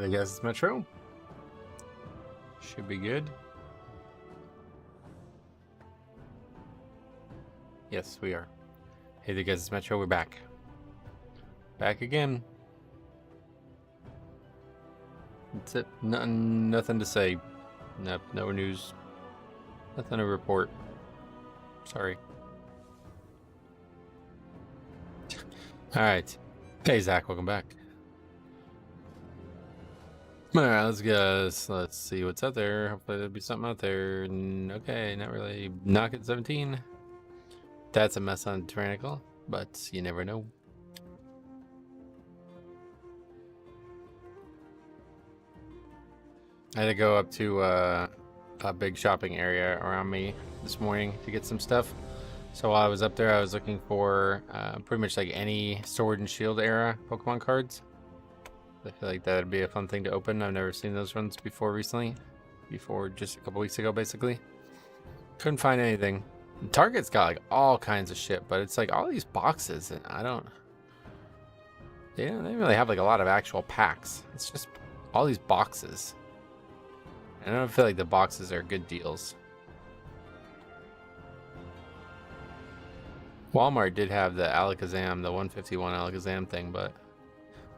I guess it's Metro. Should be good. Yes, we are. Hey there guys, it's Metro, we're back. Back again. That's it. Nothing to say. No news. Nothing to report. Sorry. Alright. Hey Zach, welcome back. Alright, let's go. Let's see what's out there. Hopefully there'll be something out there. Okay, not really. Knock at 17. That's a mess on Tyrannical, but you never know. I had to go up to a big shopping area around me this morning to get some stuff. So while I was up there, I was looking for pretty much like any Sword and Shield era Pokemon cards. I feel like that would be a fun thing to open. I've never seen those ones before recently. Before just a couple weeks ago, basically. Couldn't find anything. Target's got like all kinds of shit, but it's like all these boxes, and I don't... They don't really have like a lot of actual packs. It's just all these boxes. I don't feel like the boxes are good deals. Walmart did have the Alakazam, the 151 Alakazam thing, but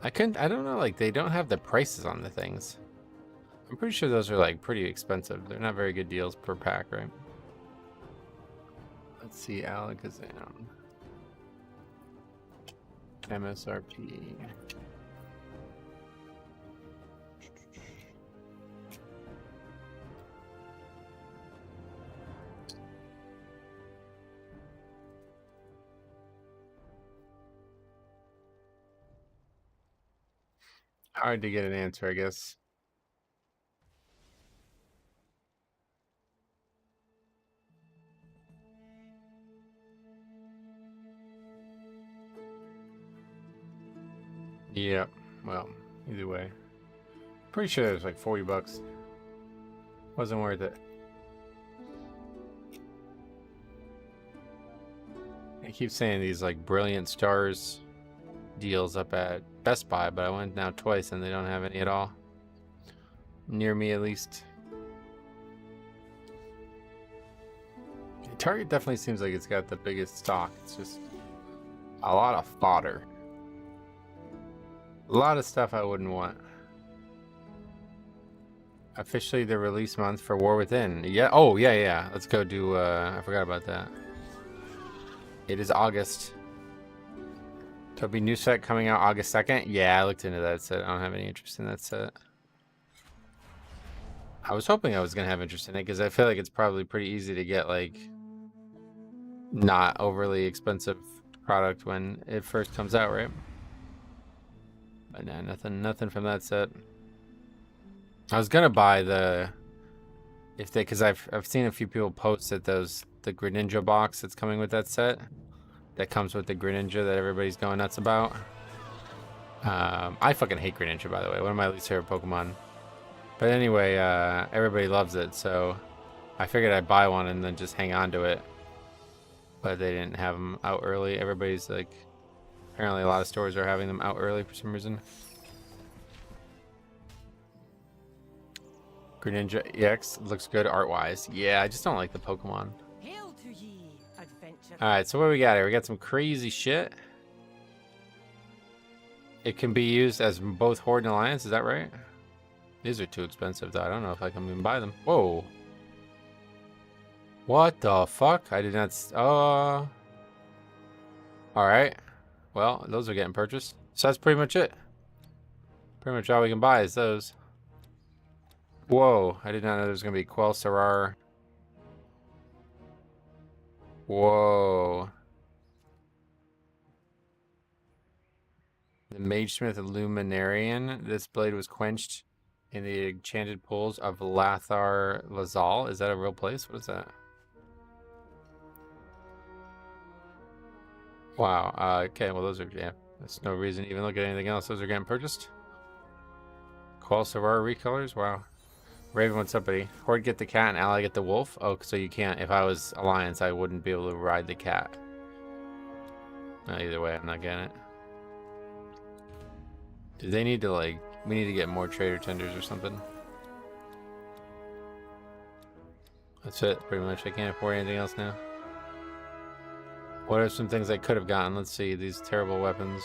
I don't know, like they don't have the prices on the things. I'm pretty sure those are like pretty expensive. They're not very good deals per pack, right? Let's see, Alakazam. MSRP. Hard to get an answer, I guess. Yeah, well, either way. Pretty sure it was like 40 bucks. Wasn't worth it. I keep saying these like Brilliant Stars deals up at Best Buy, but I went now twice and they don't have any at all. Near me, at least. Target definitely seems like it's got the biggest stock. It's just a lot of fodder. A lot of stuff I wouldn't want. Officially the release month for War Within. Yeah. Oh, yeah. Let's go do, I forgot about that. It is August. There'll be new set coming out August 2nd. Yeah, I looked into that set. I don't have any interest in that set. I was hoping I was going to have interest in it because I feel like it's probably pretty easy to get, like, not overly expensive product when it first comes out, right? But nah, nothing from that set. I was gonna buy the because I've seen a few people post that the Greninja box that's coming with that set, that comes with the Greninja that everybody's going nuts about. I fucking hate Greninja, by the way. One of my least favorite Pokemon. But anyway, everybody loves it, so I figured I'd buy one and then just hang on to it. But they didn't have them out early. Everybody's like, apparently a lot of stores are having them out early for some reason. Greninja EX looks good art-wise. Yeah, I just don't like the Pokemon. Alright, so what do we got here? We got some crazy shit. It can be used as both Horde and Alliance, is that right? These are too expensive, though. I don't know if I can even buy them. Whoa. What the fuck? I did not... Alright. Well, those are getting purchased. So that's pretty much it. Pretty much all we can buy is those. Whoa, I did not know there was going to be Quell Sarar. Whoa. The Magesmith Luminarian. This blade was quenched in the enchanted pools of Lathar Lazal. Is that a real place? What is that? Wow. Okay, well those are, yeah. There's no reason to even look at anything else. Those are getting purchased. Quell Sarar recolors? Wow. Raven, what's up, buddy? Horde get the cat and Ally get the wolf? Oh, so you can't. If I was Alliance, I wouldn't be able to ride the cat. Either way, I'm not getting it. Do they need to, like, We need to get more trader tenders or something. That's it, pretty much. I can't afford anything else now. What are some things I could have gotten? Let's see. These terrible weapons.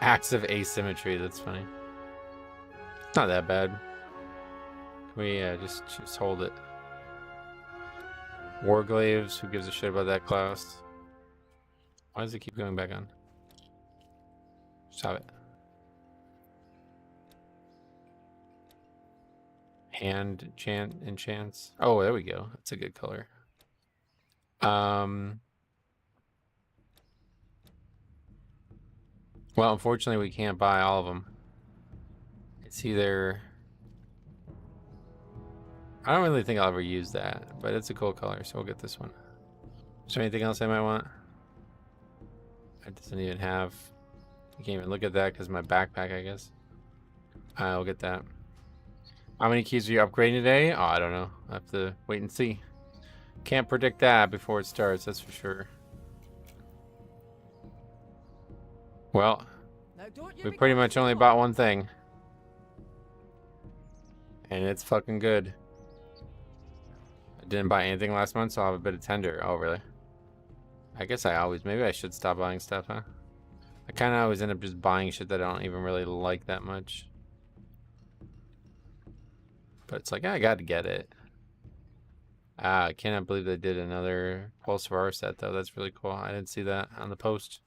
Acts of asymmetry. That's funny. It's not that bad. Can we just hold it? Warglaves. Who gives a shit about that class? Why does it keep going back on? Stop it. Hand enchants. Oh, there we go. That's a good color. Well, unfortunately, we can't buy all of them. It's either... I don't really think I'll ever use that, but it's a cool color, so we'll get this one. Is there anything else I might want? It doesn't even have... I can't even look at that because my backpack, I guess. I'll get that. How many keys are you upgrading today? Oh, I don't know. I have to wait and see. Can't predict that before it starts, that's for sure. Well, we pretty much only bought one thing. And it's fucking good. I didn't buy anything last month, so I'll have a bit of tender. Oh, really? I guess I always... Maybe I should stop buying stuff, huh? I kind of always end up just buying shit that I don't even really like that much. But it's like, I gotta get it. I cannot believe they did another Pulse of our set, though. That's really cool. I didn't see that on the post.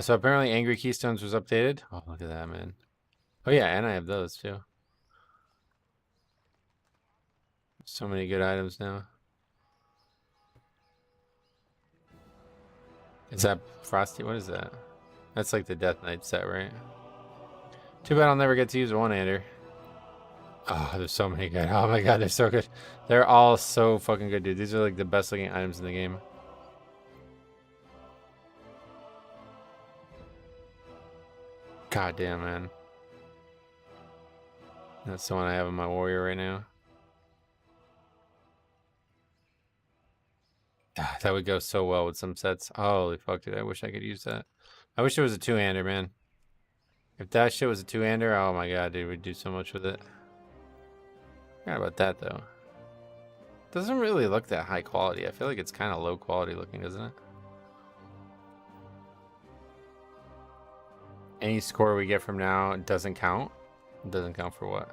So apparently Angry Keystones was updated. Oh, look at that, man. Oh, yeah, and I have those, too. So many good items now. Is that Frosty? What is that? That's like the Death Knight set, right? Too bad I'll never get to use a one-hander. Oh, there's so many good. Oh my god, they're so good. They're all so fucking good, dude. These are like the best looking items in the game. God damn, man. That's the one I have on my warrior right now. That would go so well with some sets. Holy fuck, dude. I wish I could use that. I wish it was a two-hander, man. If that shit was a two-hander, oh my god, dude, we'd do so much with it. Forgot about that, though. Doesn't really look that high quality. I feel like it's kind of low quality looking, doesn't it? Any score we get from now doesn't count. It doesn't count for what?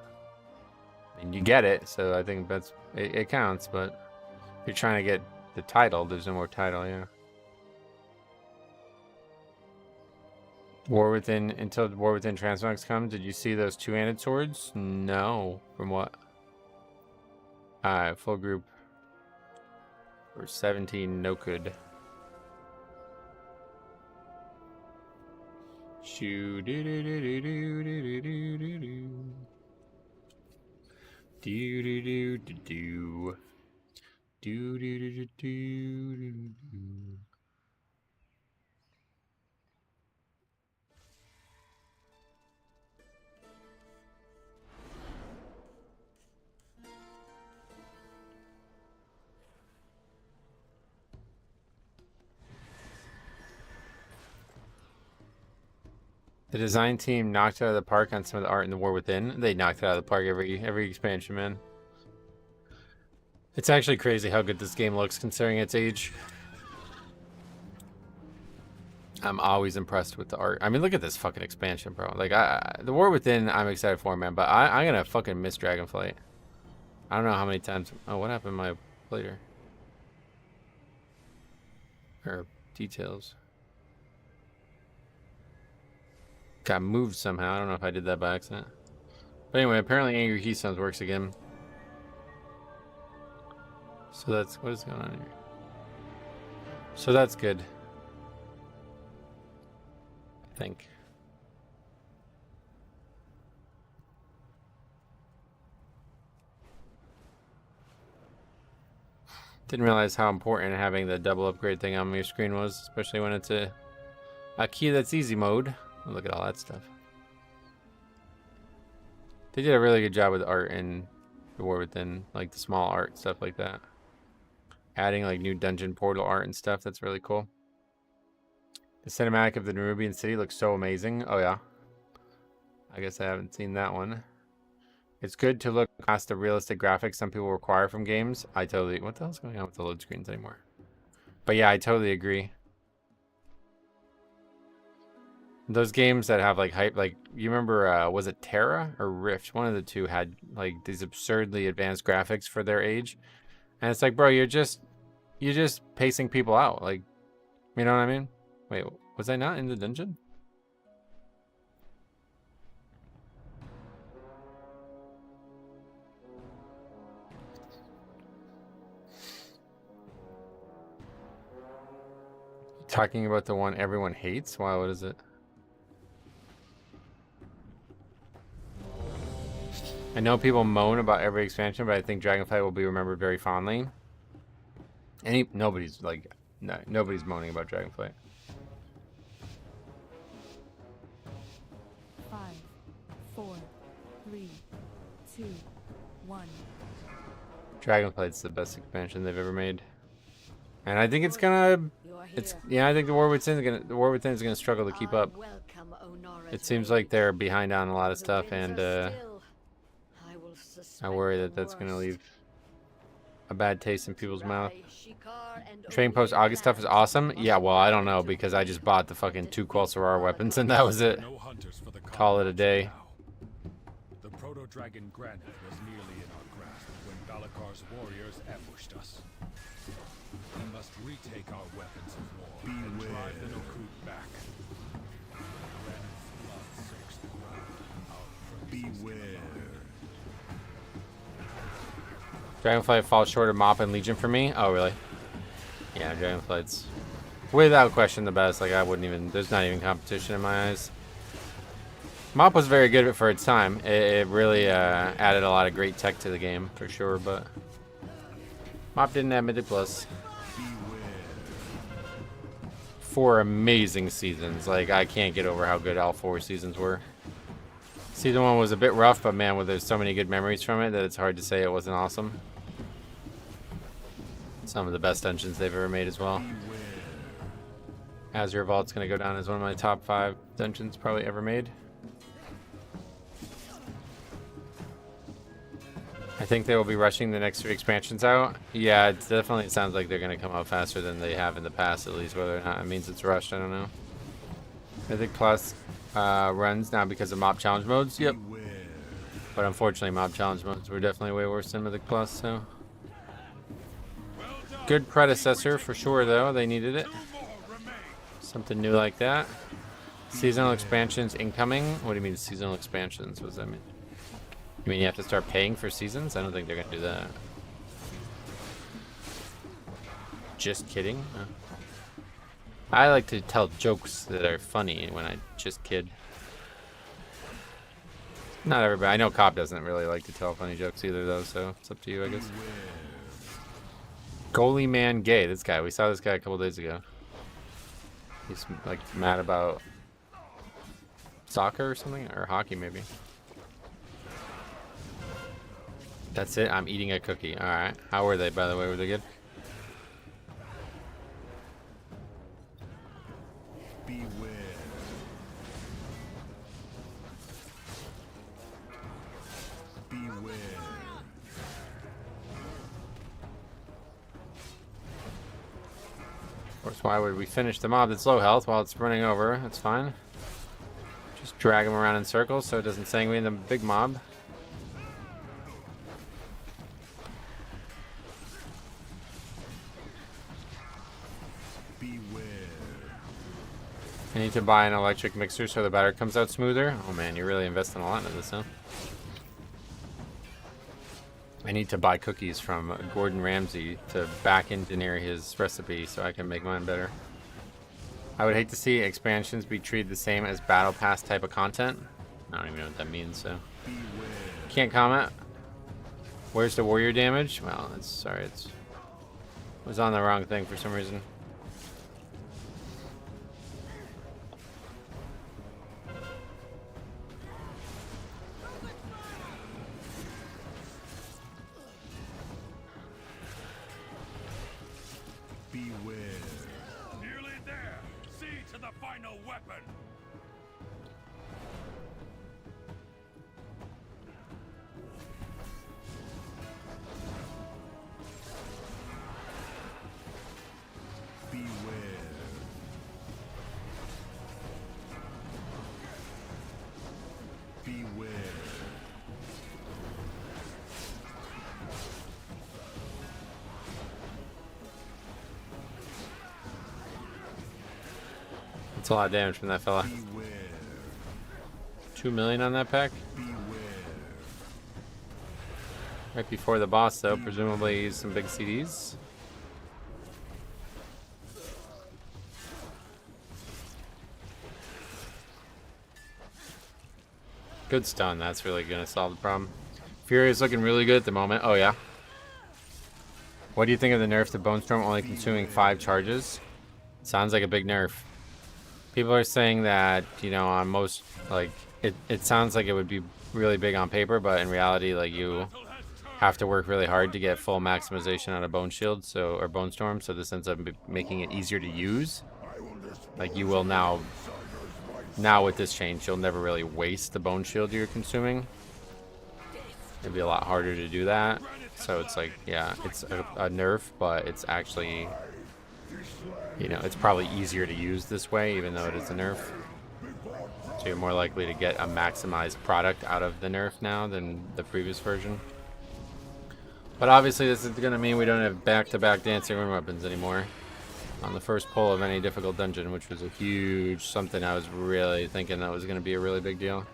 I mean, you get it, so I think that's it counts, but if you're trying to get the title, there's no more title, yeah. War Within, until War Within Transmogs comes, did you see those two-handed swords? No. From what? Alright, full group. For 17, no good. Shoo doo doo doo doo doo doo doo doo doo. Do do do do do. Do do do do do do do. The design team knocked it out of the park on some of the art in the War Within. They knocked it out of the park every expansion, man. It's actually crazy how good this game looks considering its age. I'm always impressed with the art. I mean, look at this fucking expansion, bro. Like, the War Within, I'm excited for, man. But I'm gonna fucking miss Dragonflight. I don't know how many times. Oh, what happened to my player? Or details. Got moved somehow. I don't know if I did that by accident. But anyway, apparently Angry Keystones works again. So that's... What is going on here? So that's good. I think. Didn't realize how important having the double upgrade thing on your screen was, especially when it's a key that's easy mode. Look at all that stuff. They did a really good job with art in the War Within, like the small art, stuff like that. Adding like new dungeon portal art and stuff, that's really cool. The cinematic of the Nerubian city looks so amazing. Oh yeah. I guess I haven't seen that one. It's good to look past the realistic graphics some people require from games. I totally... What the hell's going on with the load screens anymore? But yeah, I totally agree. Those games that have like hype, like you remember, was it Terra or Rift? One of the two had like these absurdly advanced graphics for their age. And it's like, bro, you're just pacing people out. Like, you know what I mean? Wait, was I not in the dungeon? Talking about the one everyone hates? Wow, what is it? I know people moan about every expansion, but I think Dragonflight will be remembered very fondly. Nobody's like, no, nobody's moaning about Dragonflight. 5, 4, 3, 2, 1. Dragonflight's the best expansion they've ever made, and I think it's gonna. Yeah, I think the War Within is gonna struggle to keep up. It seems like they're behind on a lot of stuff, and I worry that that's gonna leave a bad taste in people's mouth. Trading Post August stuff is awesome. Yeah, well, I don't know because I just bought the fucking 2 Quel'Serrar weapons and that was it. Call it a day. The proto-dragon Granite was nearly in our grasp when Balakar's warriors ambushed us. We must retake our weapons of war and drive the Nokut back. Granite's blood soaks the ground. Our beware. Dragonflight falls short of Mop and Legion for me. Oh, really? Yeah, Dragonflight's without question the best. Like, I wouldn't even... There's not even competition in my eyes. Mop was very good for its time. It really added a lot of great tech to the game, for sure, but... Mop didn't have Mythic Plus. 4 amazing seasons. Like, I can't get over how good all 4 seasons were. Season 1 was a bit rough, but man, there's so many good memories from it that it's hard to say it wasn't awesome. Some of the best dungeons they've ever made as well. Azure Vault's gonna go down as one of my top 5 dungeons probably ever made. I think they will be rushing the next 3 expansions out. Yeah, it definitely sounds like they're gonna come out faster than they have in the past, at least. Whether or not it means it's rushed, I don't know. Mythic Plus runs now because of mob challenge modes. Yep. But unfortunately, mob challenge modes were definitely way worse than Mythic Plus, so. Good predecessor for sure, though. They needed it. Something new like that. Seasonal expansions incoming. What do you mean seasonal expansions? What does that mean? You mean you have to start paying for seasons? I don't think they're going to do that. Just kidding. Oh. I like to tell jokes that are funny when I just kid. Not everybody. I know Cobb doesn't really like to tell funny jokes either, though, so it's up to you, I guess. Goalie Man Gay. This guy. We saw this guy a couple days ago. He's, like, mad about soccer or something? Or hockey, maybe. That's it? I'm eating a cookie. Alright. How were they, by the way? Were they good? Of course, why would we finish the mob that's low health while it's running over? That's fine. Just drag him around in circles so it doesn't sanguine the big mob. I need to buy an electric mixer so the batter comes out smoother. Oh man, you're really investing a lot into this, huh? I need to buy cookies from Gordon Ramsay to back engineer his recipe so I can make mine better. I would hate to see expansions be treated the same as battle pass type of content. I don't even know what that means, so can't comment. Where's the warrior damage? Well, it's sorry, it was on the wrong thing for some reason. the final weapon. Beware. Beware. That's a lot of damage from that fella. Beware. 2 million on that pack. Beware. Right before the boss, though. Presumably some big CDs. Good stun. That's really going to solve the problem. Fury is looking really good at the moment. Oh, yeah. What do you think of the nerf to Bone Storm only consuming 5 charges? Sounds like a big nerf. People are saying that, you know, on most, like, it sounds like it would be really big on paper, but in reality, like, you have to work really hard to get full maximization out of Bone Shield, so, or Bone Storm, so this ends up making it easier to use. Like, you will now with this change, you'll never really waste the Bone Shield you're consuming. It'd be a lot harder to do that. So it's like, yeah, it's a nerf, but it's actually, you know, it's probably easier to use this way, even though it is a nerf. So you're more likely to get a maximized product out of the nerf now than the previous version. But obviously this is going to mean we don't have back-to-back dancing rune weapons anymore on the first pull of any difficult dungeon, which was a huge something I was really thinking that was going to be a really big deal.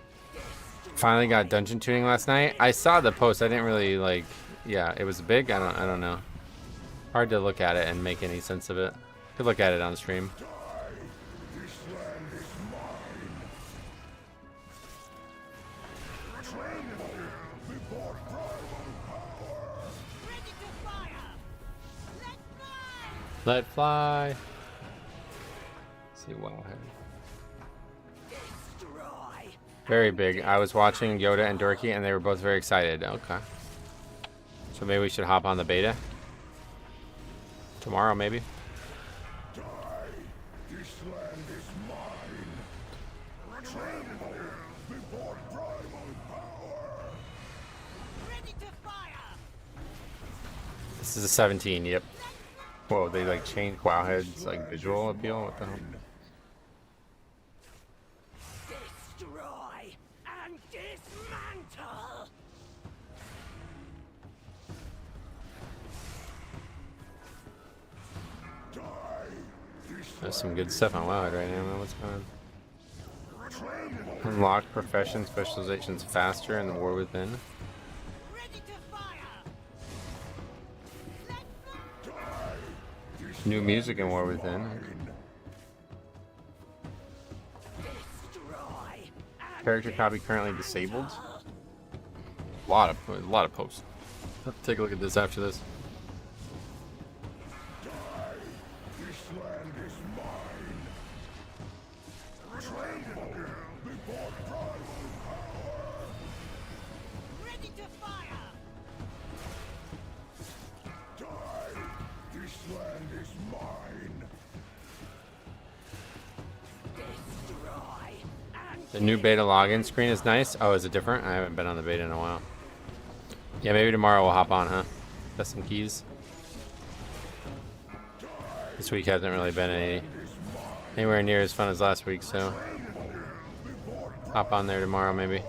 Finally got dungeon tuning last night. I saw the post. I didn't really like, yeah, it was big. I don't know. Hard to look at it and make any sense of it. Could look at it on stream. Let fly. Let's see, wow. Very big. I was watching Yoda and Dorky, and they were both very excited. Okay. So maybe we should hop on the beta tomorrow, maybe. This is a 17. Yep. Whoa, they like changed Wowhead's like visual appeal. What the hell? Destroy and dismantle. There's some good stuff on Wowhead right now. What's going on? Unlock profession specializations faster in the War Within. New music in War Within. Character copy currently disabled. A lot of posts. I'll have to take a look at this after this. The new beta login screen is nice. Oh, is it different? I haven't been on the beta in a while. Yeah, maybe tomorrow we'll hop on, huh? Test some keys. This week hasn't really been anywhere near as fun as last week, so hop on there tomorrow, maybe.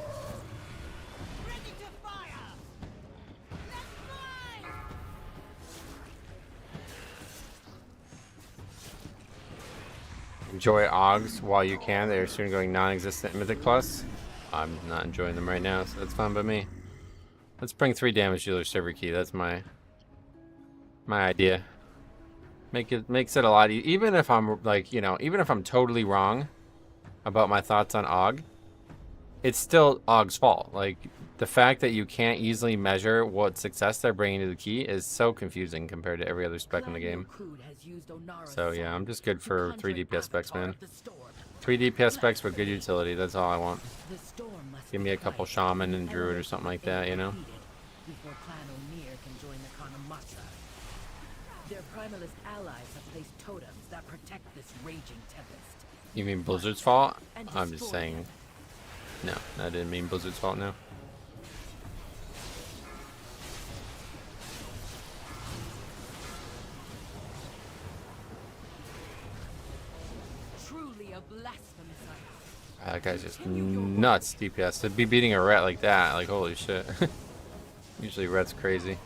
Enjoy Augs while you can. They're soon going non-existent in Mythic Plus. I'm not enjoying them right now, so that's fine by me. Let's bring 3 damage dealer server key. That's my idea. Makes it a lot easier. Even if I'm like, you know, even if I'm totally wrong about my thoughts on Aug, it's still Aug's fault. Like, the fact that you can't easily measure what success they're bringing to the key is so confusing compared to every other spec in the game. So yeah, I'm just good for 3 DPS specs, man. 3 DPS specs with good utility, that's all I want. Give me a couple Shaman and Druid or something like that, you know? Their primalist allies have placed totems that protect this raging tempest. You mean Blizzard's fault? And I'm just destroy saying. No, I didn't mean Blizzard's fault. No. Truly a blasphemous act. That guy's just nuts DPS. To be beating a ret like that, like holy shit. Usually ret's crazy.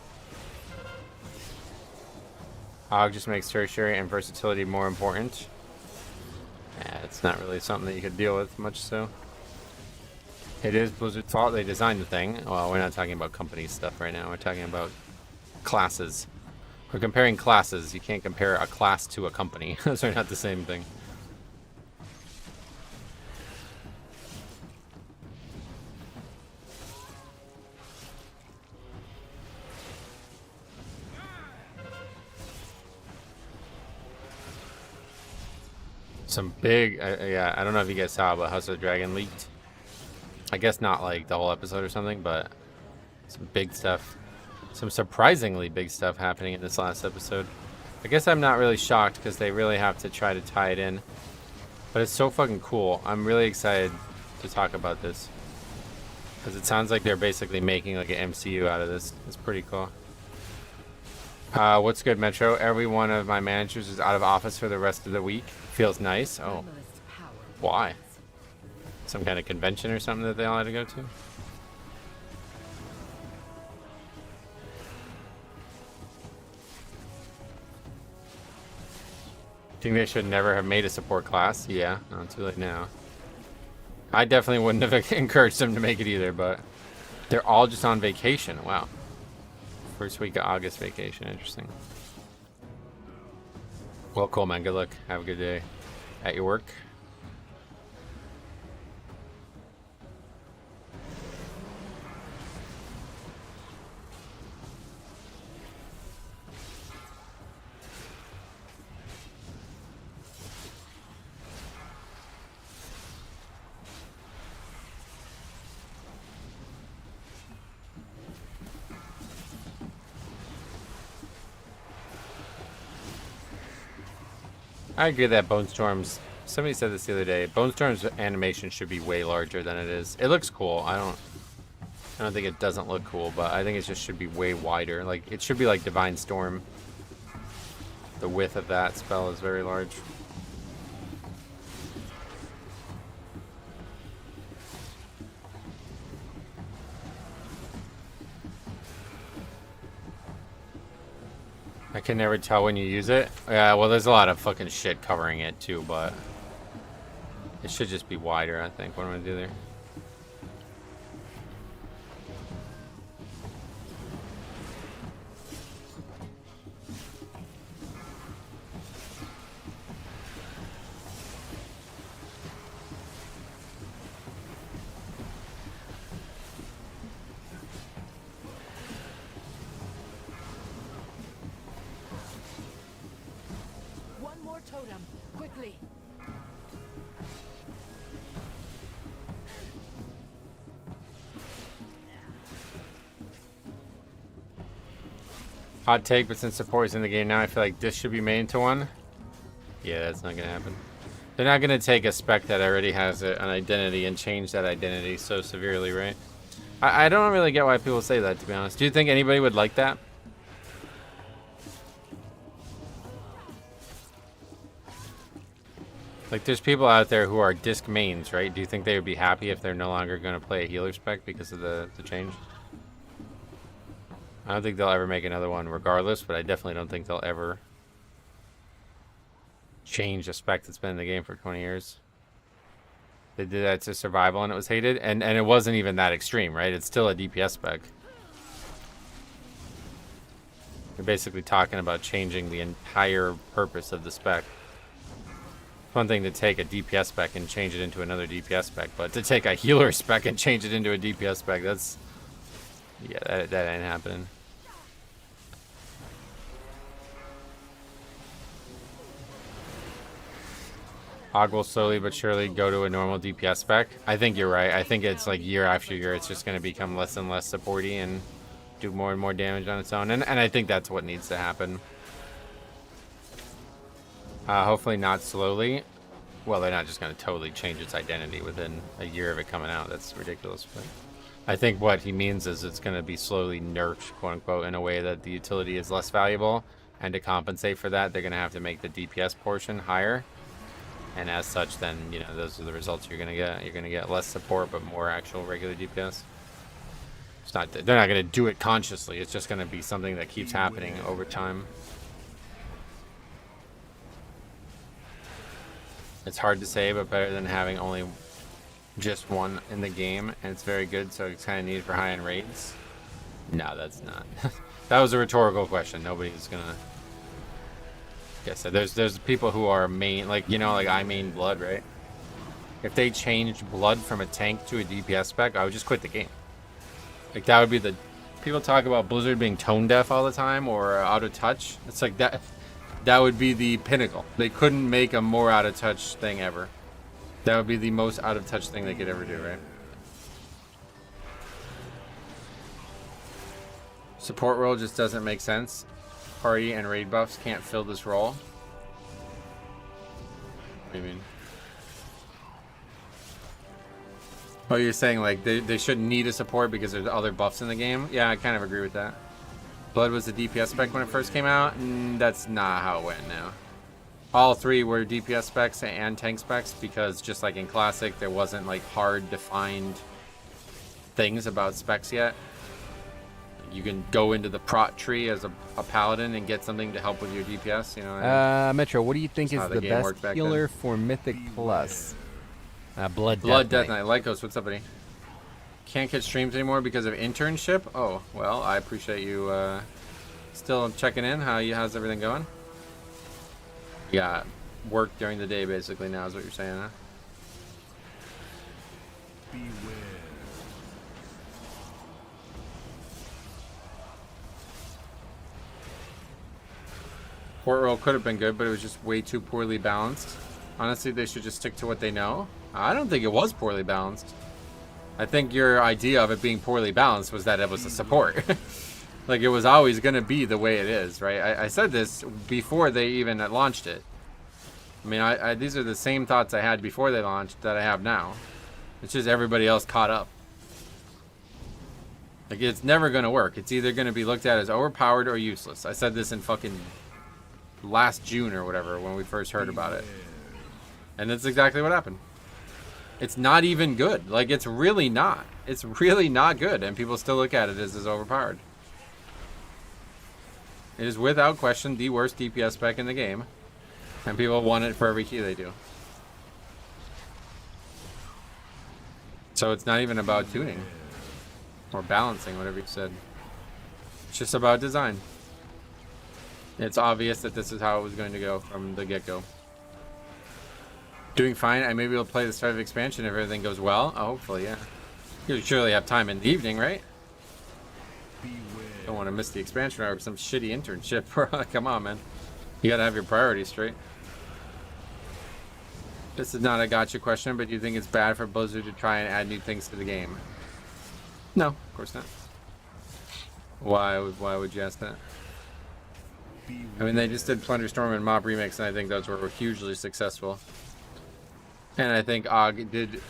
Hog just makes tertiary and versatility more important. Yeah, it's not really something that you could deal with much so. It is Blizzard's fault they designed the thing. Well, we're not talking about company stuff right now. We're talking about classes. We're comparing classes. You can't compare a class to a company. Those are not the same thing. Some big, yeah, I don't know if you guys saw, but House of the Dragon leaked. I guess not like the whole episode or something, but some big stuff. Some surprisingly big stuff happening in this last episode. I guess I'm not really shocked because they really have to try to tie it in. But it's so fucking cool. I'm really excited to talk about this. Because it sounds like they're basically making like an MCU out of this. It's pretty cool. What's good, Metro? Every one of my managers is out of office for the rest of the week. Feels nice. Oh. Why? Some kind of convention or something that they all had to go to? Think they should never have made a support class? Yeah, no, too late now. I definitely wouldn't have encouraged them to make it either, but they're all just on vacation. Wow. First week of August vacation. Interesting. Well, cool, man. Good luck. Have a good day at your work. I agree that Bone Storm's... Somebody said this the other day. Bone Storm's animation should be way larger than it is. It looks cool. I don't think it doesn't look cool, but I think it just should be way wider. Like, it should be like Divine Storm. The width of that spell is very large. I can never tell when you use it. Yeah, well, there's a lot of fucking shit covering it too, but it should just be wider, I think. What am I gonna do there? Totem, quickly. Hot take, but since support is in the game now, I feel like this should be made into one. Yeah, that's not gonna happen. They're not gonna take a spec that already has an identity and change that identity so severely, right? I don't really get why people say that, to be honest. Do you think anybody would like that? Like, there's people out there who are disc mains, right? Do you think they would be happy if they're no longer going to play a healer spec because of the change? I don't think they'll ever make another one regardless, but I definitely don't think they'll ever change a spec that's been in the game for 20 years. They did that to survival and it was hated, and it wasn't even that extreme, right? It's still a DPS spec. You're basically talking about changing the entire purpose of the spec. One thing to take a DPS spec and change it into another DPS spec, but to take a healer spec and change it into a DPS spec, that's... yeah, that ain't happening. Hog will slowly but surely go to a normal DPS spec. I think you're right. I think it's like year after year, it's just going to become less and less supporty and do more and more damage on its own. And I think that's what needs to happen. Hopefully not slowly. well, they're not just going to totally change its identity within a year of it coming out. That's ridiculous. But I think what he means is it's going to be slowly nerfed, quote unquote, in a way that the utility is less valuable. And to compensate for that, they're going to have to make the DPS portion higher. And as such, then, you know, those are the results you're going to get. You're going to get less support, but more actual regular DPS. It's not, they're not going to do it consciously. It's just going to be something that keeps happening over time. It's hard to say, but better than having only just one in the game, and it's very good, so it's kind of needed for high-end raids. No, that's not. That was a rhetorical question. Nobody's gonna guess that. There's people who are main, like, you know, like I main blood, right? If they changed blood from a tank to a DPS spec, I would just quit the game. Like, that would be the... People talk about Blizzard being tone deaf all the time or out of touch. It's like that... That would be the pinnacle. They couldn't make a more out of touch thing ever. That would be the most out of touch thing they could ever do, right? Support role just doesn't make sense. Party and raid buffs can't fill this role. What do you mean? Oh, you're saying like they shouldn't need a support because there's other buffs in the game? Yeah, I kind of agree with that. Blood was the DPS spec when it first came out, and that's not how it went now. All three were DPS specs and tank specs because just like in Classic, there wasn't like hard defined things about specs yet. You can go into the prot tree as a paladin and get something to help with your DPS, you know. Metro, what do you think That's is how the the game best worked back healer then. for Mythic Plus? Blood Death Knight. Lycos, what's up, buddy? Can't catch streams anymore because of internship? Oh, well, I appreciate you still checking in. How's everything going? You got work during the day basically now is what you're saying, huh? Beware. Port roll could have been good, but it was just way too poorly balanced. Honestly, they should just stick to what they know. I don't think it was poorly balanced. I think your idea of it being poorly balanced was that it was a support. Like, it was always going to be the way it is, right? I said this before they even launched it. I mean, these are the same thoughts I had before they launched that I have now. It's just everybody else caught up. Like, it's never going to work. It's either going to be looked at as overpowered or useless. I said this in fucking last June or whatever when we first heard about it. And that's exactly what happened. It's not even good. Like, it's really not. It's really not good. And people still look at it as overpowered. It is without question the worst DPS spec in the game. And people want it for every key they do. So it's not even about tuning. Or balancing, whatever you said. It's just about design. It's obvious that this is how it was going to go from the get-go. Doing fine. I may be able to play the start of expansion if everything goes well. Oh, hopefully, yeah. You surely have time in the evening, right? Don't want to miss the expansion or some shitty internship. Come on, man. You gotta have your priorities straight. This is not a gotcha question, but do you think it's bad for Blizzard to try and add new things to the game? No, of course not. Why would you ask that? I mean, they just did Plunderstorm and Mob Remix, and I think those were hugely successful. And I think OG did,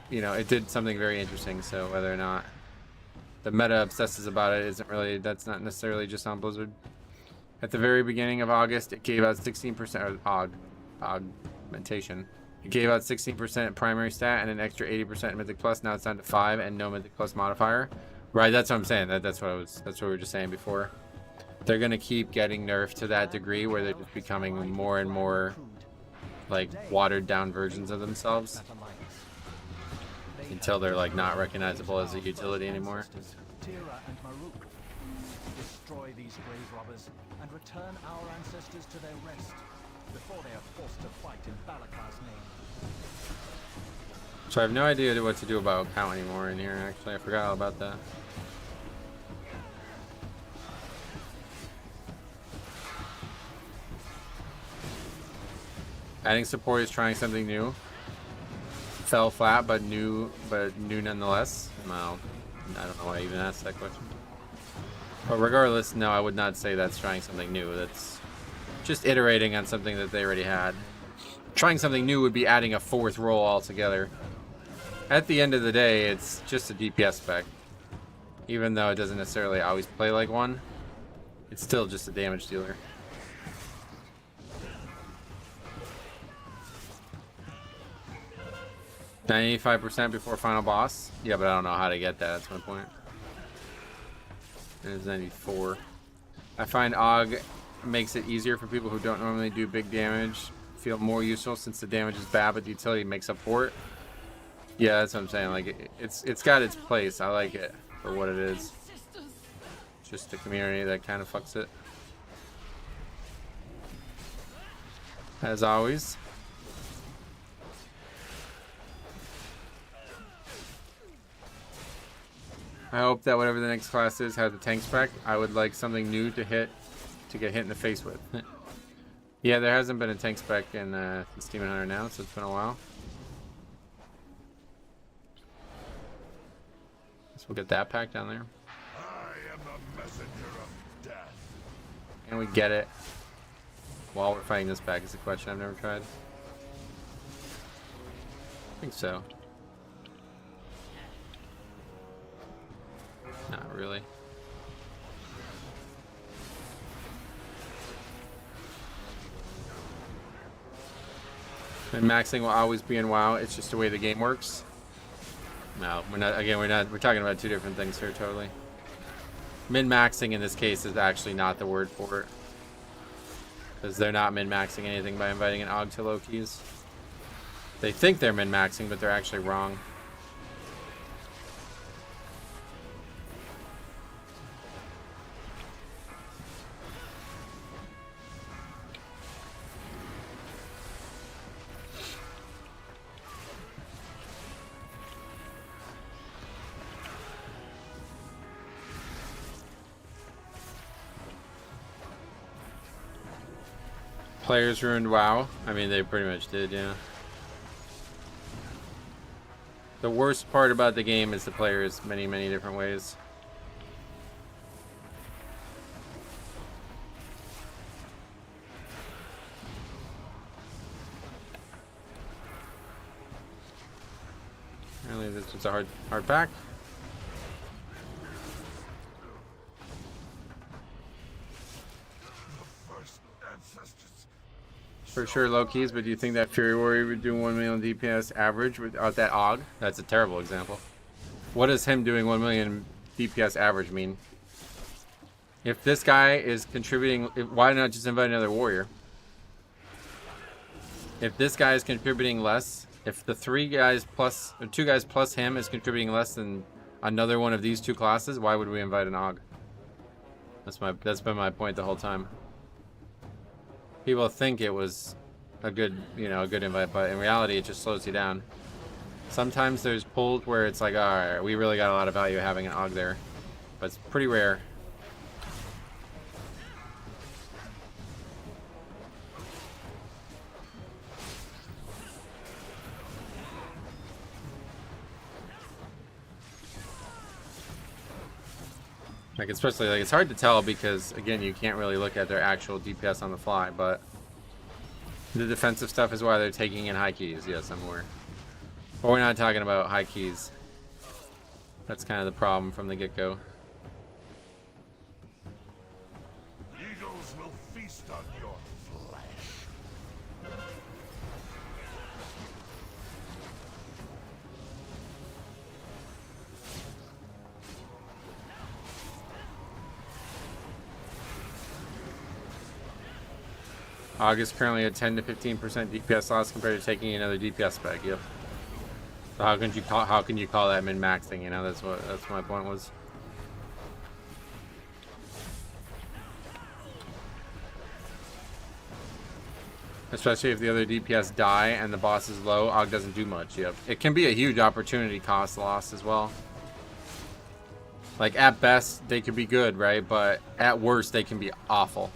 you know, it did something very interesting. So whether or not the meta obsesses about it isn't really, that's not necessarily just on Blizzard. At the very beginning of August, it gave out 16%, or augmentation. It gave out 16% primary stat and an extra 80% Mythic Plus. Now it's down to 5 and no Mythic Plus modifier. Right, that's what I'm saying. That's what we were just saying before. They're gonna keep getting nerfed to that degree where they're just becoming more and more like watered down versions of themselves until they're like not recognizable as a utility anymore. Destroy these grave robbers and return our ancestors to their rest before they are forced to fight in Balakar's name. So I have no idea what to do about count anymore in here. Actually, I forgot all about that. Adding support is trying something new. Fell flat, but new nonetheless. Well, I don't know why I even asked that question. But regardless, no, I would not say that's trying something new. That's just iterating on something that they already had. trying something new would be adding a 4th role altogether. At the end of the day, it's just a DPS spec. Even though it doesn't necessarily always play like one, it's still just a damage dealer. %95% before final boss? Yeah, but I don't know how to get that, that's my point. It's 94. I find AUG makes it easier for people who don't normally do big damage, feel more useful since the damage is bad, but the utility makes up for it. Yeah, that's what I'm saying. Like, it's got its place. I like it for what it is. It's just the community that kind of fucks it. As always. I hope that whatever the next class is has a tank spec. I would like something new to get hit in the face with. Yeah, there hasn't been a tank spec in Demon Hunter now, so it's been a while. So we'll get that pack down there. I am the messenger of death. And we get it while we're fighting this pack is a question I've never tried. I think so. Not really. And maxing will always be in WoW. It's just the way the game works. No, we're not. Again, we're talking about two different things here. Totally. Min-maxing in this case is actually not the word for it, because they're not min-maxing anything by inviting an AUG to low keys. They think they're min-maxing, but they're actually wrong. Players ruined WoW. I mean, they pretty much did, yeah. The worst part about the game is the players many, many different ways. Apparently this was a hard pack. For sure, low keys, but do you think that Fury Warrior would do 1 million DPS average without that AUG? That's a terrible example. What does him doing 1 million DPS average mean? If this guy is contributing, why not just invite another warrior? If this guy is contributing less, if the 2 guys plus him is contributing less than another one of these 2 classes, why would we invite an AUG? That's been my point the whole time. People think it was a good, a good invite, but in reality, it just slows you down. Sometimes there's pulls where it's like, all right, we really got a lot of value having an AUG there, but it's pretty rare. Like, especially, like, it's hard to tell because, again, you can't really look at their actual DPS on the fly, but the defensive stuff is why they're taking in high keys. Yes, I'm aware. But we're not talking about high keys. That's kind of the problem from the get-go. Eagles will feast on your flesh. AUG is currently at 10 to 15% DPS loss compared to taking another DPS spec. Yep. So how can you call that min-maxing? That's my point was. Especially if the other DPS die and the boss is low, AUG doesn't do much. Yep. It can be a huge opportunity cost loss as well. Like, at best, they could be good, right? But at worst, they can be awful.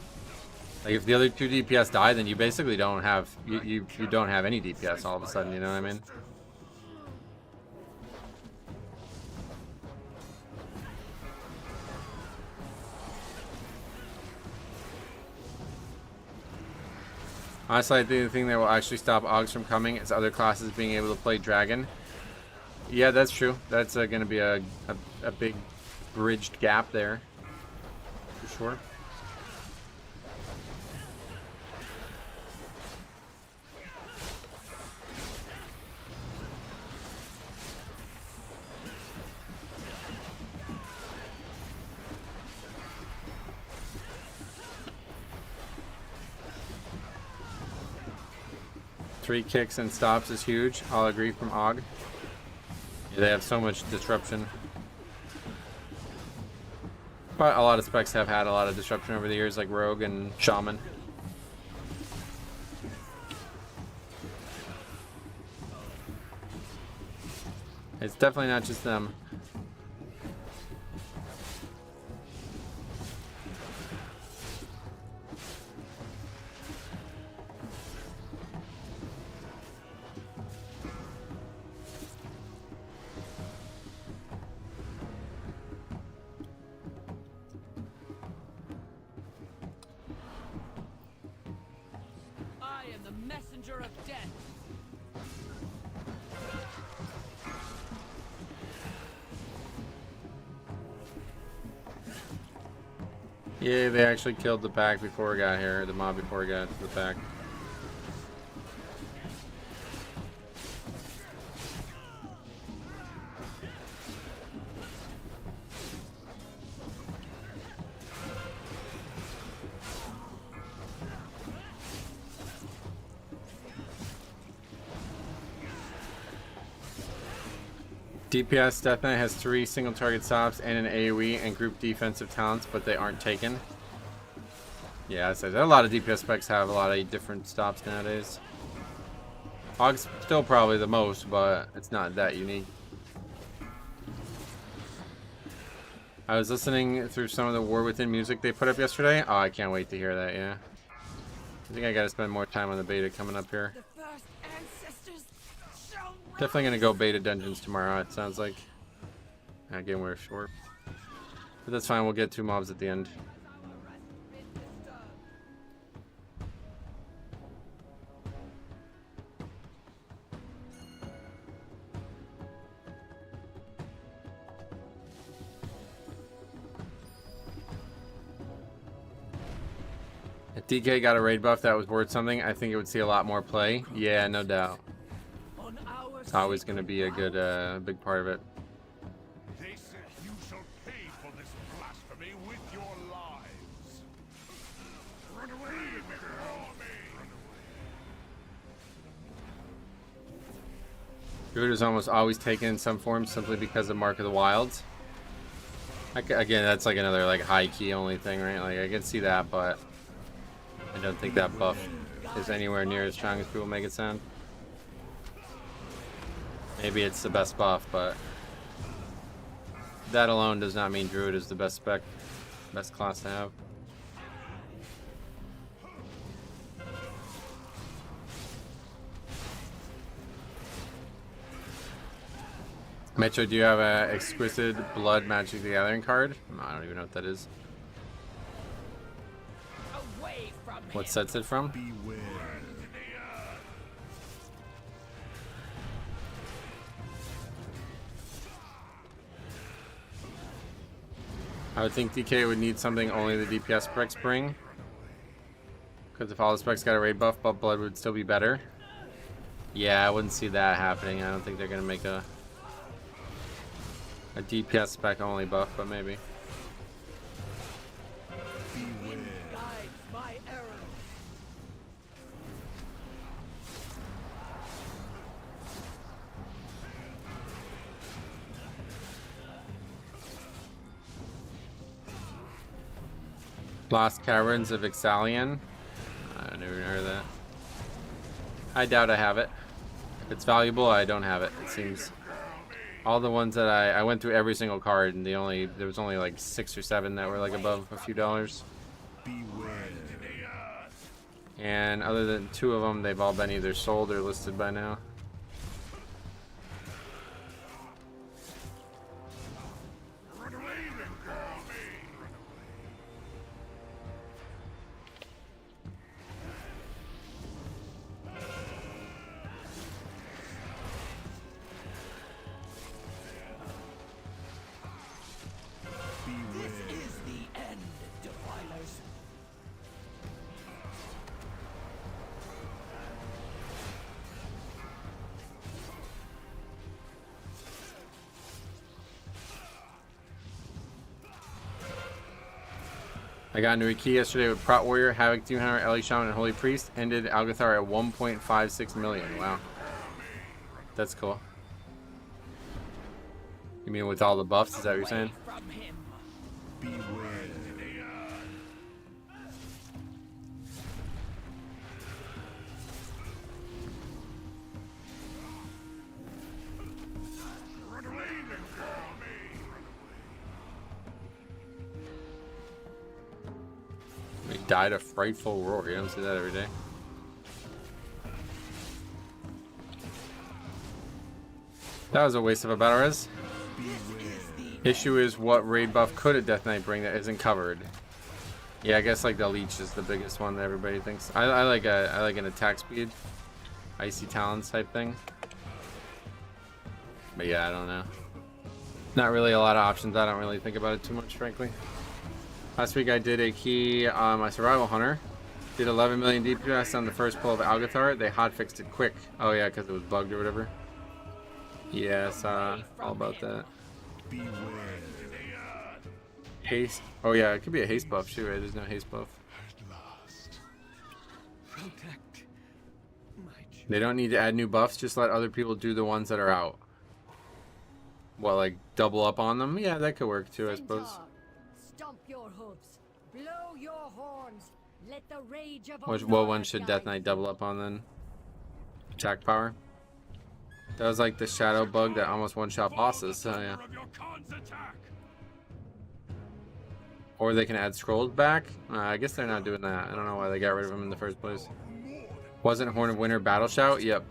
Like, if the other 2 DPS die, then you basically don't have you don't have any DPS all of a sudden, you know what I mean? Honestly, I think the thing that will actually stop Augs from coming is other classes being able to play Dragon. Yeah, that's true. That's going to be a big bridged gap there, for sure. Three kicks and stops is huge. I'll agree from Og. Yeah, they have so much disruption. But a lot of specs have had a lot of disruption over the years, like Rogue and Shaman. It's definitely not just them. I am the messenger of death. Yeah, they actually killed the pack before we got here, the mob before we got to the pack. DPS Death Knight has 3 single target stops and an AoE and group defensive talents, but they aren't taken. Yeah, so a lot of DPS specs have a lot of different stops nowadays. Hog's still probably the most, but it's not that unique. I was listening through some of the War Within music they put up yesterday. Oh, I can't wait to hear that, yeah. I think I gotta spend more time on the beta coming up here. The first ancestors shall Definitely gonna go beta dungeons tomorrow, it sounds like. Again, we're short. But that's fine, we'll get 2 mobs at the end. If DK got a raid buff that was worth something, I think it would see a lot more play. Yeah, no doubt. on our It's always going to be a good, big part of it. They said you shall pay for this blasphemy with your lives. Run away, girl. Druid is almost always taken in some form simply because of Mark of the Wilds. Again, that's like another like high key only thing, right? Like I can see that, but I don't think that buff is anywhere near as strong as people make it sound. Maybe it's the best buff, but that alone does not mean Druid is the best spec, best class to have. Metro, do you have a Exquisite Blood Magic the Gathering card? I don't even know what that is. away from What him. set's it from? Beware. I would think DK would need something only the DPS specs bring. Because if all the specs got a raid buff, but blood would still be better. Yeah, I wouldn't see that happening. I don't think they're going to make a DPS spec only buff, but maybe. Guides my error. Lost Caverns of Ixalian. I never even heard of that. I doubt I have it. If it's valuable, I don't have it. It seems all the ones that I went through every single card, and there was only like 6 or 7 that were like above a few dollars. Beware. And other than 2 of them, they've all been either sold or listed by now. Run away, then, girl. I got into a key yesterday with Prot Warrior, Havoc Demon Hunter, Ellie Shaman, and Holy Priest. Ended Algathar at 1.56 million. Wow. That's cool. You mean with all the buffs? Is that what you're saying? From him. He died a frightful roar. You don't see that every day. That was a waste of a battle res. Issue is what raid buff could a Death Knight bring that isn't covered? Yeah, I guess like the leech is the biggest one that everybody thinks. I like an attack speed, icy talons type thing. But yeah, I don't know. Not really a lot of options. I don't really think about it too much, frankly. Last week I did a key on my survival hunter. Did 11 million DPS on the first pull of Algathar. They hotfixed it quick. Oh yeah, because it was bugged or whatever. Yes, all about that. Haste. Oh yeah, it could be a haste buff. Shoot, right? There's no haste buff. They don't need to add new buffs. Just let other people do the ones that are out. What, like double up on them? Yeah, that could work too, I suppose. Stomp your hooves, blow your horns, let the rage of What one should Death Knight double up on then? Attack power. That was like the shadow bug that almost one-shot bosses. So yeah. Or they can add scrolls back. I guess they're not doing that. I don't know why they got rid of them in the first place. Wasn't Horn of Winter Battle Shout? Yep.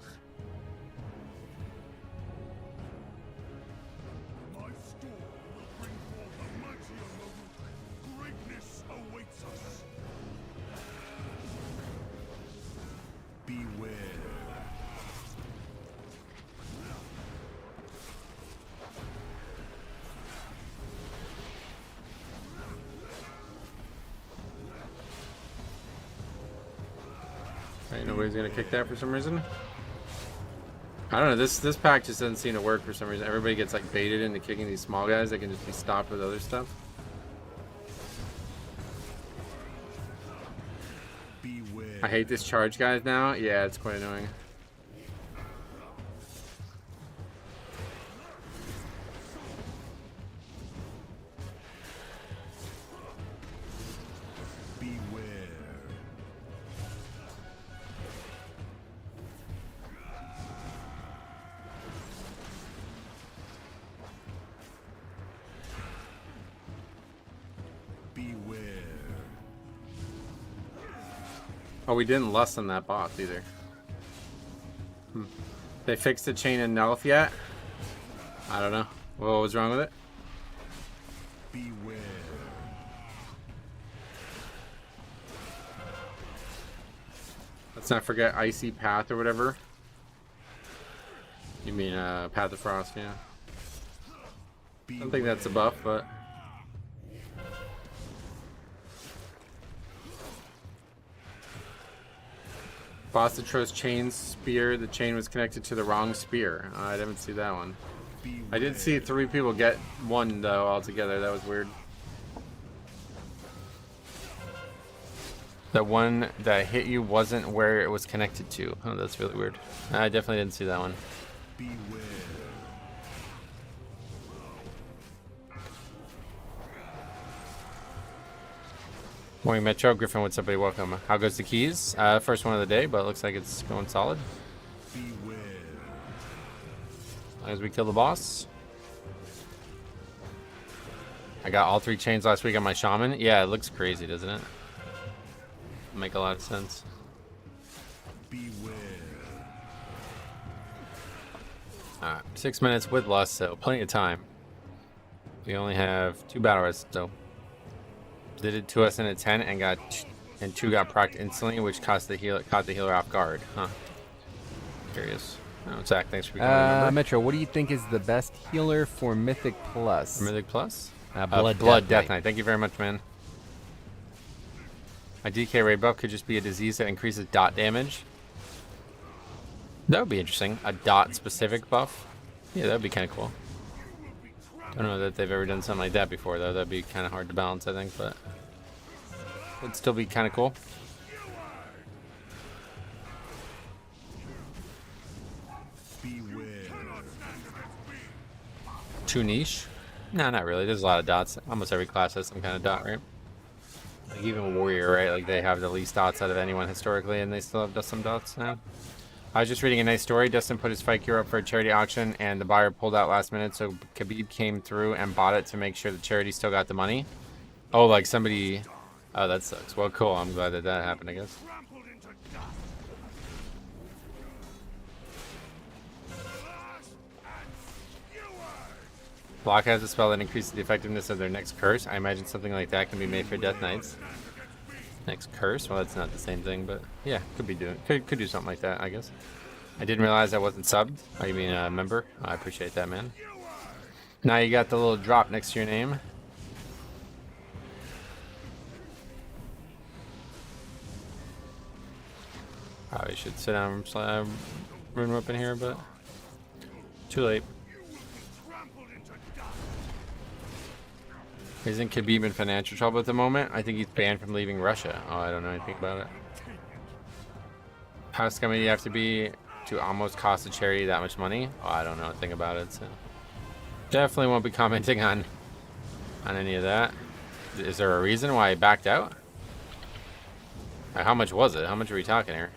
Right, nobody's gonna kick that for some reason. I don't know. This pack just doesn't seem to work for some reason. Everybody gets like baited into kicking these small guys. They can just be stopped with other stuff. I hate this charge guys now. Yeah, it's quite annoying. Oh, we didn't lessen that boss either. They fixed the chain in Nelf yet? I don't know. What was wrong with it? Beware. Let's not forget Icy Path or whatever. You mean Path of Frost, yeah. I don't think that's a buff, but... Boss that chose chain spear. The chain was connected to the wrong spear. I didn't see that one. I did see 3 people get one though altogether. That was weird. The one that hit you wasn't where it was connected to. Oh, that's really weird. I definitely didn't see that one. Morning Metro, Griffin, what's up buddy, welcome. How goes the keys? First one of the day, but it looks like it's going solid. As long as we kill the boss. I got all 3 chains last week on my shaman. Yeah, it looks crazy, doesn't it? Make a lot of sense. Alright, 6 minutes with Lust, so plenty of time. We only have 2 battle rests, so did it to us in a 10 and 2 got procced instantly, which caught the healer off guard. Huh. Curious. Oh, Zach, thanks for becoming Metro, what do you think is the best healer for Mythic Plus? Mythic Plus? Blood Death Knight. Thank you very much, man. My DK raid buff could just be a disease that increases dot damage. That would be interesting. A dot specific buff. Yeah, that would be kind of cool. Don't know that they've ever done something like that before, though. That'd be kind of hard to balance, I think, but... would still be kind of cool. Too niche? No, not really. There's a lot of dots. Almost every class has some kind of dot, right? Like even Warrior, right? Like they have the least dots out of anyone historically, and they still have some dots now. I was just reading a nice story. Dustin put his fight gear up for a charity auction, and the buyer pulled out last minute, so Khabib came through and bought it to make sure the charity still got the money. Oh, like somebody... Oh, that sucks. Well, cool. I'm glad that that happened, I guess. Block has a spell that increases the effectiveness of their next curse. I imagine something like that can be made for Death Knights. Next curse? Well, that's not the same thing, but yeah, could do something like that, I guess. I didn't realize I wasn't subbed. Oh, you mean a member? I appreciate that, man. Now you got the little drop next to your name. Probably should sit down and rune up in here, but too late. Isn't Khabib in financial trouble at the moment? I think he's banned from leaving Russia. Oh, I don't know anything about it. How scummy do you have to be to almost cost a charity that much money? Oh, I don't know a thing about it, so definitely won't be commenting on any of that. Is there a reason why I backed out? How much was it? How much are we talking here?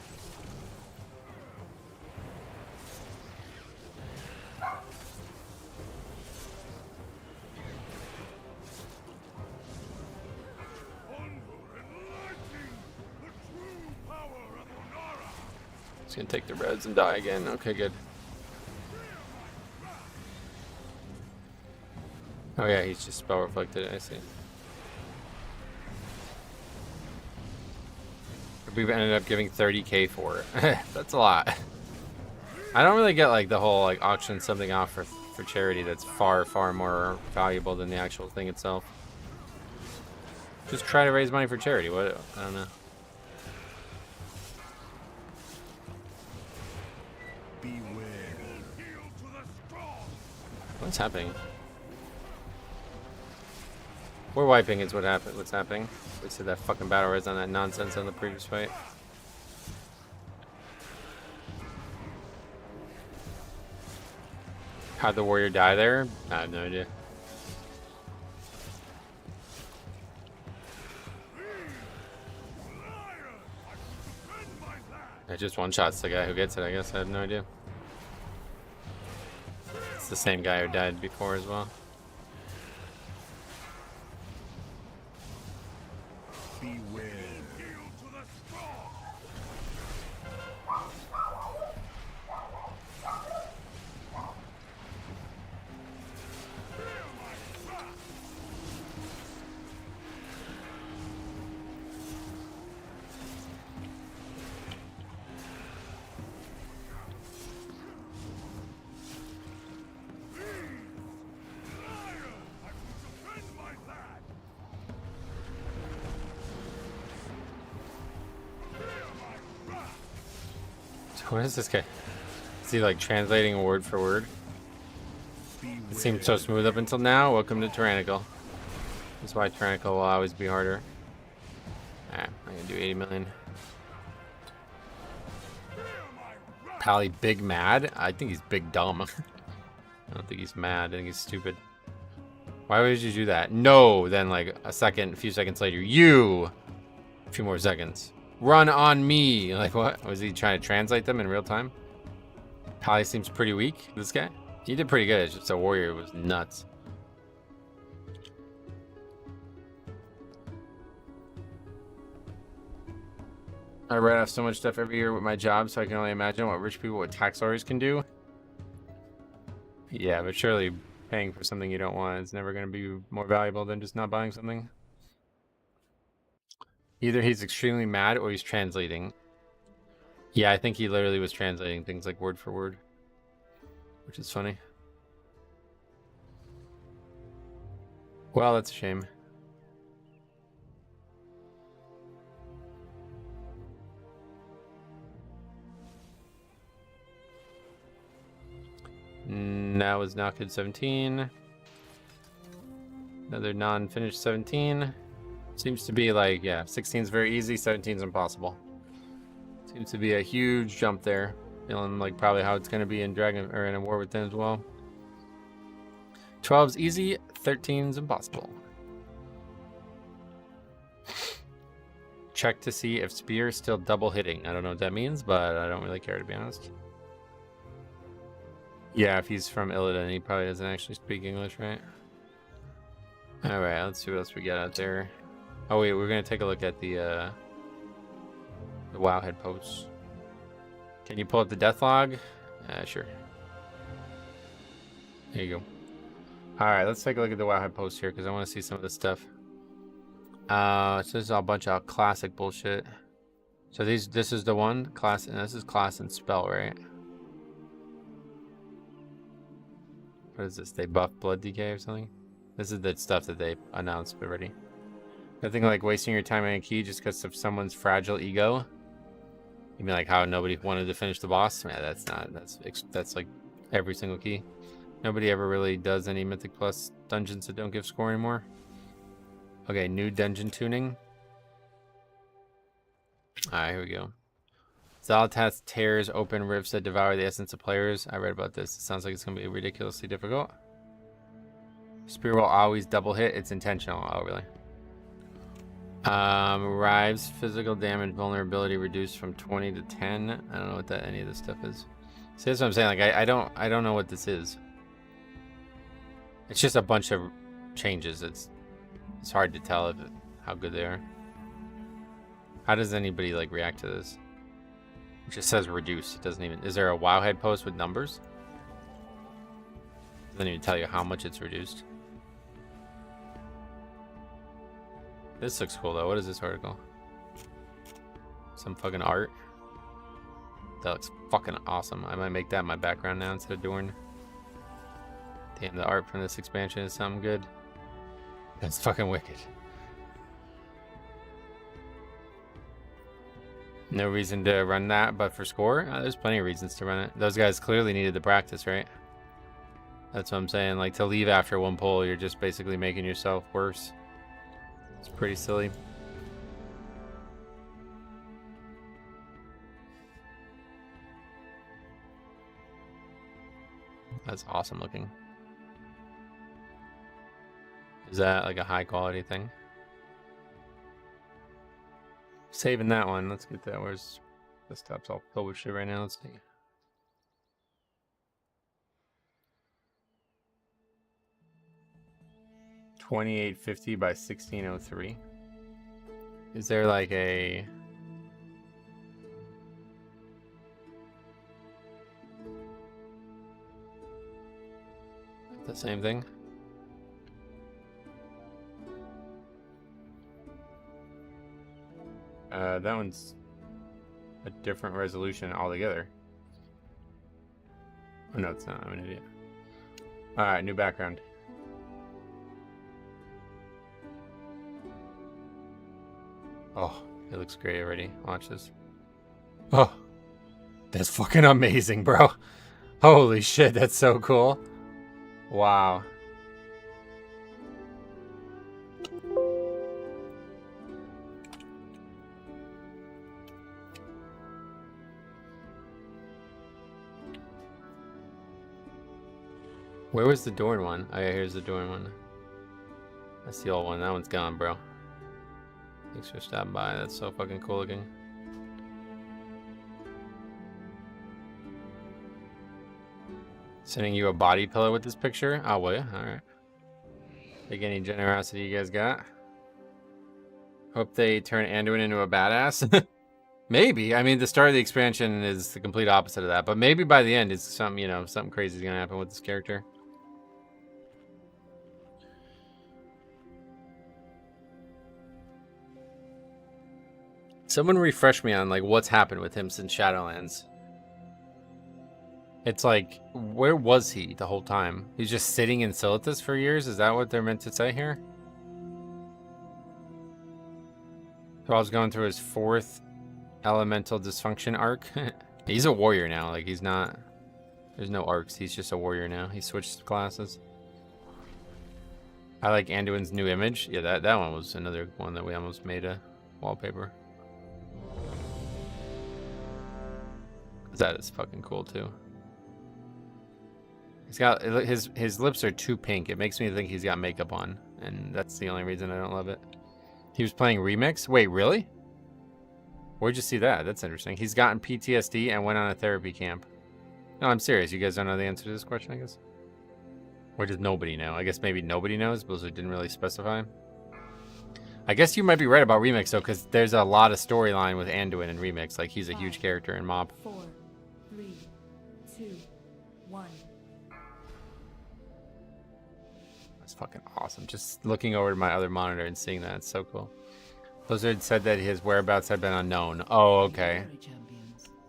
He's gonna take the reds and die again. Okay, good. Oh yeah, he's just spell reflected. I see. We've ended up giving 30k for it. That's a lot. I don't really get like the whole like auction something off for charity that's far more valuable than the actual thing itself. Just try to raise money for charity. What? I don't know. What's happening? We're wiping is what happened. What's happening? We said that fucking battle res on that nonsense on the previous fight. How'd the warrior die there? I have no idea. I just one-shots the guy who gets it, I guess. I have no idea. It's the same guy who died before as well. Beware. What is this guy? Is he like translating word for word? It seemed so smooth up until now. Welcome to Tyrannical. That's why Tyrannical will always be harder. Ah, I'm gonna do 80 million. Pally big mad? I think he's big dumb. I don't think he's mad. I think he's stupid. Why would you do that? No! Then like a few seconds later, you! A few more seconds. Run on me! Like what? Was he trying to translate them in real time? Pally seems pretty weak, this guy. He did pretty good, it's just a warrior was nuts. I write off so much stuff every year with my job, so I can only imagine what rich people with tax lawyers can do. Yeah, but surely paying for something you don't want is never going to be more valuable than just not buying something. Either he's extremely mad or he's translating. Yeah, I think he literally was translating things like word for word, which is funny. Well, that's a shame. That was knockout 17. Another non-finished 17. Seems to be like, yeah, 16's very easy, 17's impossible. Seems to be a huge jump there. Feeling like probably how it's going to be in Dragon or in a War Within as well. 12's easy, 13's impossible. Check to see if Spear is still double hitting. I don't know what that means, but I don't really care, to be honest. Yeah, if he's from Illidan, he probably doesn't actually speak English, right? Alright, let's see what else we got out there. Oh wait, we're gonna take a look at the Wowhead posts. Can you pull up the death log? Sure. There you go. Alright, let's take a look at the Wowhead post here, because I want to see some of this stuff. So this is all a bunch of classic bullshit. So this is the one class, and this is class and spell, right? What is this? They buff blood decay or something? This is the stuff that they announced already. Nothing like wasting your time on a key just because of someone's fragile ego. You mean like how nobody wanted to finish the boss? Yeah, that's not. That's like every single key. Nobody ever really does any Mythic Plus dungeons that don't give score anymore. Okay, new dungeon tuning. Alright, here we go. Zalatas tears open rifts that devour the essence of players. I read about this. It sounds like it's going to be ridiculously difficult. Spear will always double hit. It's intentional. Oh, really? Rives physical damage vulnerability reduced from 20 to 10. I don't know what any of this stuff is. See, that's what I'm saying. Like, I don't know what this is. It's just a bunch of changes. It's hard to tell how good they are. How does anybody like react to this? It just says reduce. It doesn't even. Is there a Wowhead post with numbers? Doesn't even tell you how much it's reduced. This looks cool though. What is this article? Some fucking art. That looks fucking awesome. I might make that my background now instead of Dorn. Damn, the art from this expansion is something good. That's fucking wicked. No reason to run that, but for score, there's plenty of reasons to run it. Those guys clearly needed the practice, right? That's what I'm saying. Like, to leave after one pull, you're just basically making yourself worse. It's pretty silly. That's awesome looking. Is that like a high quality thing? Saving that one. Let's get that. Where's desktop's all filled with shit right now? Let's see. $28.50 by $16.03. Is there like a the same thing? That one's a different resolution altogether. Oh no, it's not. I'm an idiot. Alright, new background. Oh, it looks great already. Watch this. Oh, that's fucking amazing, bro. Holy shit, that's so cool. Wow. Where was the Dorn one? Oh yeah, here's the Dorn one. That's the old one. That one's gone, bro. Thanks for stopping by. That's so fucking cool looking. Sending you a body pillow with this picture? Oh, will you? Alright. Take any generosity you guys got. Hope they turn Anduin into a badass. Maybe. I mean, the start of the expansion is the complete opposite of that. But maybe by the end, it's some, you know, something crazy is going to happen with this character. Someone refresh me on like what's happened with him since Shadowlands. It's like, where was he the whole time? He's just sitting in Silitus for years? Is that what they're meant to say here? So I was going through his 4th elemental dysfunction arc. He's a warrior now. Like, he's not... There's no arcs. He's just a warrior now. He switched classes. I like Anduin's new image. Yeah, that one was another one that we almost made a wallpaper. That is fucking cool too. He's got his lips are too pink. It makes me think he's got makeup on, and that's the only reason I don't love it. He was playing Remix? Wait, really? Where'd you see that? That's interesting. He's gotten PTSD and went on a therapy camp. No, I'm serious. You guys don't know the answer to this question, I guess? Or does nobody know? I guess maybe nobody knows, because it didn't really specify. I guess you might be right about Remix, though, because there's a lot of storyline with Anduin in Remix. Like, he's a huge character in Mob. 4, 3, 2, 1. That's fucking awesome. Just looking over to my other monitor and seeing that, it's so cool. Blizzard said that his whereabouts had been unknown. Oh, okay.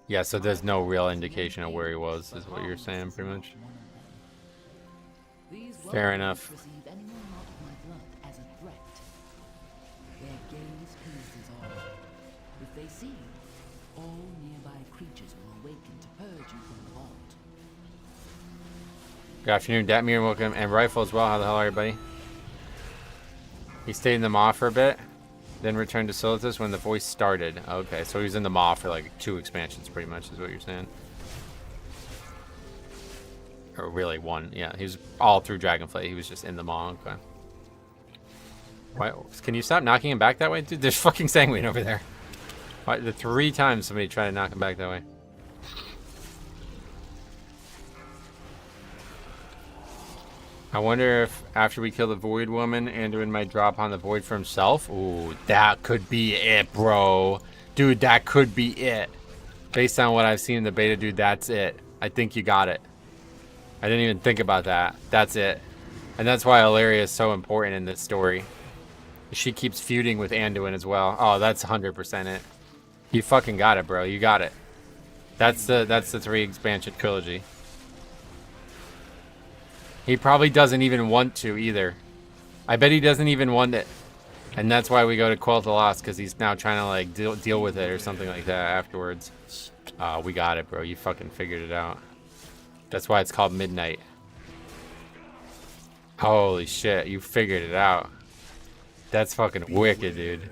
Yeah, so there's no real indication of where he was, is what you're saying, pretty much. Fair enough. If they see you, all nearby creatures will awaken to purge you from the vault. Good afternoon, Datmir, welcome, and Rifle as well. How the hell are you, buddy? He stayed in the Maw for a bit, then returned to Silitus when the voice started. Okay, so he was in the Maw for like 2 expansions, pretty much, is what you're saying. Or really 1, yeah. He was all through Dragonflight. He was just in the Maw, okay. Why, can you stop knocking him back that way? Dude, there's fucking Sanguine over there. Why, the 3 times somebody tried to knock him back that way. I wonder if after we kill the Void Woman, Anduin might drop on the Void for himself. Ooh, that could be it, bro. Dude, that could be it. Based on what I've seen in the beta, dude, that's it. I think you got it. I didn't even think about that. That's it. And that's why Ilaria is so important in this story. She keeps feuding with Anduin as well. Oh, that's 100% it. You fucking got it, bro. You got it. That's the 3 expansion trilogy. He probably doesn't even want to either. I bet he doesn't even want it. And that's why we go to Quell the Lost, because he's now trying to like deal with it or something like that afterwards. We got it, bro. You fucking figured it out. That's why it's called Midnight. Holy shit, you figured it out. That's fucking wicked, dude.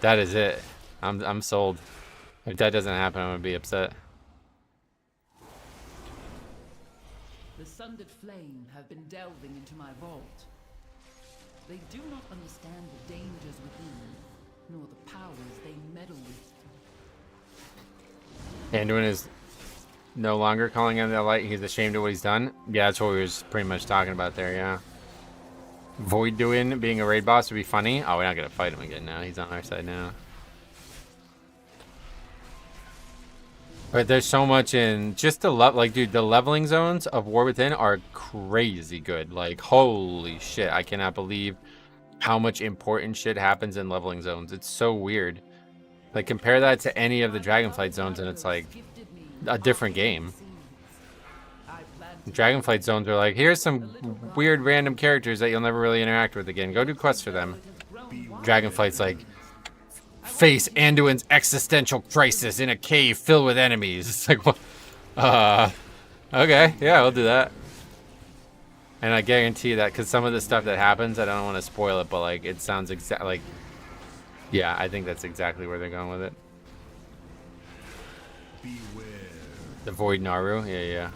That is it. I'm sold. If that doesn't happen, I'm gonna be upset. The Sundered Flame have been delving into my vault. They do not understand the dangers within, nor the powers they meddle with. Anduin is no longer calling on the light. He's ashamed of what he's done. Yeah, that's what we were pretty much talking about there, yeah. Voidduin being a raid boss would be funny. Oh, we're not gonna fight him again now. He's on our side now. But there's so much in just the like, dude, the leveling zones of War Within are crazy good. Like, holy shit, I cannot believe how much important shit happens in leveling zones. It's so weird. Like, compare that to any of the Dragonflight zones, and it's like a different game. Dragonflight zones are like, here's some weird random characters that you'll never really interact with again. Go do quests for them. Dragonflight's like, face Anduin's existential crisis in a cave filled with enemies. It's like, what? Okay, yeah, we'll do that. And I guarantee that, because some of the stuff that happens, I don't want to spoil it, but like, it sounds like, yeah, I think that's exactly where they're going with it. Beware. The Void Naru, yeah.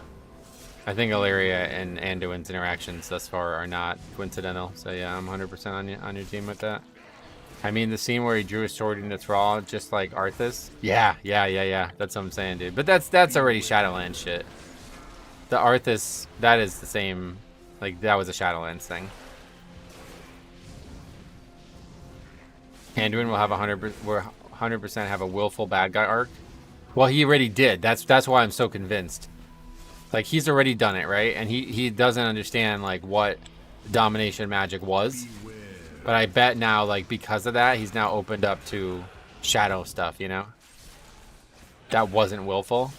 I think Ilaria and Anduin's interactions thus far are not coincidental. So yeah, I'm 100% on your team with that. I mean, the scene where he drew his sword into Thrall, just like Arthas. Yeah. That's what I'm saying, dude. But that's already Shadowlands shit. The Arthas, that is the same. Like, that was a Shadowlands thing. Anduin will have 100% have a willful bad guy arc. Well, he already did. That's why I'm so convinced. Like, he's already done it, right? And he doesn't understand, like, what domination magic was. But I bet now, like, because of that, he's now opened up to shadow stuff, you know? That wasn't willful.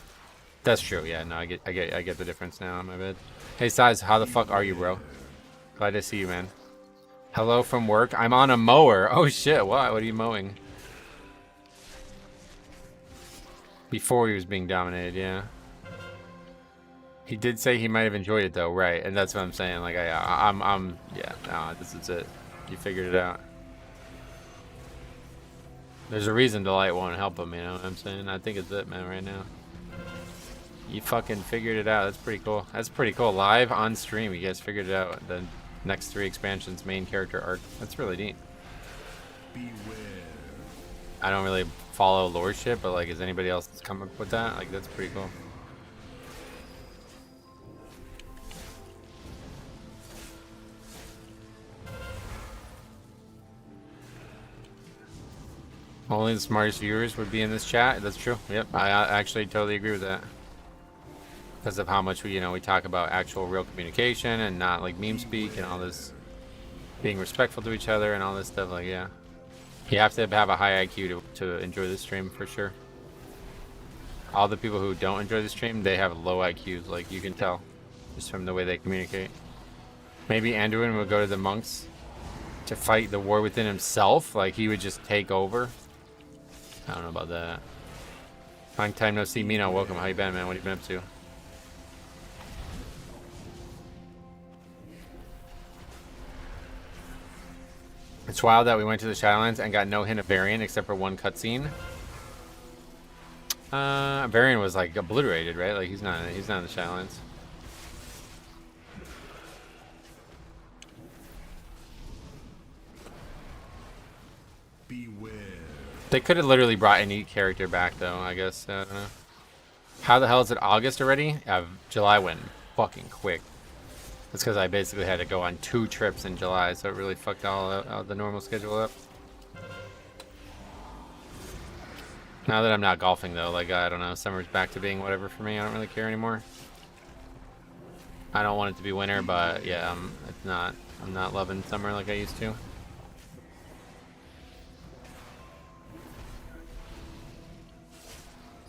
That's true, yeah. No, I get the difference now. My bad. Hey, Size, how the fuck are you, bro? Glad to see you, man. Hello from work. I'm on a mower. Oh, shit. What? What are you mowing? Before he was being dominated, yeah. He did say he might have enjoyed it though, right? And that's what I'm saying. Like yeah, nah, this is it. You figured it out. There's a reason Delight won't help him, you know what I'm saying? I think it's it, man, right now. You fucking figured it out. That's pretty cool. That's pretty cool. Live on stream, you guys figured it out. The next 3 expansions main character arc. That's really neat. Beware. I don't really follow lore shit, but like, is anybody else that's come up with that? Like, that's pretty cool. Only the smartest viewers would be in this chat. That's true. Yep, I actually totally agree with that. Because of how much we, you know, we talk about actual real communication and not like meme speak and all this being respectful to each other and all this stuff. Like, yeah, you have to have a high IQ to enjoy this stream for sure. All the people who don't enjoy the stream, they have low IQs. Like, you can tell just from the way they communicate. Maybe Anduin would go to the monks to fight the war within himself. Like, he would just take over. I don't know about that. Long time no see, Mino. Welcome. How you been, man? What have you been up to? It's wild that we went to the Shadowlands and got no hint of Varian except for one cutscene. Varian was like obliterated, right? Like he's not in the Shadowlands. Beware. They could have literally brought any character back, though. I guess. I don't know. How the hell is it August already? July went fucking quick. That's because I basically had to go on 2 trips in July, so it really fucked all the normal schedule up. Now that I'm not golfing, though, like I don't know, summer's back to being whatever for me. I don't really care anymore. I don't want it to be winter, but yeah, I'm not loving summer like I used to.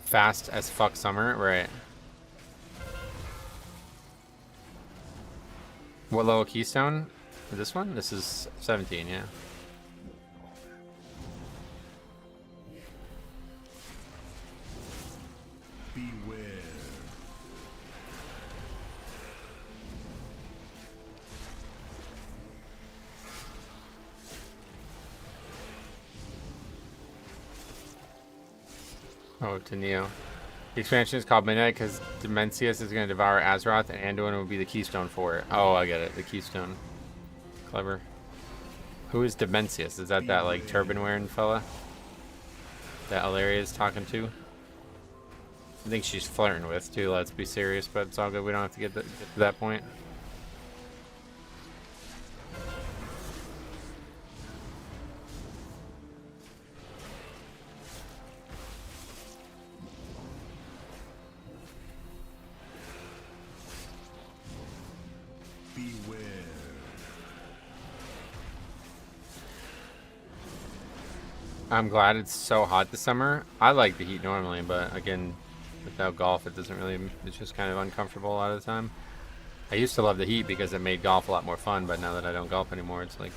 Fast as fuck summer, right? What level keystone? This one? This is 17, yeah. Beware. Oh, to Neo. The expansion is called Midnight because Dimensius is going to devour Azeroth and Anduin will be the keystone for it. Oh, I get it. The keystone. Clever. Who is Dimensius? Is that like turban wearing fella that Alaria is talking to? I think she's flirting with too. Let's be serious, but it's all good. We don't have to get to that point. I'm glad it's so hot this summer. I like the heat normally, but again, without golf, it doesn't really, it's just kind of uncomfortable a lot of the time. I used to love the heat because it made golf a lot more fun, but now that I don't golf anymore, it's like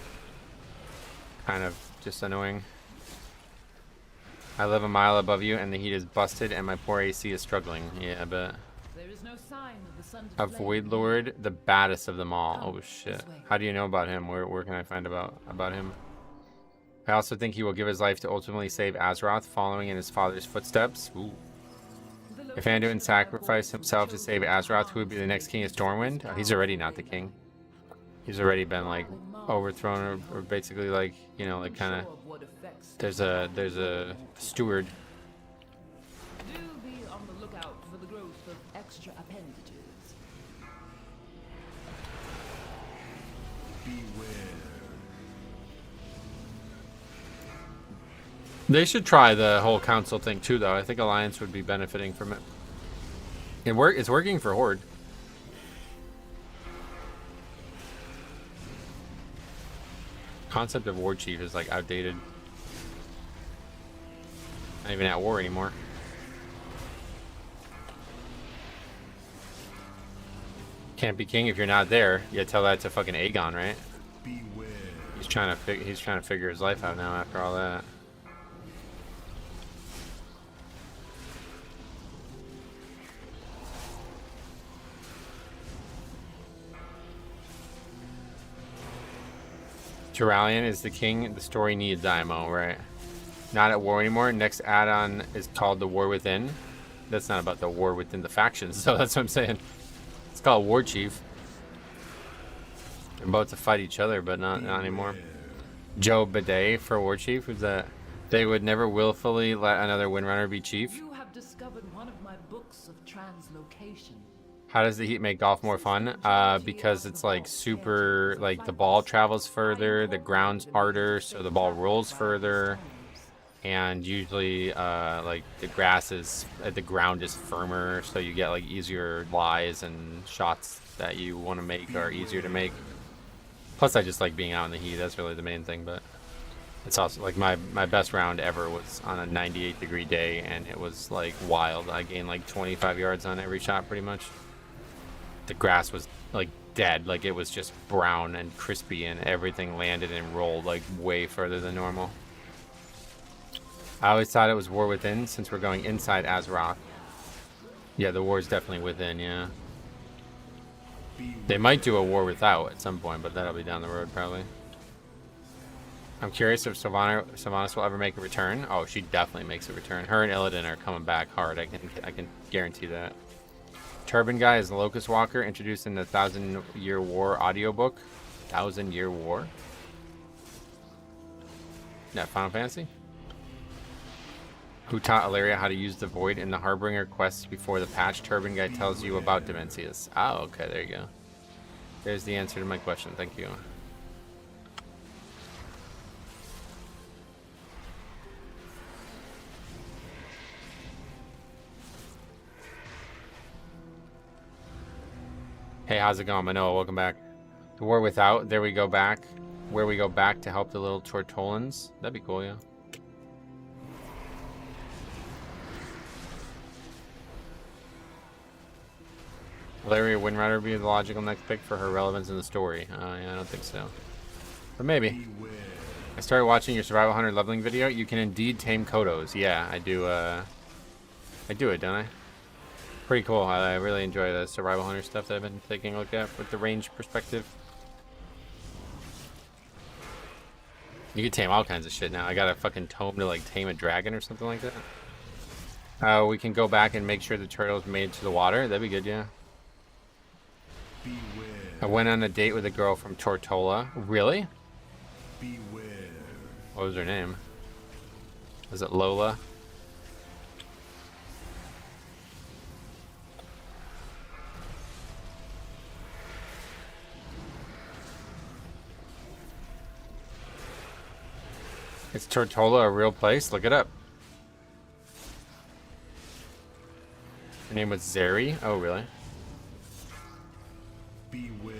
kind of just annoying. I live a mile above you and the heat is busted and my poor AC is struggling. Yeah, but There is no sign of the sun. a Void Lord, the baddest of them all. Oh shit. How do you know about him? Where can I find about him? I also think he will give his life to ultimately save Azeroth, following in his father's footsteps. Ooh. If Anduin sacrificed himself to save Azeroth, who would be the next king of Stormwind? Oh, he's already not the king. He's already been like overthrown or basically like, you know, like kind of there's a steward. Do be on the lookout for the growth of extra appendages. Beware. They should try the whole council thing too, though. I think Alliance would be benefiting from it. It's working for Horde. Concept of War Chief is like outdated. Not even at war anymore. Can't be king if you're not there. You tell that to fucking Aegon, right? Beware. He's trying to figure his life out now after all that. Turalian is the king. The story needs IMO, right? Not at war anymore. Next add-on is called the War Within. That's not about the war within the factions, so that's what I'm saying. It's called War Chief. They're about to fight each other, but not anymore. Joe Bidet for War Chief. Who's that? They would never willfully let another Windrunner be chief. You have discovered one of my books of translocation. How does the heat make golf more fun? Because it's like super, like the ball travels further, the ground's harder, so the ball rolls further, and usually like the ground is firmer, so you get like easier lies and shots that you want to make are easier to make. Plus, I just like being out in the heat. That's really the main thing, but it's also like my best round ever was on a 98-degree day, and it was like wild. I gained like 25 yards on every shot pretty much. The grass was like dead, like it was just brown and crispy, and everything landed and rolled like way further than normal. I always thought it was War Within since we're going inside Azeroth. Yeah, the war is definitely within, yeah. They might do a War Without at some point, but that'll be down the road probably. I'm curious if Sylvanas will ever make a return. Oh, she definitely makes a return. Her and Illidan are coming back hard. I can guarantee that. Turban Guy is the Locust Walker, introduced in the 1000-Year War audiobook. 1000-Year War? That Final Fantasy? Who taught Ilaria how to use the Void in the Harbinger quests before the patch? Turban Guy tells you about Dimensius. Oh, okay, there you go. There's the answer to my question. Thank you. Hey, how's it going, Manoa? Welcome back. The War Without. There we go back. Where we go back to help the little Tortolans. That'd be cool, yeah. Ilaria Windrider would be the logical next pick for her relevance in the story. Yeah, I don't think so. But maybe. I started watching your Survival Hunter leveling video. You can indeed tame Kodos. Yeah, I do. I do it, don't I? Pretty cool. I really enjoy the Survival Hunter stuff that I've been taking a look at with the range perspective. You can tame all kinds of shit now. I got a fucking tome to like tame a dragon or something like that. We can go back and make sure the turtle's made to the water. That'd be good, yeah. Beware. I went on a date with a girl from Tortola. Really? Beware. What was her name? Was it Lola? Is Tortola a real place? Look it up. Her name was Zeri? Oh, really? Beware.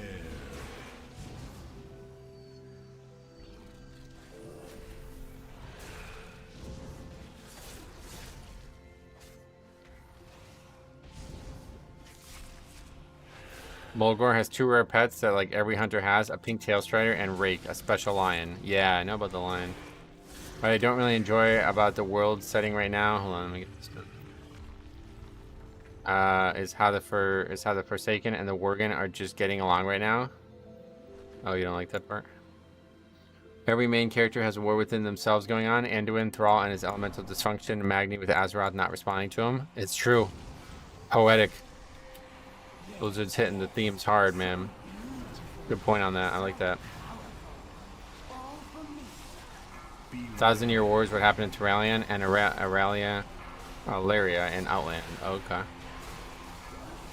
Mulgore has 2 rare pets that like every hunter has, a pink tail strider and Rake, a special lion. Yeah, I know about the lion. What I don't really enjoy about the world setting right now, hold on, let me get this done. Is how the Forsaken and the Worgen are just getting along right now. Oh, you don't like that part? Every main character has a war within themselves going on. Anduin, Thrall, and his elemental dysfunction. Magni with Azeroth not responding to him. It's true. Poetic. Blizzard's hitting the themes hard, man. Good point on that. I like that. 1000-Year Wars, what happened in Turalian and Ilaria and Outland. Oh, okay.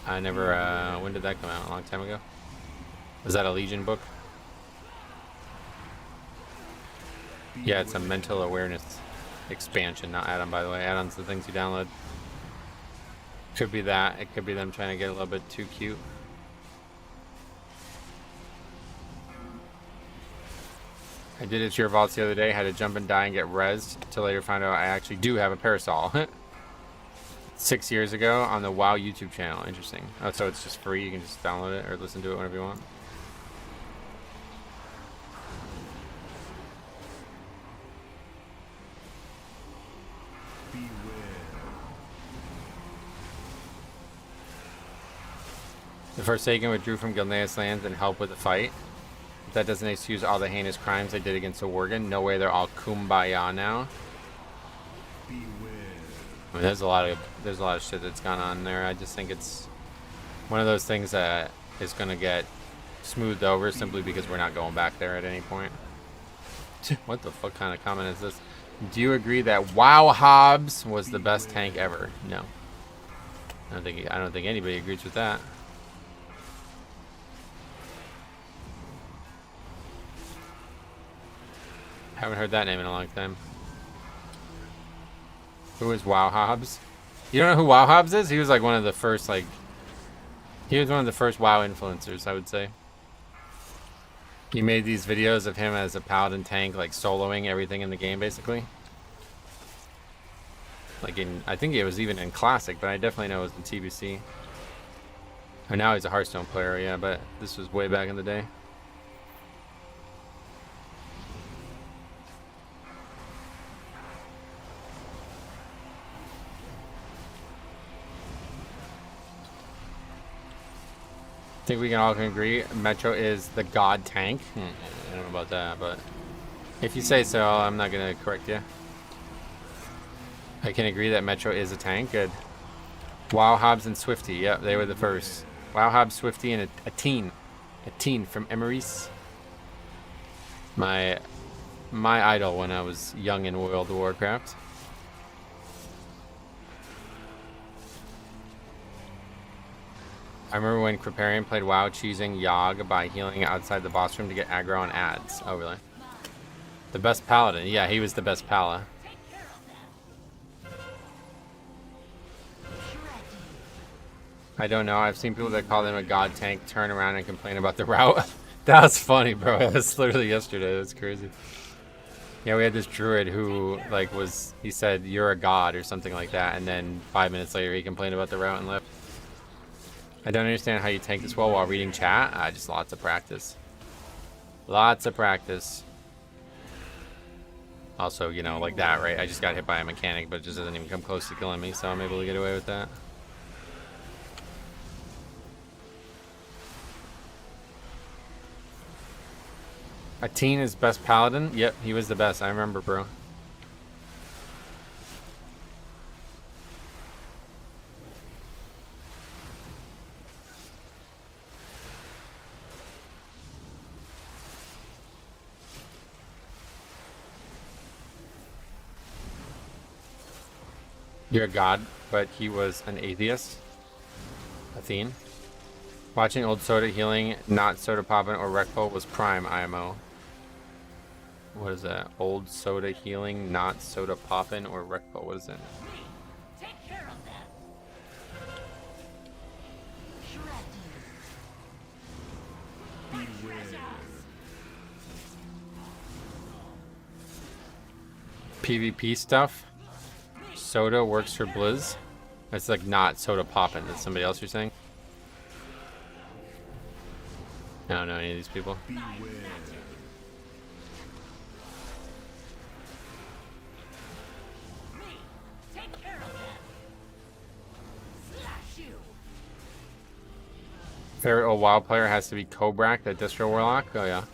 I never, when did that come out? A long time ago? Was that a Legion book? Yeah, it's a mental awareness expansion, not add-on, by the way. Add-on's the things you download. Could be that. It could be them trying to get a little bit too cute. I did it to your vaults the other day. Had to jump and die and get rezzed to later find out I actually do have a parasol. 6 years ago on the WoW YouTube channel. Interesting. Oh, so it's just free. You can just download it or listen to it whenever you want. The Forsaken withdrew from Gilneas lands and helped with the fight. That doesn't excuse all the heinous crimes they did against the Worgen. No way they're all kumbaya now. I mean, there's a lot of shit that's gone on there. I just think it's one of those things that is gonna get smoothed over simply because we're not going back there at any point. What the fuck kind of comment is this? Do you agree that WoW Hobbs was the best tank ever? No. I don't think anybody agrees with that. Haven't heard that name in a long time. Who is WoW Hobbs? You don't know who WoW Hobbs is? He was like one of the first, like, he was one of the first WoW influencers, I would say. He made these videos of him as a paladin tank, like soloing everything in the game, basically. Like I think it was even in Classic, but I definitely know it was in TBC. And now he's a Hearthstone player, yeah, but this was way back in the day. I think we can all agree Metro is the god tank. I don't know about that, but if you say so, I'm not gonna correct you. I can agree that Metro is a tank. Good. WoW Hobbs and Swifty. Yep, they were the first. WoW Hobbs, Swifty, and a teen. A teen from Emery's. My idol when I was young in World of Warcraft. I remember when Kriparian played WoW choosing Yogg by healing outside the boss room to get aggro on ads. Oh, really? The best paladin. Yeah, he was the best pala. I don't know. I've seen people that call him a god tank turn around and complain about the route. That was funny, bro. It was literally yesterday. That's crazy. Yeah, we had this druid who, like, he said, "You're a god," or something like that, and then 5 minutes later he complained about the route and left. I don't understand how you tank this well while reading chat. Just lots of practice. Lots of practice. Also, you know, like that, right? I just got hit by a mechanic, but it just doesn't even come close to killing me, so I'm able to get away with that. A teen is best paladin? Yep, he was the best. I remember, bro. You're a god, but he was an atheist. Athene. Watching old soda healing, not soda poppin' or Recpo was prime IMO. What is that? Old soda healing, not soda poppin' or Recpo. What is that? Take care of them. PvP stuff. Soda works for Blizz. That's like not soda poppin'. That's somebody else you're saying? I don't know any of these people. Favorite old WoW player has to be Kobrak, the Distro Warlock. Oh yeah.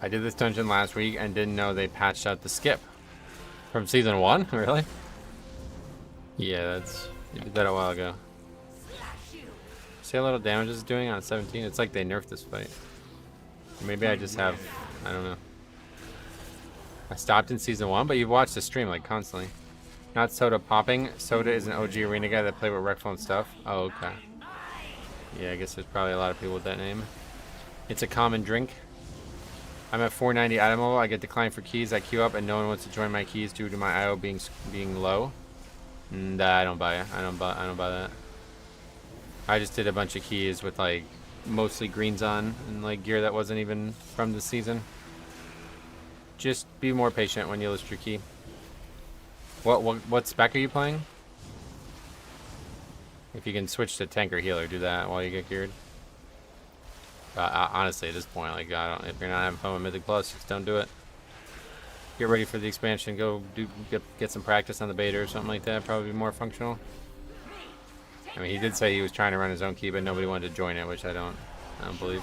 I did this dungeon last week and didn't know they patched out the skip. From season 1? Really? Yeah, you did that a while ago. See how little damage it's doing on 17? It's like they nerfed this fight. Or maybe I just have, I don't know. I stopped in season 1, but you've watched the stream like constantly. Not soda popping. Soda is an OG arena guy that played with Recful and stuff. Oh, okay. Yeah, I guess there's probably a lot of people with that name. It's a common drink. I'm at 490 item level. I get declined for keys. I queue up and no one wants to join my keys due to my IO being low. Nah, I don't buy it. I don't buy that. I just did a bunch of keys with like mostly greens on and like gear that wasn't even from the season. Just be more patient when you list your key. What spec are you playing? If you can switch to tank or healer, do that while you get geared. Honestly, at this point, like, if you're not having fun with Mythic Plus, just don't do it. Get ready for the expansion. Go get some practice on the beta or something like that. Probably be more functional. I mean, he did say he was trying to run his own key, but nobody wanted to join it, which I don't believe.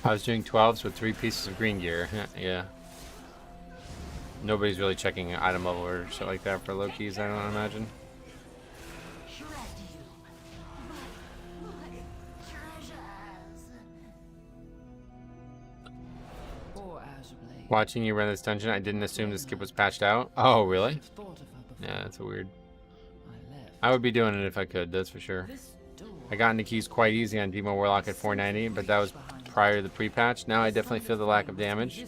I was doing 12s with 3 pieces of green gear. Yeah. Nobody's really checking item level or shit like that for low keys, I don't imagine. Watching you run this dungeon, I didn't assume the skip was patched out. Oh, really? Yeah, that's a weird. I would be doing it if I could, that's for sure. I got into keys quite easy on Demo Warlock at 490, but that was prior to the pre-patch. Now I definitely feel the lack of damage.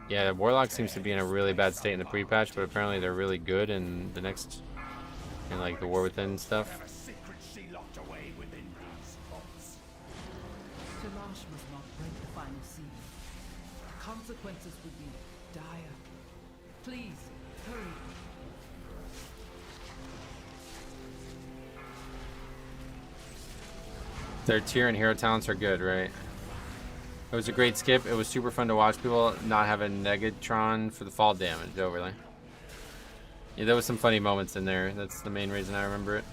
Yeah, Warlock seems to be in a really bad state in the pre-patch, but apparently they're really good in the next, in like the War Within stuff. Talash must not break the final seal. Consequences would be dire. Please, hurry. Their tier and hero talents are good, right? It was a great skip. It was super fun to watch people not have a Negatron for the fall damage. Oh, really? Yeah, there was some funny moments in there. That's the main reason I remember it.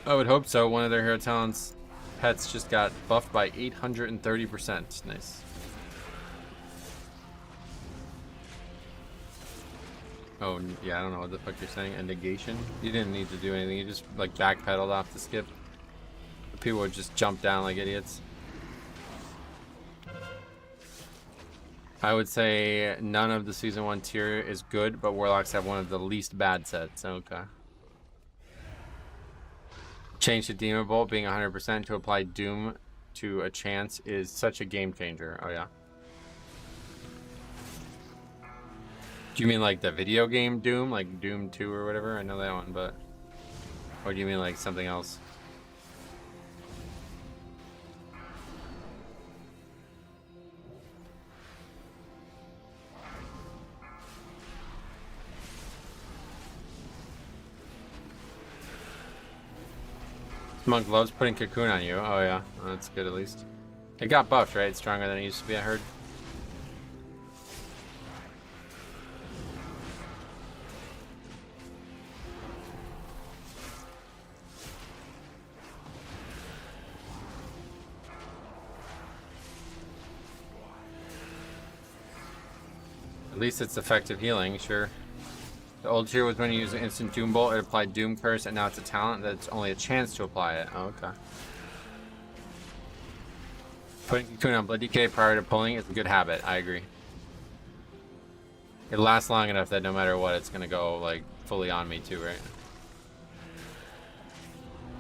I would hope so. One of their hero talents pets just got buffed by 830%. Nice. Oh, yeah, I don't know what the fuck you're saying. A negation? You didn't need to do anything. You just, like, backpedaled off the skip. People would just jump down like idiots. I would say none of the Season 1 tier is good, but Warlocks have one of the least bad sets. Okay. Change to Demon Bolt being 100% to apply Doom to a chance is such a game changer. Oh, yeah. Do you mean like the video game Doom? Like Doom 2 or whatever? I know that one, but... Or do you mean like something else? Monk loves putting Cocoon on you. Oh yeah, well, that's good at least. It got buffed, right? It's stronger than it used to be, I heard. At least it's effective healing, sure. The old tier was when you use an instant Doom Bolt, it applied Doom Curse, and now it's a talent that's only a chance to apply it. Oh, okay. Putting Cocoon on Blood DK prior to pulling is a good habit, I agree. It lasts long enough that no matter what, it's gonna go, like, fully on me too, right?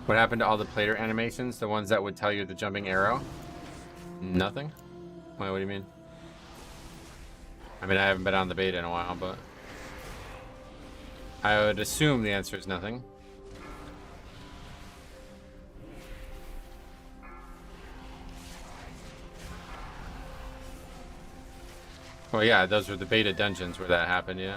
What happened to all the plater animations? The ones that would tell you the jumping arrow? Nothing? Wait, what do you mean? I mean, I haven't been on the beta in a while, but... I would assume the answer is nothing. Well, yeah, those were the beta dungeons where that happened, yeah.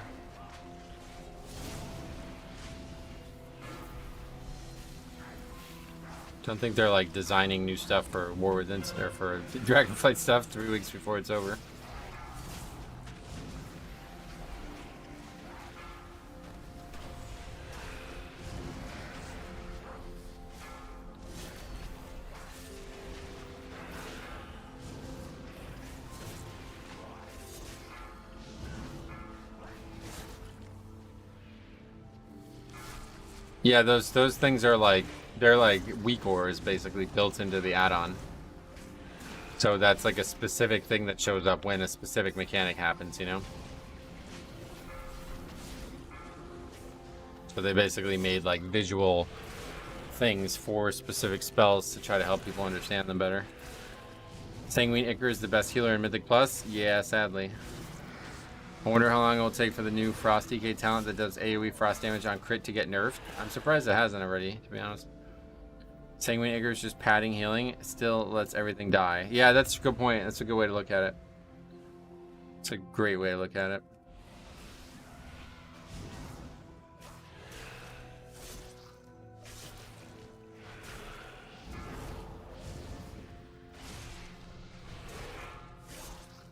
Don't think they're like designing new stuff for War Within or for Dragonflight stuff 3 weeks before it's over. Yeah, those things are like, they're like weak ores basically built into the add-on. So that's like a specific thing that shows up when a specific mechanic happens, you know? So they basically made like visual things for specific spells to try to help people understand them better. Sanguine Ichor is the best healer in Mythic Plus? Yeah, sadly. I wonder how long it will take for the new Frost DK talent that does AoE frost damage on crit to get nerfed. I'm surprised it hasn't already, to be honest. Sanguine Ichor is just padding healing. It still lets everything die. Yeah, that's a good point. That's a good way to look at it. It's a great way to look at it.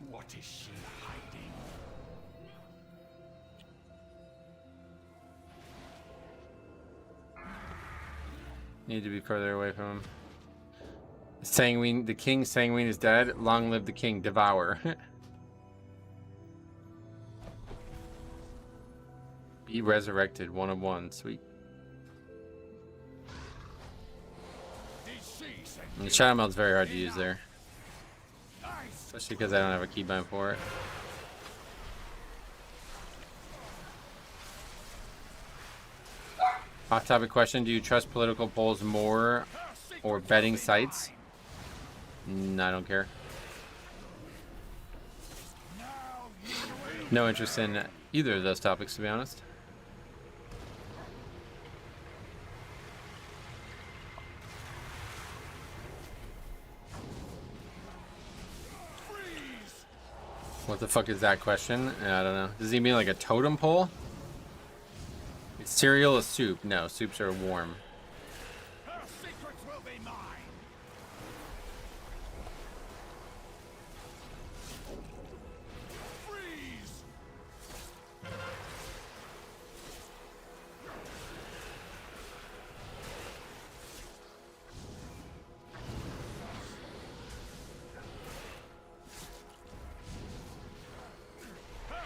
What is she hiding? Need to be further away from him. Sanguine, the king Sanguine is dead. Long live the king, devour. Be resurrected, 1 of 1, sweet. And the Shadow Meld's very hard to use there. Especially because I don't have a keybind for it. Off topic question, do you trust political polls more or betting sites? I don't care. No interest in either of those topics, to be honest. What the fuck is that question? I don't know. Does he mean like a totem pole? Is cereal a soup? No, soups are warm. Her secrets will be mine. Freeze!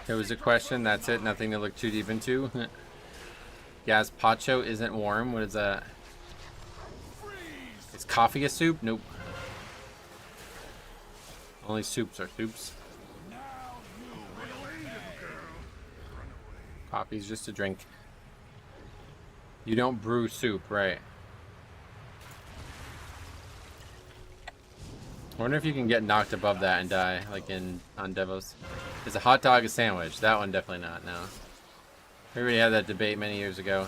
There was a question, that's it, nothing to look too deep into. Gazpacho isn't warm, what is that? Is coffee a soup? Nope. Only soups are soups. Coffee's just a drink. You don't brew soup, right? I wonder if you can get knocked above that and die, like on Devos. Is a hot dog a sandwich? That one definitely not, no. We already had that debate many years ago.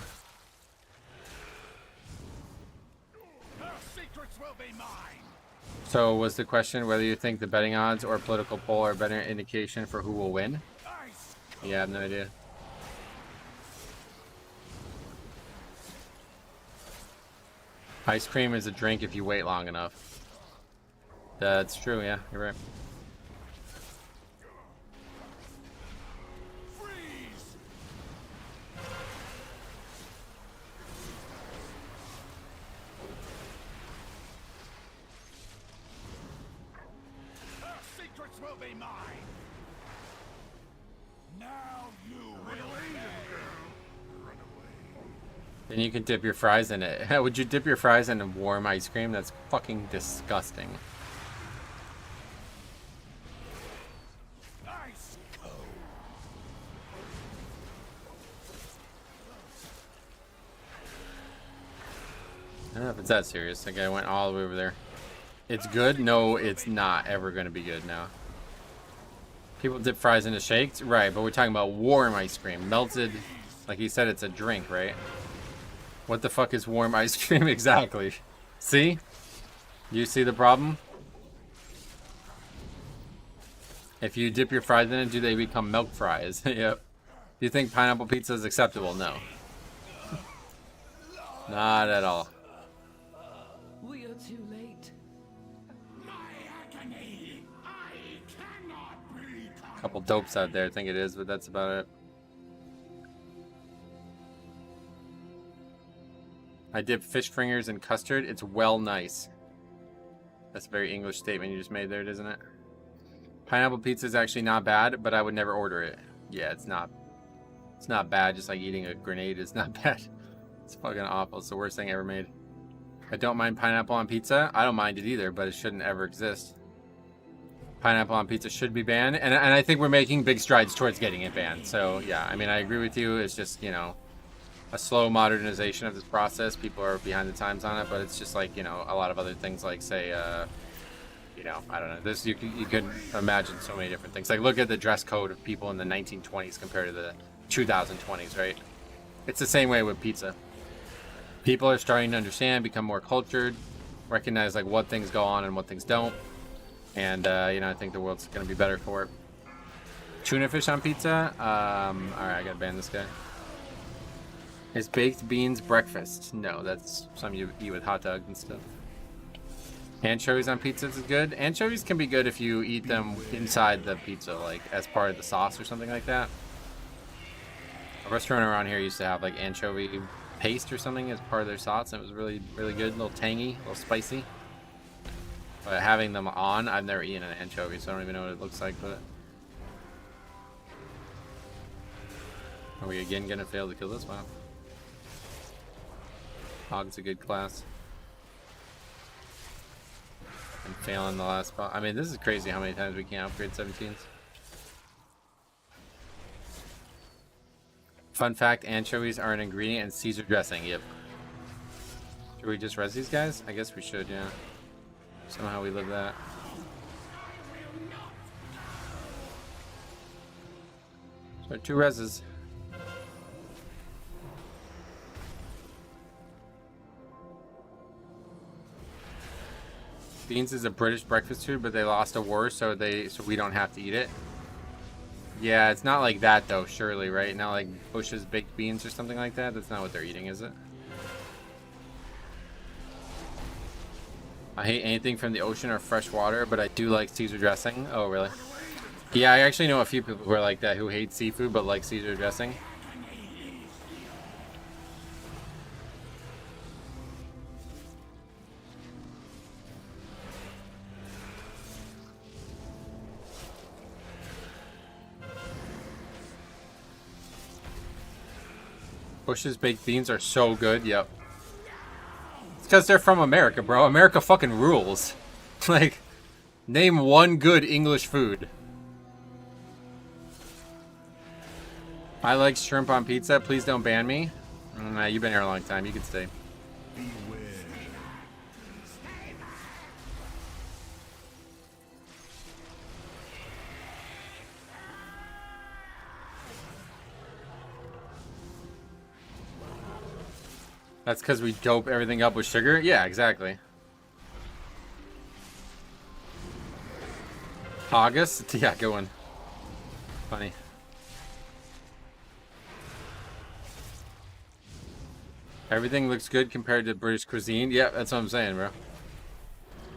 Her secrets will be mine. So was the question whether you think the betting odds or political poll are a better indication for who will win? Yeah, I have no idea. Ice cream is a drink if you wait long enough. That's true, yeah, you're right. Freeze! Her secrets will be mine. Now you will pay. Run away. Then you can dip your fries in it. Would you dip your fries in warm ice cream? That's fucking disgusting. Ice cold. I don't know if it's that serious. That guy went all the way over there. It's good? No, it's not ever going to be good now. People dip fries into shakes? Right, but we're talking about warm ice cream. Melted, like he said, it's a drink, right? What the fuck is warm ice cream exactly? See? You see the problem? If you dip your fries in it, do they become milk fries? Yep. Do you think pineapple pizza is acceptable? No. Not at all. We are too late. My agony. I cannot be. Couple dopes out there think it is, but that's about it. I dip fish fingers in custard. It's well nice. That's a very English statement you just made there, isn't it? Pineapple pizza is actually not bad, but I would never order it. Yeah, it's not. It's not bad. Just like eating a grenade is not bad. It's fucking awful. It's the worst thing ever made. I don't mind pineapple on pizza. I don't mind it either, but it shouldn't ever exist. Pineapple on pizza should be banned, and I think we're making big strides towards getting it banned. So yeah, I mean, I agree with you. It's just, you know, a slow modernization of this process. People are behind the times on it, but it's just like, you know, a lot of other things, like say, you know, I don't know. This you could imagine so many different things. Like look at the dress code of people in the 1920s compared to the 2020s, right? It's the same way with pizza. People are starting to understand, become more cultured, recognize like what things go on and what things don't, and you know, I think the world's gonna be better for it. Tuna fish on pizza. All right, I gotta ban this guy. Is baked beans breakfast? No, that's something you eat with hot dogs and stuff. Anchovies on pizzas is good. Anchovies can be good if you eat them inside the pizza, like as part of the sauce or something like that. A restaurant around here used to have like anchovy paste or something as part of their sauce, and it was really, really good. A little tangy, a little spicy. But having them on, I've never eaten an anchovy, so I don't even know what it looks like. But are we again gonna fail to kill this? Wow. Hog's a good class. And failing the last spot. I mean, this is crazy how many times we can't upgrade 17s. Fun fact, anchovies are an ingredient in Caesar dressing. Yep. Should we just res these guys? I guess we should, yeah. Somehow we live that. So 2 reses. Beans is a British breakfast food, but they lost a war, so we don't have to eat it. Yeah, it's not like that though, surely, right? Not like Bush's baked beans or something like that. That's not what they're eating, is it? I hate anything from the ocean or fresh water, but I do like Caesar dressing. Oh, really? Yeah, I actually know a few people who are like that, who hate seafood but like Caesar dressing. Bush's baked beans are so good, yep. It's because they're from America, bro. America fucking rules. Like, name one good English food. I like shrimp on pizza. Please don't ban me. Nah, you've been here a long time. You can stay. That's because we dope everything up with sugar? Yeah, exactly. August? Yeah, good one. Funny. Everything looks good compared to British cuisine. Yeah, that's what I'm saying, bro.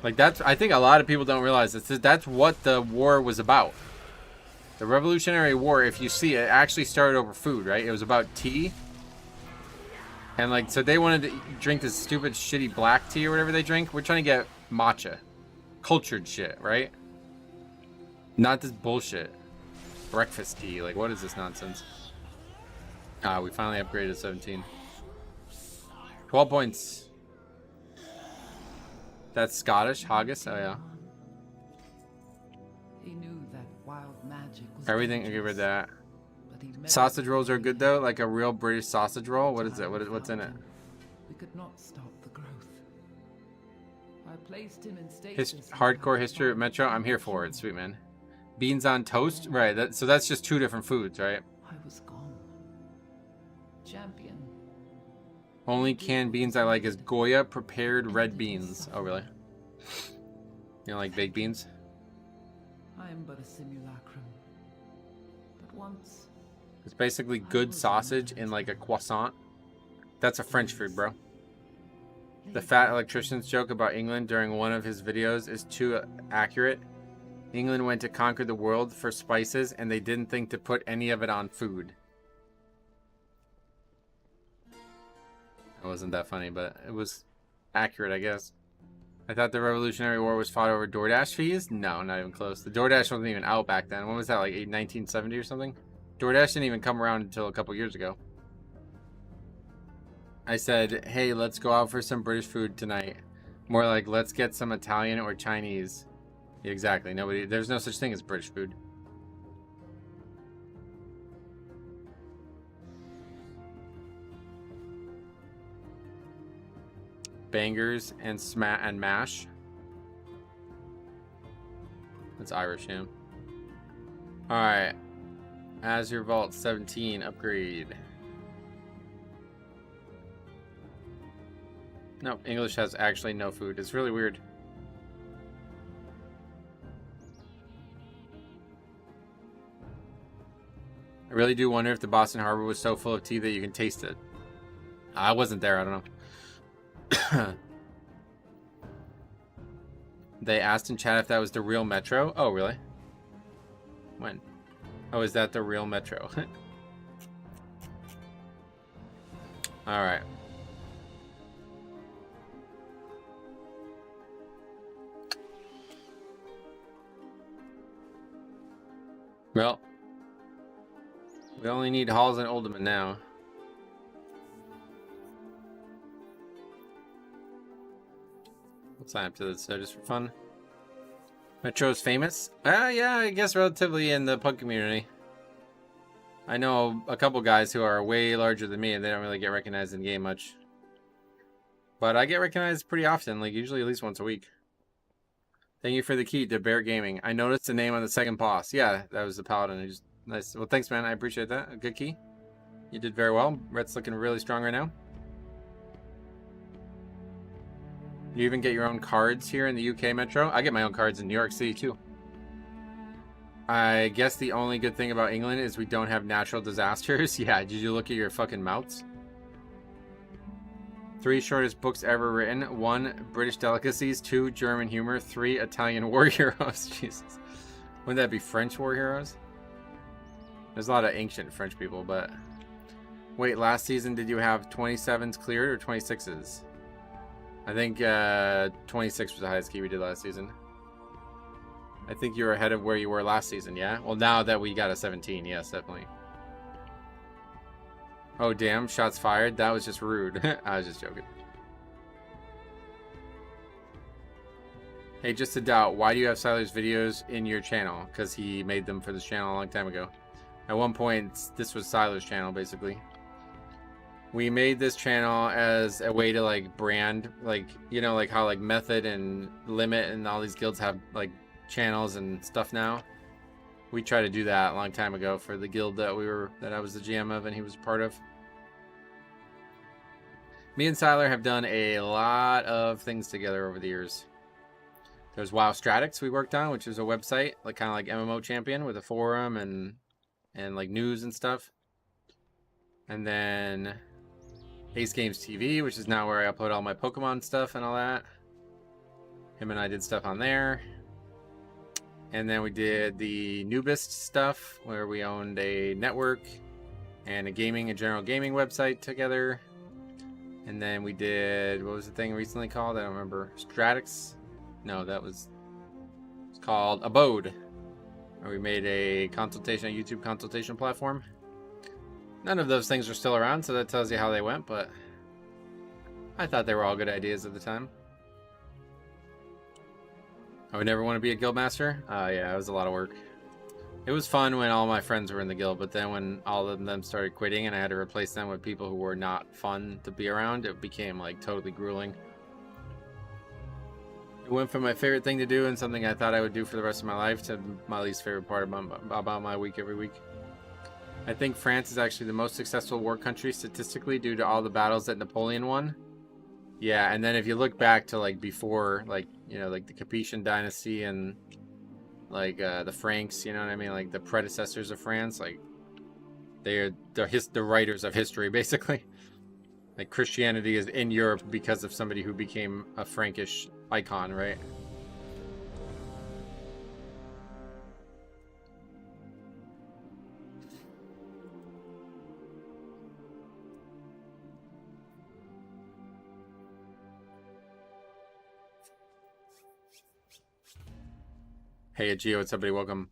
Like, that's... I think a lot of people don't realize this. That's what the war was about. The Revolutionary War, if you see it, actually started over food, right? It was about tea. And, like, so they wanted to drink this stupid, shitty black tea or whatever they drink. We're trying to get matcha. Cultured shit, right? Not this bullshit. Breakfast tea. Like, what is this nonsense? Ah, we finally upgraded to 17. 12 points. That's Scottish. Haggis. Oh, yeah. He knew that wild magic was Everything. I dangerous, give her that. but he meddled Sausage rolls are with good, though. Like a real British sausage roll. What is it? What's in it? We could not stop the growth. I placed him in stasis. Hardcore history of Metro. I'm here for it. Sweet, man. Beans on toast? Right. So that's just 2 different foods, right? I was gone. Champion. Only canned beans I like is Goya prepared red beans. Oh, really? You don't like baked beans? I am but a simulacrum. But once... It's basically good sausage in like a croissant. That's a French food, bro. The fat electrician's joke about England during one of his videos is too accurate. England went to conquer the world for spices and they didn't think to put any of it on food. It wasn't that funny, but it was accurate, I guess. I thought the Revolutionary War was fought over DoorDash fees? No, not even close. The DoorDash wasn't even out back then. When was that, like 1970 or something? DoorDash didn't even come around until a couple years ago. I said, hey, let's go out for some British food tonight. More like, let's get some Italian or Chinese. Yeah, exactly. There's no such thing as British food. Bangers and mash. That's Irish, yeah. Alright. Azure Vault 17 upgrade. No, English has actually no food. It's really weird. I really do wonder if the Boston Harbor was so full of tea that you can taste it. I wasn't there, I don't know. They asked in chat if that was the real Metro. Oh, really? When? Oh, is that the real Metro? Alright. Well, we only need Halls and Oldham now. I'll sign up to this just for fun. Metro's famous? Yeah, I guess relatively in the pug community. I know a couple guys who are way larger than me and they don't really get recognized in game much. But I get recognized pretty often, like usually at least once a week. Thank you for the key to Bear Gaming. I noticed the name on the second boss. Yeah, that was the Paladin. I just nice. Well, thanks, man. I appreciate that. A good key. You did very well. Rhett's looking really strong right now. You even get your own cards here in the UK Metro? I get my own cards in New York City too. I guess the only good thing about England is we don't have natural disasters. Yeah, did you look at your fucking mouths? 3 shortest books ever written. 1, British delicacies. 2, German humor. 3, Italian war heroes. Jesus. Wouldn't that be French war heroes? There's a lot of ancient French people, but... Wait, last season did you have 27s cleared or 26s? I think 26 was the highest key we did last season. I think you're ahead of where you were last season, yeah? Well, now that we got a 17, yes, definitely. Oh, damn, shots fired. That was just rude. I was just joking. Hey, just a doubt. Why do you have Siler's videos in your channel? Because he made them for this channel a long time ago. At one point, this was Siler's channel, basically. We made this channel as a way to, like, brand, like, you know, like how, like, Method and Limit and all these guilds have, like, channels and stuff now. We tried to do that a long time ago for the guild that I was the GM of and he was a part of. Me and Siler have done a lot of things together over the years. There's WoW Stratix we worked on, which is a website, like kind of like MMO Champion with a forum and like news and stuff. And then Ace Games TV, which is now where I upload all my Pokemon stuff and all that. Him and I did stuff on there. And then we did the Newbist stuff, where we owned a network and a general gaming website together. And then we did, what was the thing recently called? I don't remember. Stratix? No, it's called Abode. Where we made a YouTube consultation platform. None of those things are still around, so that tells you how they went, but I thought they were all good ideas at the time. I would never want to be a guildmaster. Yeah, it was a lot of work. It was fun when all my friends were in the guild, but then when all of them started quitting and I had to replace them with people who were not fun to be around, it became like totally grueling. It went from my favorite thing to do and something I thought I would do for the rest of my life to my least favorite part about my week every week. I think France is actually the most successful war country statistically due to all the battles that Napoleon won. Yeah, and then if you look back to like before, like, you know, like the Capetian dynasty and like the Franks, you know what I mean, like the predecessors of France, like they're the writers of history basically. Like Christianity is in Europe because of somebody who became a Frankish icon, right? Hey, Gio, what's up, buddy? Welcome.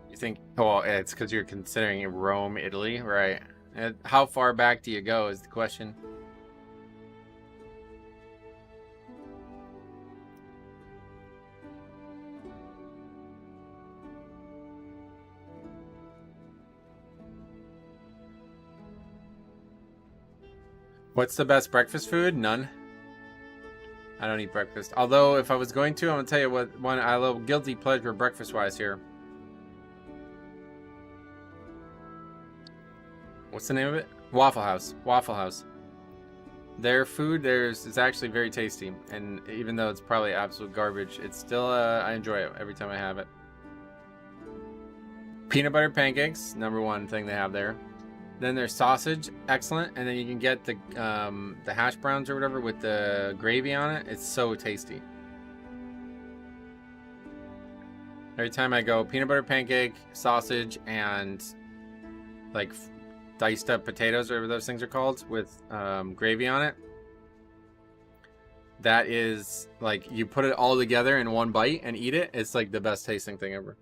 You think, oh, it's because you're considering Rome, Italy, right? And how far back do you go is the question. What's the best breakfast food? None. I don't eat breakfast. Although, if I was going to, I'm going to tell you what one I love, guilty pleasure breakfast-wise here. What's the name of it? Waffle House. Waffle House. Their food is actually very tasty, and even though it's probably absolute garbage, it's still I enjoy it every time I have it. Peanut butter pancakes, #1 thing they have there. Then there's sausage, excellent, and then you can get the hash browns or whatever with the gravy on it. It's so tasty. Every time I go peanut butter pancake, sausage, and like diced up potatoes or whatever those things are called with gravy on it. That is like you put it all together in one bite and eat it. It's like the best tasting thing ever.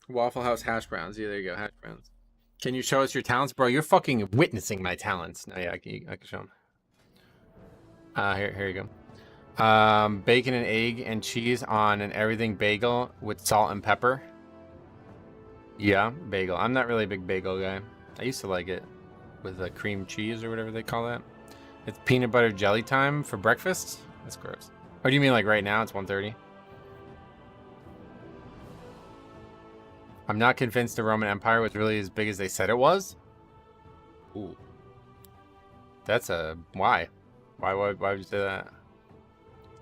Waffle House hash browns. Yeah, there you go, hash browns. Can you show us your talents, bro? You're fucking witnessing my talents. No, yeah, I can show them. Here you go. Bacon and egg and cheese on an everything bagel with salt and pepper. Yeah, bagel. I'm not really a big bagel guy. I used to like it with the cream cheese or whatever they call that. It's peanut butter jelly time for breakfast. That's gross. What do you mean like right now? It's 1:30. I'm not convinced the Roman Empire was really as big as they said it was. Ooh. That's a... Why? Why would you say that?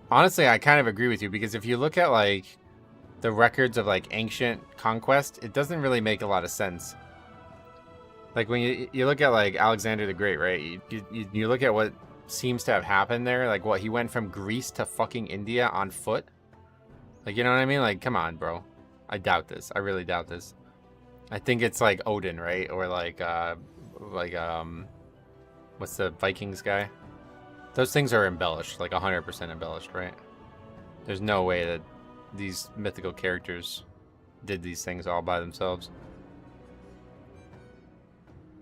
Honestly, I kind of agree with you, because if you look at, like, the records of, like, ancient conquest, it doesn't really make a lot of sense. Like, when you look at, like, Alexander the Great, right? You look at what seems to have happened there. Like, what, he went from Greece to fucking India on foot? Like, you know what I mean? Like, come on, bro. I doubt this. I really doubt this. I think it's like Odin, right? Or like what's the Vikings guy? Those things are embellished, like 100% embellished, right? There's no way that these mythical characters did these things all by themselves.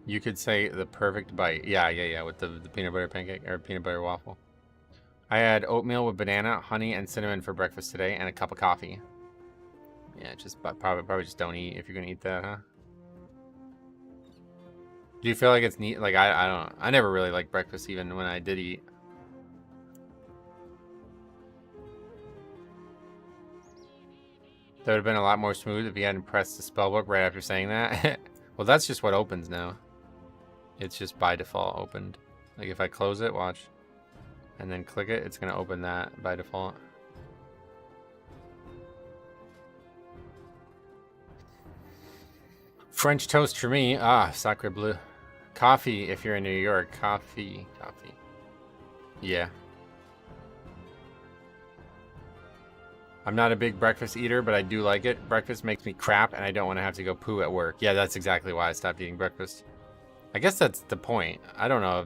You could say the perfect bite. Yeah, with the peanut butter pancake or peanut butter waffle. I had oatmeal with banana, honey, and cinnamon for breakfast today, and a cup of coffee. Yeah, just probably just don't eat if you're gonna eat that, huh? Do you feel like it's neat? Like I never really liked breakfast even when I did eat. That would have been a lot more smooth if you hadn't pressed the spellbook right after saying that. Well, that's just what opens now. It's just by default opened. Like if I close it, watch, and then click it, it's gonna open that by default. French toast for me. Ah, sacre bleu. Coffee if you're in New York. Coffee. Yeah. I'm not a big breakfast eater, but I do like it. Breakfast makes me crap, and I don't want to have to go poo at work. Yeah, that's exactly why I stopped eating breakfast. I guess that's the point. I don't know.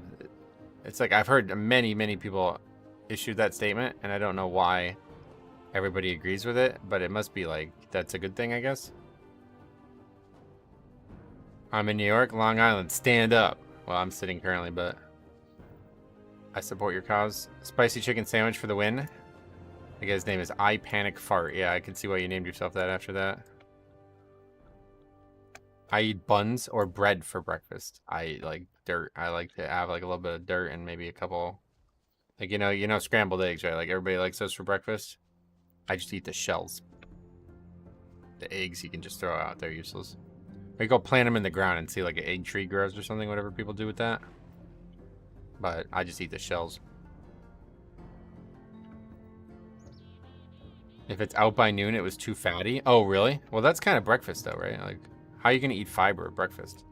It's like I've heard many people issue that statement, and I don't know why everybody agrees with it, but it must be like that's a good thing, I guess. I'm in New York, Long Island. Stand up. Well, I'm sitting currently, but I support your cause. Spicy chicken sandwich for the win. The guy's name is I Panic Fart. Yeah, I can see why you named yourself that after that. I eat buns or bread for breakfast. I eat like dirt. I like to have like a little bit of dirt and maybe a couple, like you know scrambled eggs, right? Like everybody likes those for breakfast. I just eat the shells. The eggs you can just throw out. They're useless. Or you go plant them in the ground and see like an egg tree grows or something, whatever people do with that. But I just eat the shells. If it's out by noon, it was too fatty. Oh, really? Well, that's kind of breakfast though, right? Like, how are you going to eat fiber at breakfast?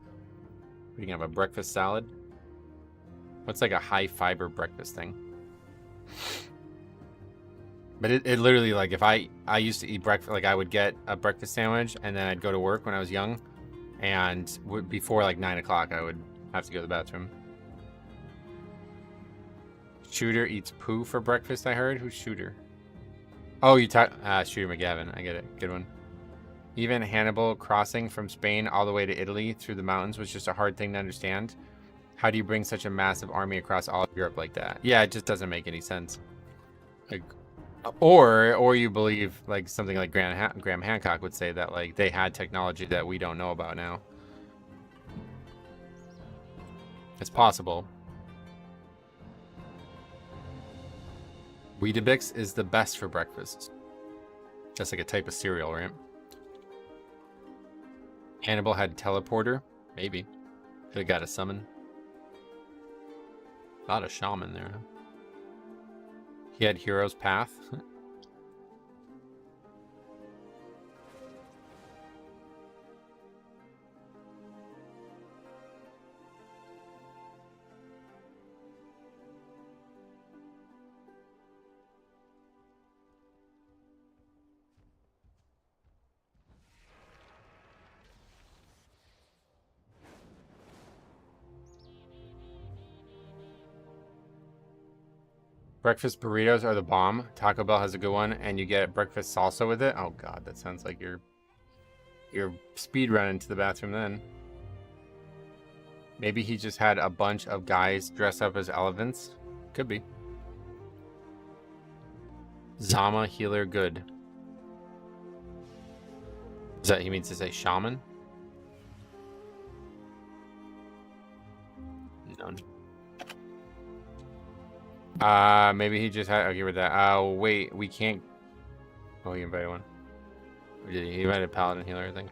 You can have a breakfast salad? What's like a high fiber breakfast thing? But it literally, like, if I used to eat breakfast, like I would get a breakfast sandwich and then I'd go to work when I was young. And before like 9 o'clock, I would have to go to the bathroom. Shooter eats poo for breakfast, I heard. Who's Shooter? Oh, you talk... Shooter McGavin. I get it. Good one. Even Hannibal crossing from Spain all the way to Italy through the mountains was just a hard thing to understand. How do you bring such a massive army across all of Europe like that? Yeah, it just doesn't make any sense. Like... Or you believe like something like Graham Hancock would say that like they had technology that we don't know about now. It's possible. Weetabix is the best for breakfast. That's like a type of cereal, right? Hannibal had teleporter, maybe. Could have got a summon. A lot of shaman there, huh? He had Hero's Path. Breakfast burritos are the bomb. Taco Bell has a good one, and you get breakfast salsa with it. Oh god, that sounds like you're speed running to the bathroom then. Maybe he just had a bunch of guys dress up as elephants. Could be. Zama healer good. Is that he means to say shaman? None. Maybe he just had. Okay, with that. Oh wait, we can't. Oh, he invited one. Or did he? He invited paladin healer, I think.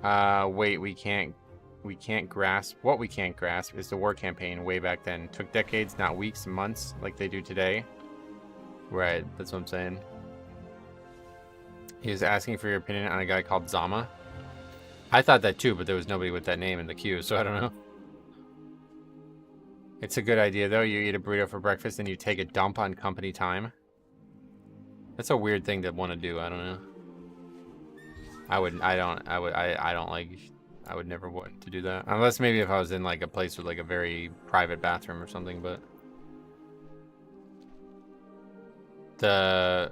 Yeah. Wait, we can't. We can't grasp. What we can't grasp is the war campaign way back then. Took decades, not weeks and months, like they do today. Right. That's what I'm saying. He was asking for your opinion on a guy called Zama. I thought that too, but there was nobody with that name in the queue, so I don't know. It's a good idea though. You eat a burrito for breakfast and you take a dump on company time. That's a weird thing to want to do. I don't know. I would never want to do that. Unless maybe if I was in like a place with like a very private bathroom or something, but the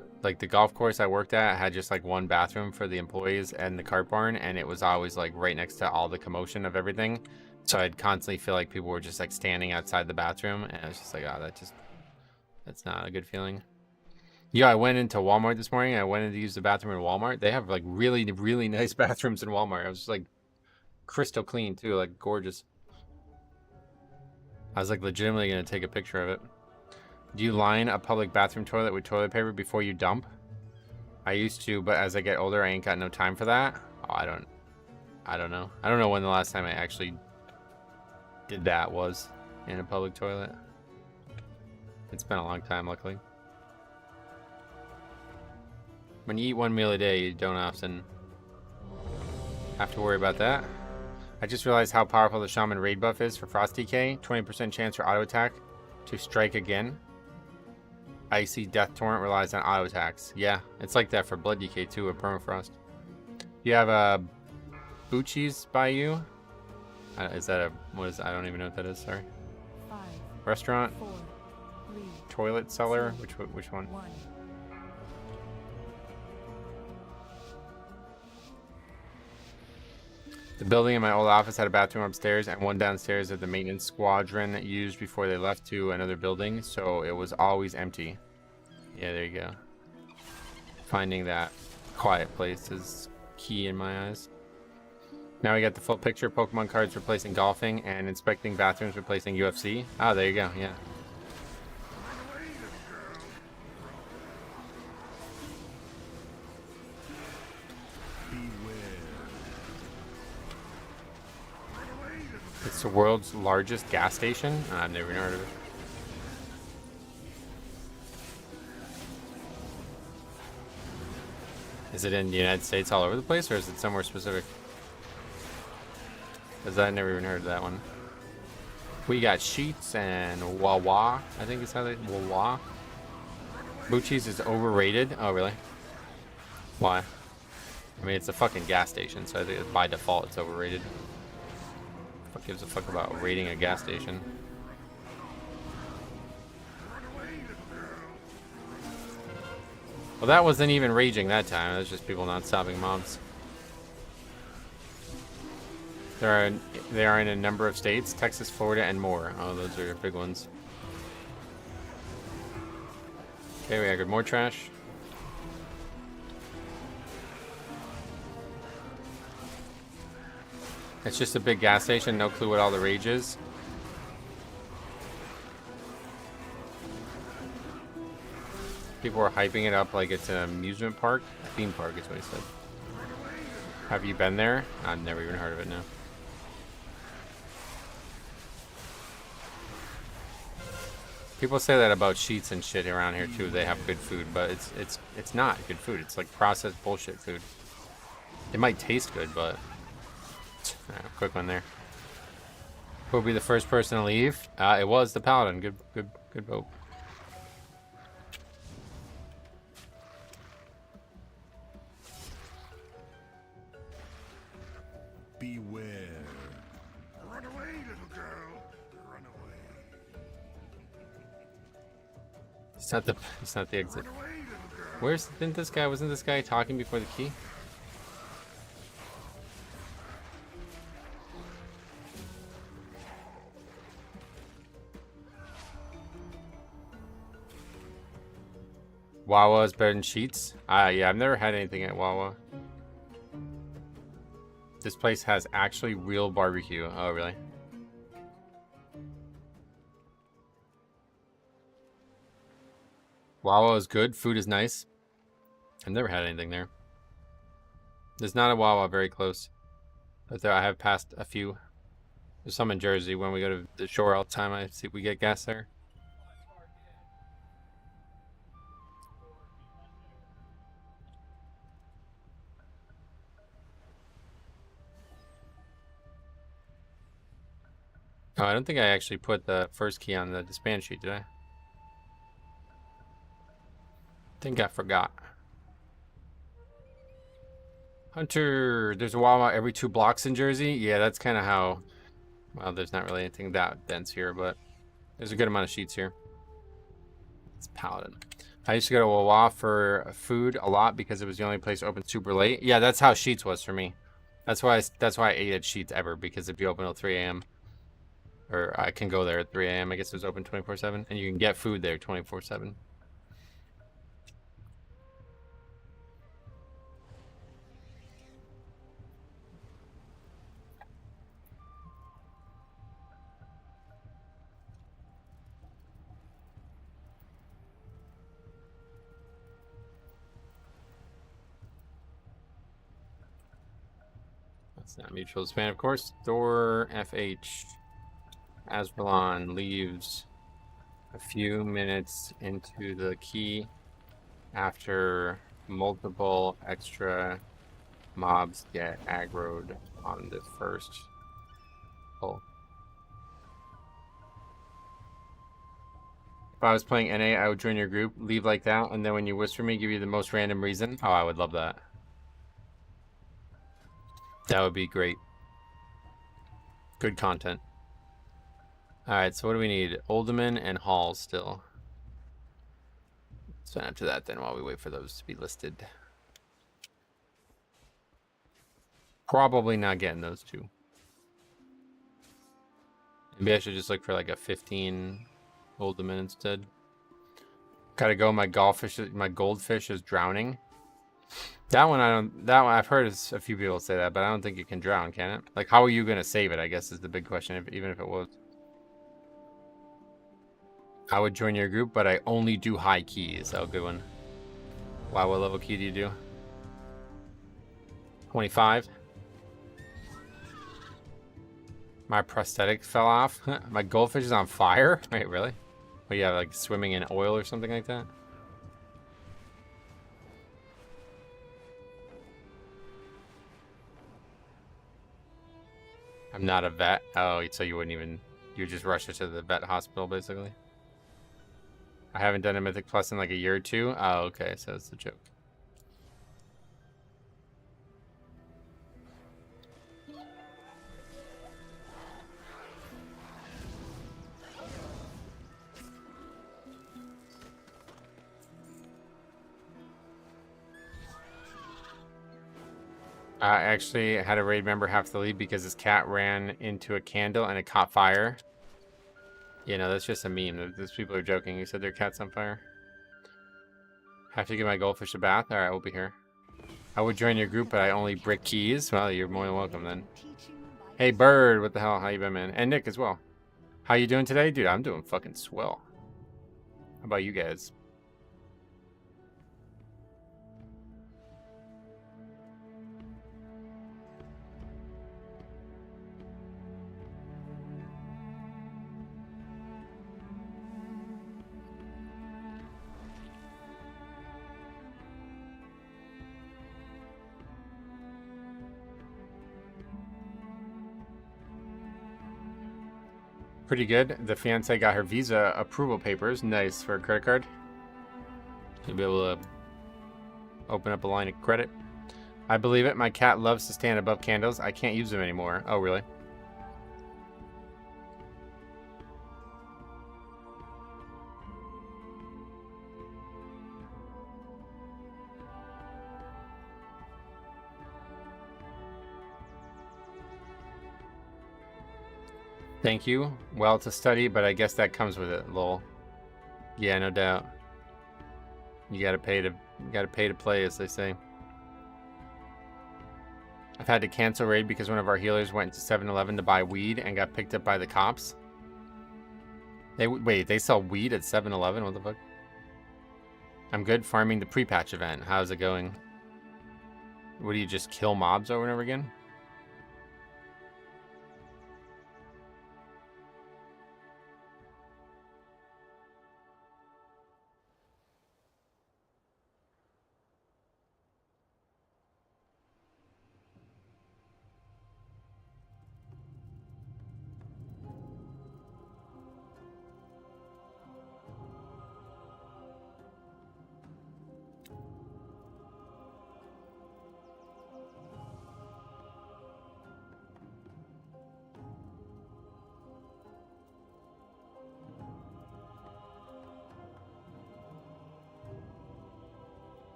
golf course I worked at had just like one bathroom for the employees and the cart barn, and it was always like right next to all the commotion of everything. So I'd constantly feel like people were just like standing outside the bathroom, and I was just like, oh, that's not a good feeling. Yeah, I went into Walmart this morning. I went in to use the bathroom in Walmart. They have like really, really nice bathrooms in Walmart. I was just like crystal clean too, like gorgeous. I was like legitimately gonna take a picture of it. Do you line a public bathroom toilet with toilet paper before you dump? I used to, but as I get older, I ain't got no time for that. Oh, I don't know. I don't know when the last time I actually did that was in a public toilet. It's been a long time, luckily. When you eat one meal a day, you don't often have to worry about that. I just realized how powerful the Shaman raid buff is for Frost DK. 20% chance for auto attack to strike again. Icy Death Torrent relies on auto attacks. Yeah, it's like that for Blood DK too with Permafrost. You have a Bucci's by you? Is that a, what is, I don't even know what that is, sorry. 5, Restaurant? 4, 3, Toilet cellar? 2, Which one? 1. The building in my old office had a bathroom upstairs and one downstairs that the maintenance squadron used before they left to another building, so it was always empty. Yeah, there you go. Finding that quiet place is key in my eyes. Now we got the full picture. Pokemon cards replacing golfing and inspecting bathrooms replacing UFC. Oh, there you go, yeah. It's the world's largest gas station? I've never even heard of it. Is it in the United States all over the place, or is it somewhere specific? Because I never even heard of that one. We got Sheets and Wawa. I think it's how they... Wawa. Bucci's is overrated. Oh, really? Why? I mean, it's a fucking gas station, so I think by default it's overrated. What gives a fuck about raiding a gas station? Well, that wasn't even raging that time. That was just people not stopping mobs. They are in a number of states, Texas, Florida, and more. Oh, those are big ones. Okay, we got more trash. It's just a big gas station, no clue what all the rage is. People are hyping it up like it's an amusement park. A theme park is what he said. Have you been there? I've never even heard of it, no. People say that about Sheets and shit around here too. They have good food, but it's not good food. It's like processed bullshit food. It might taste good, but quick one there. Who will be the first person to leave? It was the Paladin. Good vote. Beware. Run away, little girl. Run away. It's not the exit. Wasn't this guy talking before the key? Wawa is better than Sheets? Yeah, I've never had anything at Wawa. This place has actually real barbecue. Oh, really? Wawa is good. Food is nice. I've never had anything there. There's not a Wawa very close. But there I have passed a few. There's some in Jersey. When we go to the shore all the time, I see we get gas there. Oh, I don't think I actually put the first key on the disband sheet, did I? Think I forgot. Hunter, there's a Wawa every 2 blocks in Jersey. Yeah, that's kind of how... Well, there's not really anything that dense here, but there's a good amount of sheets here. It's Paladin. I used to go to Wawa for food a lot because it was the only place open super late. Yeah, that's how Sheets was for me. That's why I ate at Sheets ever, because it'd be open till 3 a.m. Or I can go there at 3 a.m. I guess it was open 24/7, and you can get food there 24/7. That's not mutual span, of course. Thor FH. Asperlon leaves a few minutes into the key after multiple extra mobs get aggroed on the first pull. If I was playing NA, I would join your group, leave like that, and then when you whisper me, give you the most random reason. Oh, I would love that. That would be great. Good content. Alright, so what do we need? Olderman and Hall still. So after that then while we wait for those to be listed. Probably not getting those two. Maybe I should just look for like a 15 Olderman instead. Gotta go, my goldfish is drowning. That one I've heard a few people say that, but I don't think it can drown, can it? Like, how are you gonna save it, I guess is the big question, even if it was. I would join your group, but I only do high keys. Oh, good one. Wow, what level key do you do? 25. My prosthetic fell off. My goldfish is on fire? Wait, really? Oh, yeah, like swimming in oil or something like that? I'm not a vet. Oh, so you wouldn't even... You just rush it to the vet hospital, basically? I haven't done a Mythic Plus in like a year or two. Oh, okay, so it's a joke. I actually had a raid member have to leave because his cat ran into a candle and it caught fire. You know, that's just a meme. Those people are joking. You said their cat's on fire. Have to give my goldfish a bath? Alright, we'll be here. I would join your group, but I only brick keys. Well, you're more than welcome then. Hey, Bird, what the hell? How you been, man? And Nick as well. How you doing today? Dude, I'm doing fucking swell. How about you guys? Pretty good. The fiance got her visa approval papers. Nice for a credit card. You'll be able to open up a line of credit. I believe it. My cat loves to stand above candles. I can't use them anymore. Oh, really? Thank you. Well to study, but I guess that comes with it, lol. Yeah, no doubt. You gotta pay to play, as they say. I've had to cancel raid because one of our healers went to 7-Eleven to buy weed and got picked up by the cops. Wait, they sell weed at 7-Eleven? What the fuck? I'm good farming the Prepatch event. How's it going? What do you just kill mobs over and over again?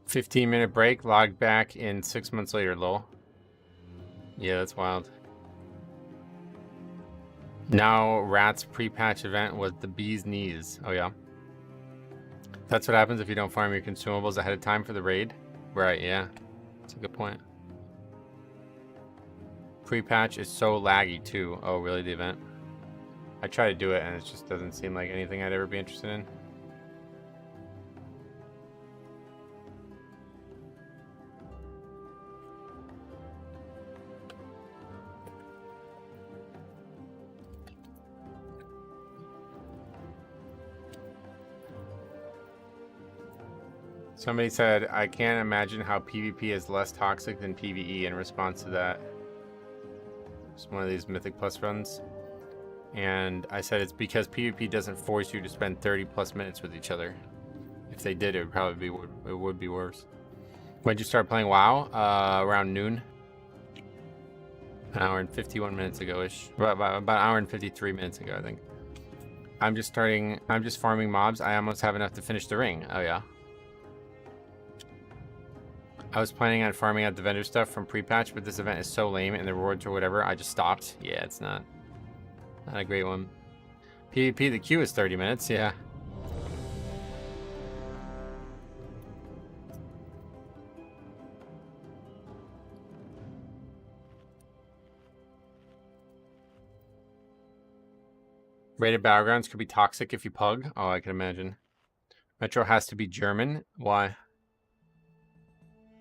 $15-minute break, logged back in 6 months later, lol. Yeah, that's wild. Now Rat's pre-patch event was the bee's knees. Oh yeah. That's what happens if you don't farm your consumables ahead of time for the raid. Right, yeah. That's a good point. Pre-patch is so laggy too. Oh, really, the event? I try to do it and it just doesn't seem like anything I'd ever be interested in. Somebody said, I can't imagine how PvP is less toxic than PvE in response to that. It's one of these Mythic Plus runs. And I said it's because PvP doesn't force you to spend 30+ minutes with each other. If they did, it would probably be, it would be worse. When'd you start playing WoW? Around noon. An hour and 51 minutes ago-ish. About an hour and 53 minutes ago, I think. I'm just farming mobs. I almost have enough to finish the ring. Oh yeah. I was planning on farming out the vendor stuff from pre-patch, but this event is so lame and the rewards or whatever, I just stopped. Yeah, it's not a great one. PvP, the queue is 30 minutes, yeah. Rated battlegrounds could be toxic if you pug. Oh, I can imagine. Metro has to be German. Why?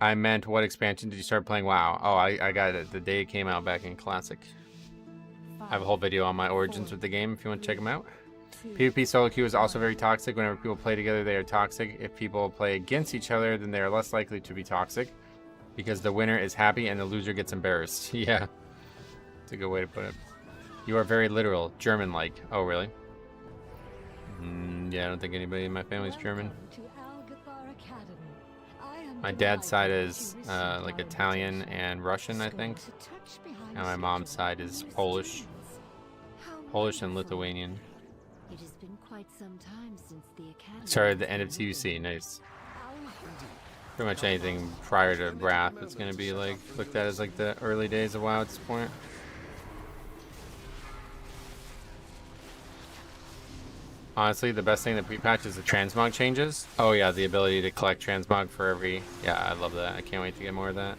I meant, what expansion did you start playing? WoW. Oh, I got it the day it came out back in Classic. I have a whole video on my origins with the game if you want to check them out. PvP solo queue is also very toxic. Whenever people play together, they are toxic. If people play against each other, then they are less likely to be toxic because the winner is happy and the loser gets embarrassed. Yeah, that's a good way to put it. You are very literal, German-like. Oh, really? Yeah, I don't think anybody in my family is German. My dad's side is like Italian and Russian, I think. And my mom's side is Polish. Polish and Lithuanian. It has been quite some time since the academy. Started the end of TUC, nice. Pretty much anything prior to Wrath, it's gonna be like looked at as like the early days of WoW at this point. Honestly, the best thing that pre-patch is the transmog changes. Oh yeah, the ability to collect transmog for every... Yeah, I love that. I can't wait to get more of that.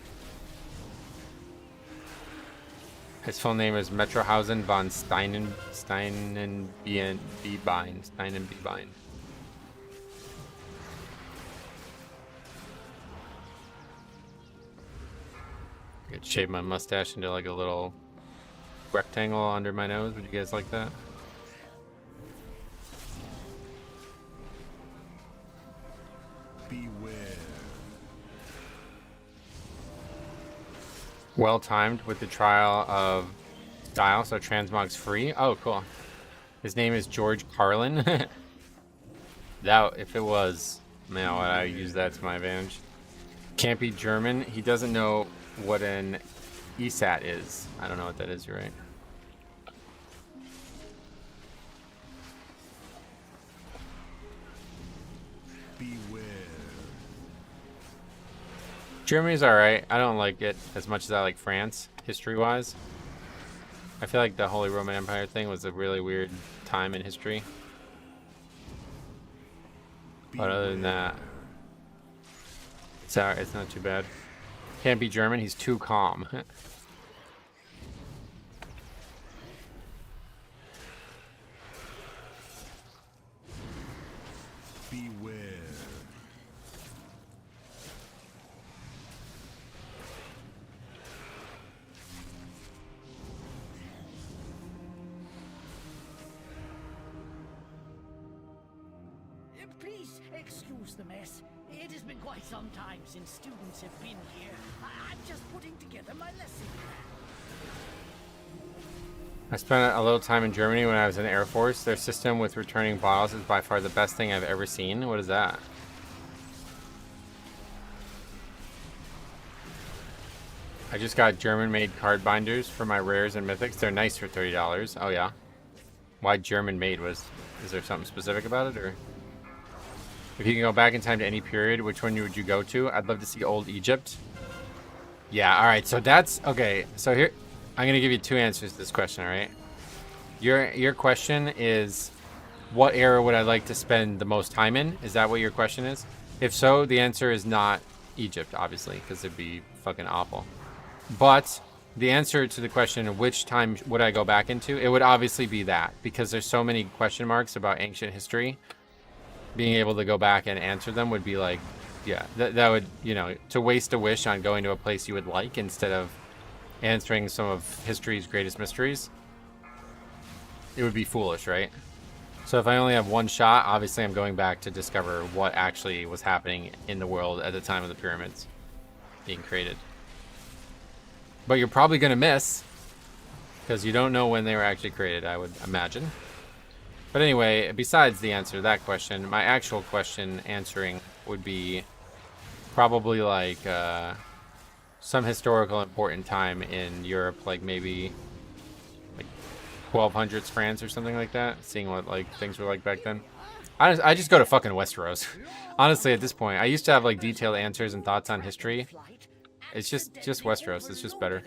His full name is Metrohausen von Steinenbein. Steinenbein. I could shape my mustache into like a little rectangle under my nose. Would you guys like that? Beware. Well timed with the trial of style, so transmog's free. Oh, cool. His name is George Carlin. That, if it was, man, would I use that to my advantage? Can't be German. He doesn't know what an ESAT is. I don't know what that is, you're right. Beware. Germany's alright. I don't like it as much as I like France, history-wise. I feel like the Holy Roman Empire thing was a really weird time in history. But other than that, it's not too bad. Can't be German, he's too calm. Beware. Please excuse the mess. It has been quite some time since students have been here. I'm just putting together my lesson plan. I spent a little time in Germany when I was in the Air Force. Their system with returning bottles is by far the best thing I've ever seen. What is that? I just got German-made card binders for my rares and mythics. They're nice for $30. Oh yeah? Why German-made? Is there something specific about it, or? If you can go back in time to any period, which one would you go to? I'd love to see Old Egypt. Yeah, alright, so that's... Okay, so here... I'm going to give you two answers to this question, alright? Your question is, what era would I like to spend the most time in? Is that what your question is? If so, the answer is not Egypt, obviously, because it'd be fucking awful. But the answer to the question, which time would I go back into? It would obviously be that, because there's so many question marks about ancient history. Being able to go back and answer them would be like, yeah, that would, you know, to waste a wish on going to a place you would like instead of answering some of history's greatest mysteries, it would be foolish, right? So if I only have one shot, obviously I'm going back to discover what actually was happening in the world at the time of the pyramids being created. But you're probably going to miss, because you don't know when they were actually created, I would imagine. But anyway, besides the answer to that question, my actual question answering would be probably like some historical important time in Europe, like maybe like 1200s France or something like that, seeing what like things were like back then. I just go to fucking Westeros. Honestly, at this point, I used to have like detailed answers and thoughts on history. It's just Westeros. It's just better.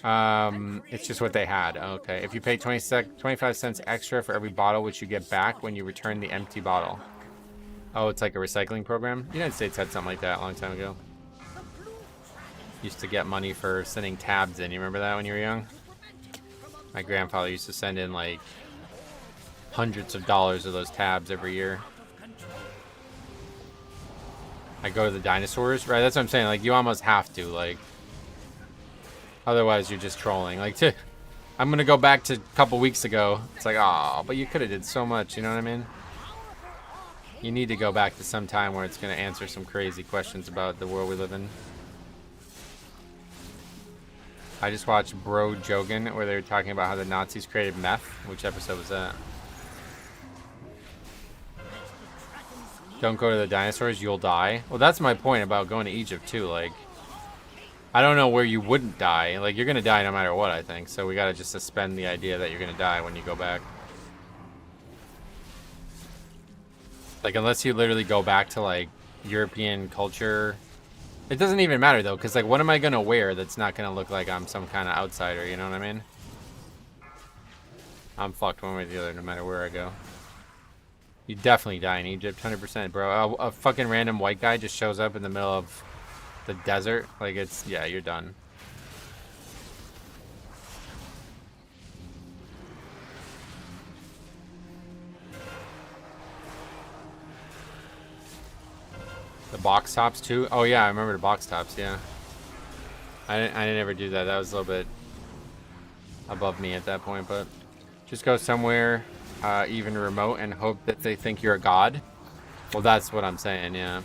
It's just what they had. Okay, if you pay 25 cents extra for every bottle, which you get back when you return the empty bottle. Oh, it's like a recycling program? The United States had something like that a long time ago. Used to get money for sending tabs in. You remember that when you were young? My grandfather used to send in like hundreds of dollars of those tabs every year. I go to the dinosaurs, right? That's what I'm saying. Like, you almost have to, like, otherwise you're just trolling. Like, I'm gonna go back to a couple weeks ago. It's like, oh, but you could have did so much. You know what I mean? You need to go back to some time where it's gonna answer some crazy questions about the world we live in. I just watched Bro Jogan, where they were talking about how the Nazis created meth. Which episode was that? Don't go to the dinosaurs, you'll die. Well, that's my point about going to Egypt, too. Like, I don't know where you wouldn't die. Like, you're going to die no matter what, I think. So we got to just suspend the idea that you're going to die when you go back. Like, unless you literally go back to, like, European culture. It doesn't even matter, though, because, like, what am I going to wear that's not going to look like I'm some kind of outsider, you know what I mean? I'm fucked one way or the other, no matter where I go. You definitely die in Egypt, 100%, bro. A fucking random white guy just shows up in the middle of the desert. Like, it's, yeah, you're done. The box tops too? Oh yeah, I remember the box tops, yeah. I didn't ever do that. That was a little bit above me at that point, but just go somewhere even remote and hope that they think you're a god. Well, that's what I'm saying, yeah.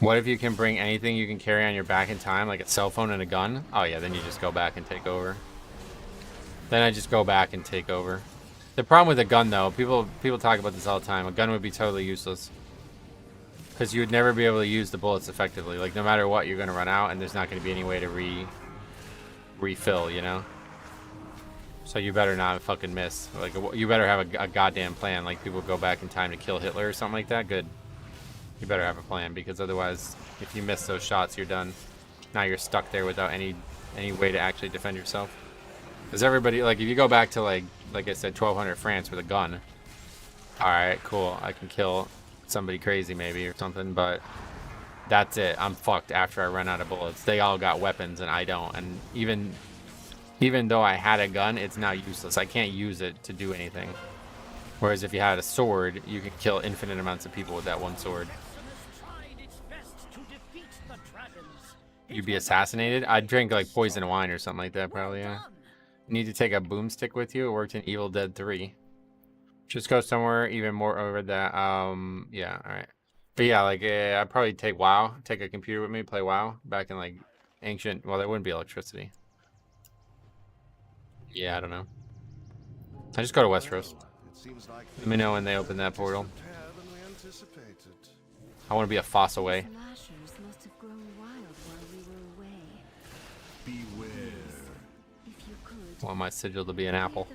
What if you can bring anything you can carry on your back in time, like a cell phone and a gun? Oh yeah, then you just go back and take over. Then I just go back and take over. The problem with a gun, though, people talk about this all the time. A gun would be totally useless. Because you would never be able to use the bullets effectively. Like, no matter what, you're going to run out, and there's not going to be any way to refill, you know? So you better not fucking miss. Like, you better have a goddamn plan. Like, people go back in time to kill Hitler or something like that. Good. You better have a plan, because otherwise, if you miss those shots, you're done. Now you're stuck there without any way to actually defend yourself. Because everybody, like, if you go back to, like I said, 1200 France with a gun, alright, cool, I can kill somebody crazy maybe or something, but that's it. I'm fucked after I run out of bullets. They all got weapons and I don't, and even though I had a gun, it's now useless. I can't use it to do anything. Whereas if you had a sword, you can kill infinite amounts of people with that one sword. You'd be assassinated? I'd drink like poison wine or something like that, probably, yeah. You need to take a boomstick with you. It worked in Evil Dead 3. Just go somewhere even more over that. Yeah, alright. But yeah, like, I'd probably take WoW. Take a computer with me, play WoW. Back in, like, ancient... Well, there wouldn't be electricity. Yeah, I don't know. I just go to Westeros. Let me know when they open that portal. I want to be a foss away. I want my sigil to be an apple.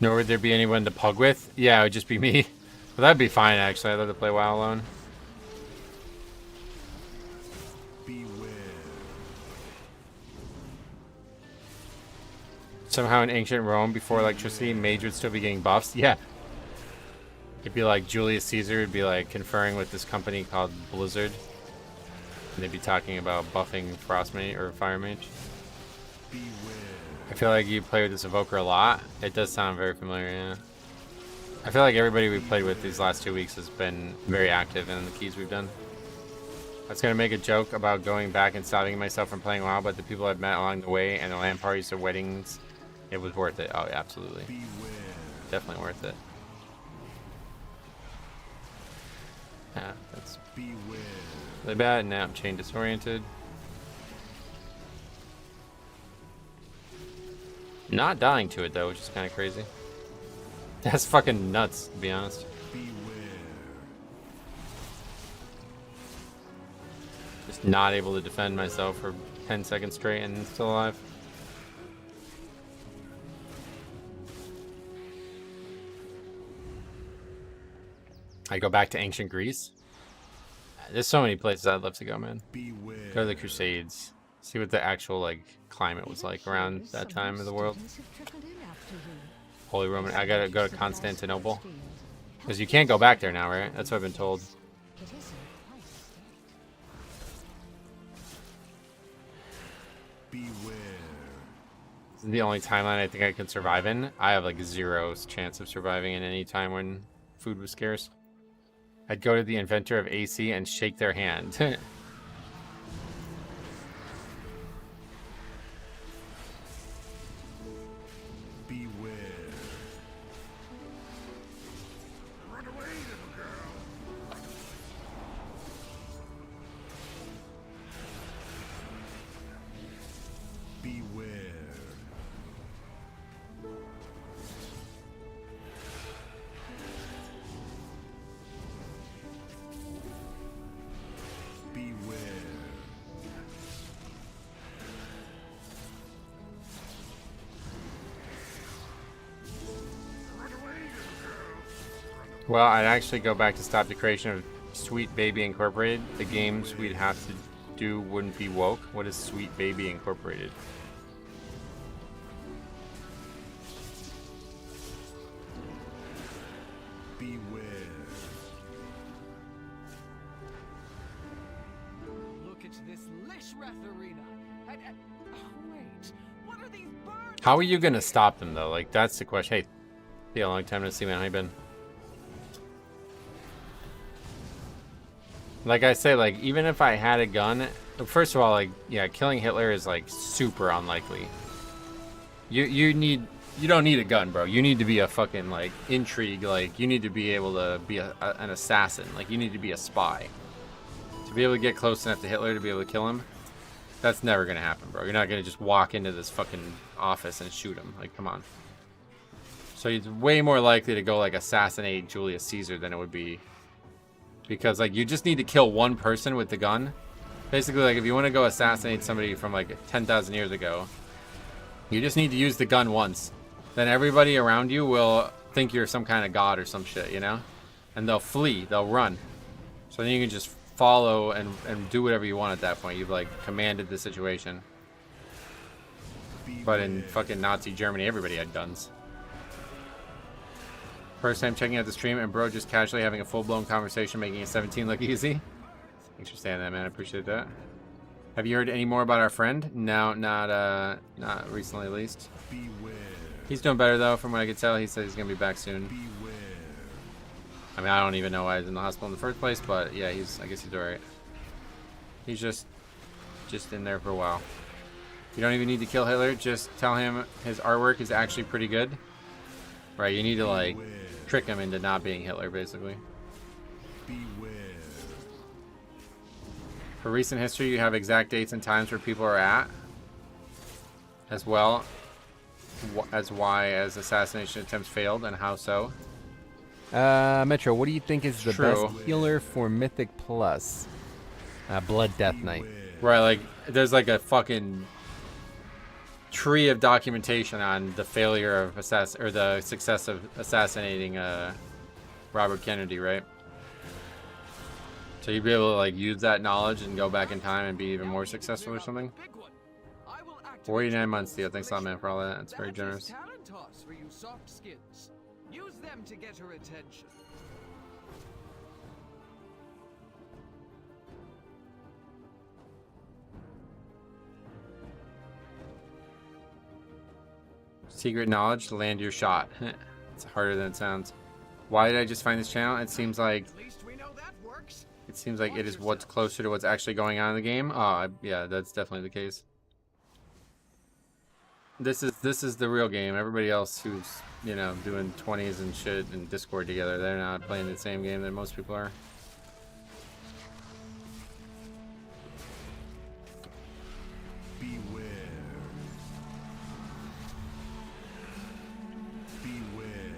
Nor would there be anyone to pug with? Yeah, it would just be me. But that'd be fine, actually. I'd love to play WoW alone. Somehow in ancient Rome, before electricity, mage would still be getting buffs. Yeah. It'd be like Julius Caesar would be like conferring with this company called Blizzard. And they'd be talking about buffing Frost Mage or Fire Mage. I feel like you play with this evoker a lot. It does sound very familiar, yeah. I feel like everybody we played with these last 2 weeks has been very active in the keys we've done. I was going to make a joke about going back and stopping myself from playing WoW, but the people I've met along the way and the LAN parties or weddings, it was worth it. Oh, yeah, absolutely. Definitely worth it. Yeah, that's really bad. Now I'm chain disoriented. Not dying to it though, which is kind of crazy. That's fucking nuts, to be honest. Just not able to defend myself for 10 seconds straight and still alive. I go back to ancient Greece. There's so many places I'd love to go, man. Go to the Crusades. See what the actual like climate was like around that time of the world. Holy Roman. I gotta go to Constantinople. Because you can't go back there now, right? That's what I've been told. This is the only timeline I think I could survive in. I have like 0 chance of surviving in any time when food was scarce. I'd go to the inventor of AC and shake their hand. Well, I'd actually go back to stop the creation of Sweet Baby Incorporated. The games we'd have to do wouldn't be woke. What is Sweet Baby Incorporated? Beware. Look at this Lishrath arena. Wait, what are these birds? How are you gonna stop them though? Like that's the question. Hey, see a long time to see, man. How you been? Like I say, like even if I had a gun, first of all, like yeah, killing Hitler is like super unlikely. You don't need a gun, bro. You need to be a fucking like intrigue. Like you need to be able to be an assassin. Like you need to be a spy to be able to get close enough to Hitler to be able to kill him. That's never gonna happen, bro. You're not gonna just walk into this fucking office and shoot him. Like come on, So it's way more likely to go like assassinate Julius Caesar than it would be, because like you just need to kill one person with the gun. Basically, like if you want to go assassinate somebody from like 10,000 years ago, you just need to use the gun once. Then everybody around you will think you're some kind of god or some shit, you know? And they'll flee, they'll run. So then you can just follow and do whatever you want at that point. You've like commanded the situation. But in fucking Nazi Germany, everybody had guns. First time checking out the stream and bro just casually having a full-blown conversation making a 17 look easy. Thanks for saying that, man. I appreciate that. Have you heard any more about our friend? No, not recently at least. Beware. He's doing better though, from what I could tell. He said he's gonna be back soon. Beware. I mean, I don't even know why he's in the hospital in the first place, but yeah, I guess he's alright. He's just in there for a while. You don't even need to kill Hitler, just tell him his artwork is actually pretty good. Right, you need to like trick him into not being Hitler, basically. Beware. For recent history, you have exact dates and times where people are at, as well as why as assassination attempts failed and how so. Metro, what do you think is the True. best healer for Mythic Plus? Blood Death Knight. Right, like there's like a fucking tree of documentation on the failure of the success of assassinating Robert Kennedy, right? So you'd be able to like use that knowledge and go back in time and be even more successful or something. 49 months, Theo. Thanks a lot, man, for all that. It's very generous. Use them to get her attention. Secret knowledge, land your shot. It's harder than it sounds. Why did I just find this channel? It seems like it is what's closer to what's actually going on in the game. Yeah, that's definitely the case. This is the real game. Everybody else who's, you know, doing 20s and shit and Discord together, they're not playing the same game that most people are. Beware. Beware.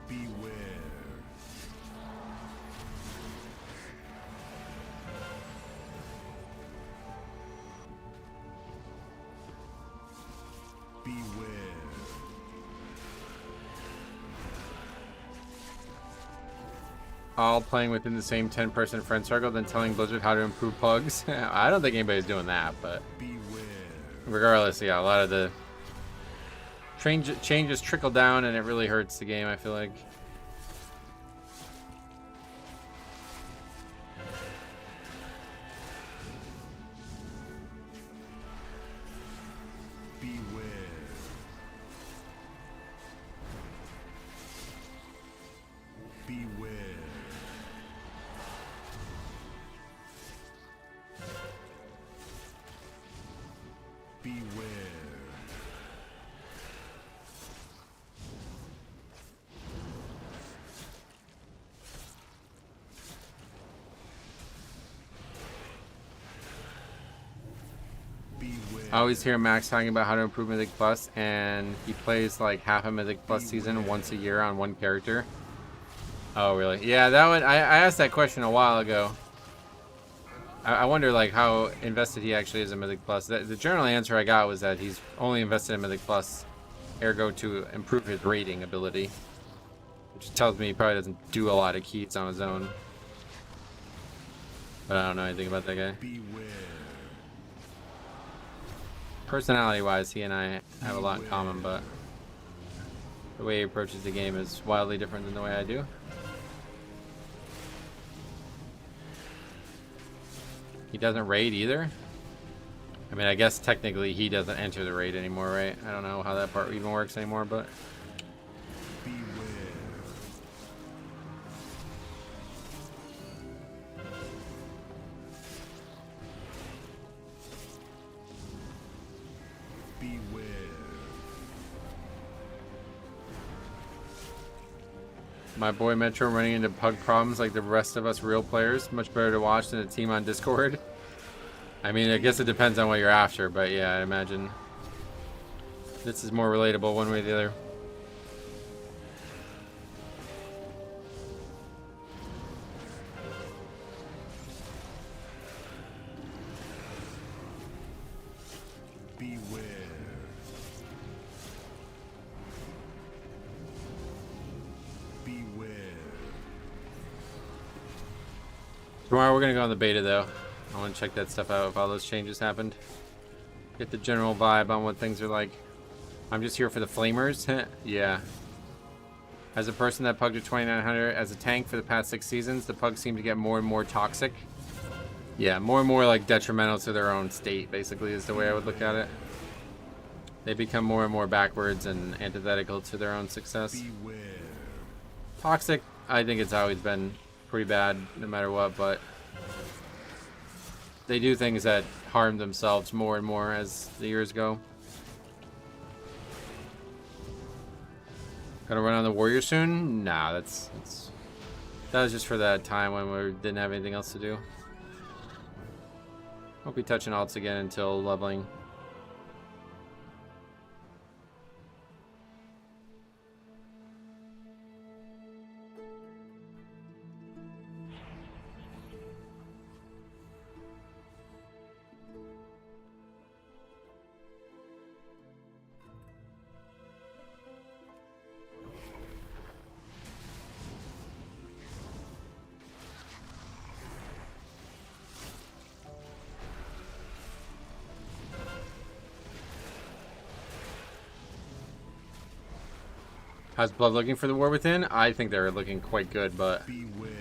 Beware. Beware. All playing within the same 10-person friend circle, then telling Blizzard how to improve pugs. I don't think anybody's doing that, but Beware. regardless, yeah, a lot of the changes trickle down and it really hurts the game, I feel like. Beware. Beware. Beware. I always hear Max talking about how to improve Mythic Plus, and he plays like half a Mythic Plus season once a year on one character. Oh, really? Yeah, that one. I asked that question a while ago. I wonder like how invested he actually is in Mythic Plus. The general answer I got was that he's only invested in Mythic Plus, ergo to improve his rating ability, which tells me he probably doesn't do a lot of keys on his own. But I don't know anything about that guy. Beware. Personality-wise, he and I have a lot in common, but the way he approaches the game is wildly different than the way I do. He doesn't raid either. I mean, I guess technically he doesn't enter the raid anymore, right? I don't know how that part even works anymore, but Beware. Beware. My boy Metro running into pug problems like the rest of us real players. Much better to watch than a team on Discord. I mean, I guess it depends on what you're after, but yeah, I imagine this is more relatable one way or the other. Beware. Beware. Tomorrow we're gonna go on the beta though. I want to check that stuff out if all those changes happened. Get the general vibe on what things are like. I'm just here for the flamers. Yeah. As a person that pugged a 2900 as a tank for the past 6 seasons, the pugs seem to get more and more toxic. Yeah, more and more like detrimental to their own state, basically, is the way I would look at it. They become more and more backwards and antithetical to their own success. Beware. Toxic, I think it's always been pretty bad, no matter what, but they do things that harm themselves more and more as the years go. Gonna run on the warrior soon? Nah, that was just for that time when we didn't have anything else to do. Won't be touching alts again until leveling. How's Blood looking for the War Within? I think they're looking quite good, but Beware.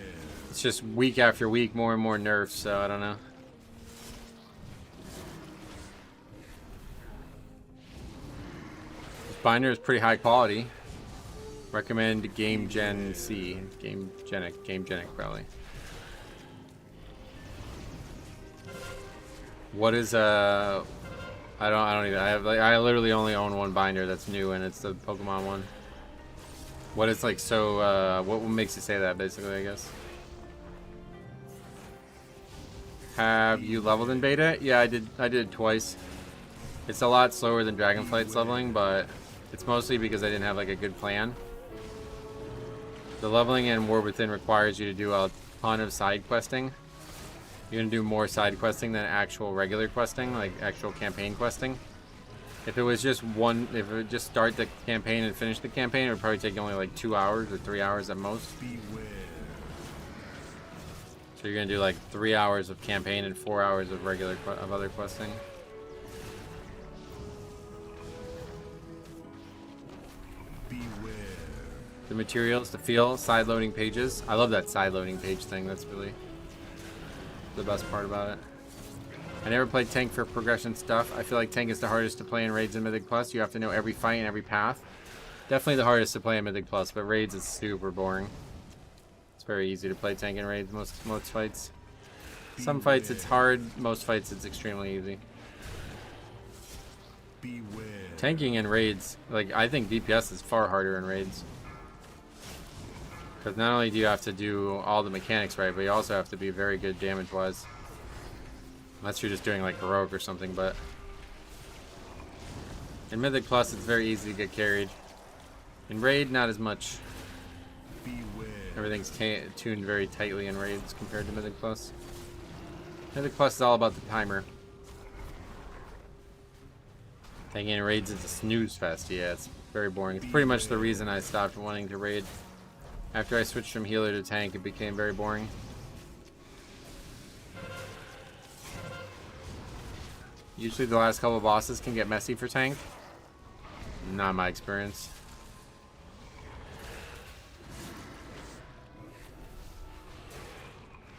it's just week after week, more and more nerfs, so I don't know. This binder is pretty high quality. Recommend Game Gen C. Game Genic probably. What is I don't even. I literally only own one binder that's new, and it's the Pokemon one. What is like so? What makes you say that? Basically, I guess. Have you leveled in beta? Yeah, I did. I did it twice. It's a lot slower than Dragonflight's leveling, but it's mostly because I didn't have like a good plan. The leveling in War Within requires you to do a ton of side questing. You're gonna do more side questing than actual regular questing, like actual campaign questing. If it was just one, if it would just start the campaign and finish the campaign, it would probably take only like 2 hours or 3 hours at most. Beware. So you're gonna do like 3 hours of campaign and 4 hours of regular other questing. Beware. The materials, the feel, side loading pages. I love that side loading page thing. That's really the best part about it. I never played tank for progression stuff. I feel like tank is the hardest to play in raids and Mythic Plus. You have to know every fight and every path. Definitely the hardest to play in Mythic Plus, but raids is super boring. It's very easy to play tank in raids most fights. Some fights it's hard, most fights it's extremely easy. Beware. Tanking in raids, like I think DPS is far harder in raids. Because not only do you have to do all the mechanics right, but you also have to be very good damage-wise. Unless you're just doing like heroic or something, but in Mythic Plus it's very easy to get carried. In raid, not as much. Beware. Everything's tuned very tightly in raids compared to Mythic Plus. Mythic Plus is all about the timer. Taking in raids is a snooze fest. Yeah, it's very boring. It's pretty much the reason I stopped wanting to raid. After I switched from healer to tank, it became very boring. Usually the last couple of bosses can get messy for tank. Not my experience.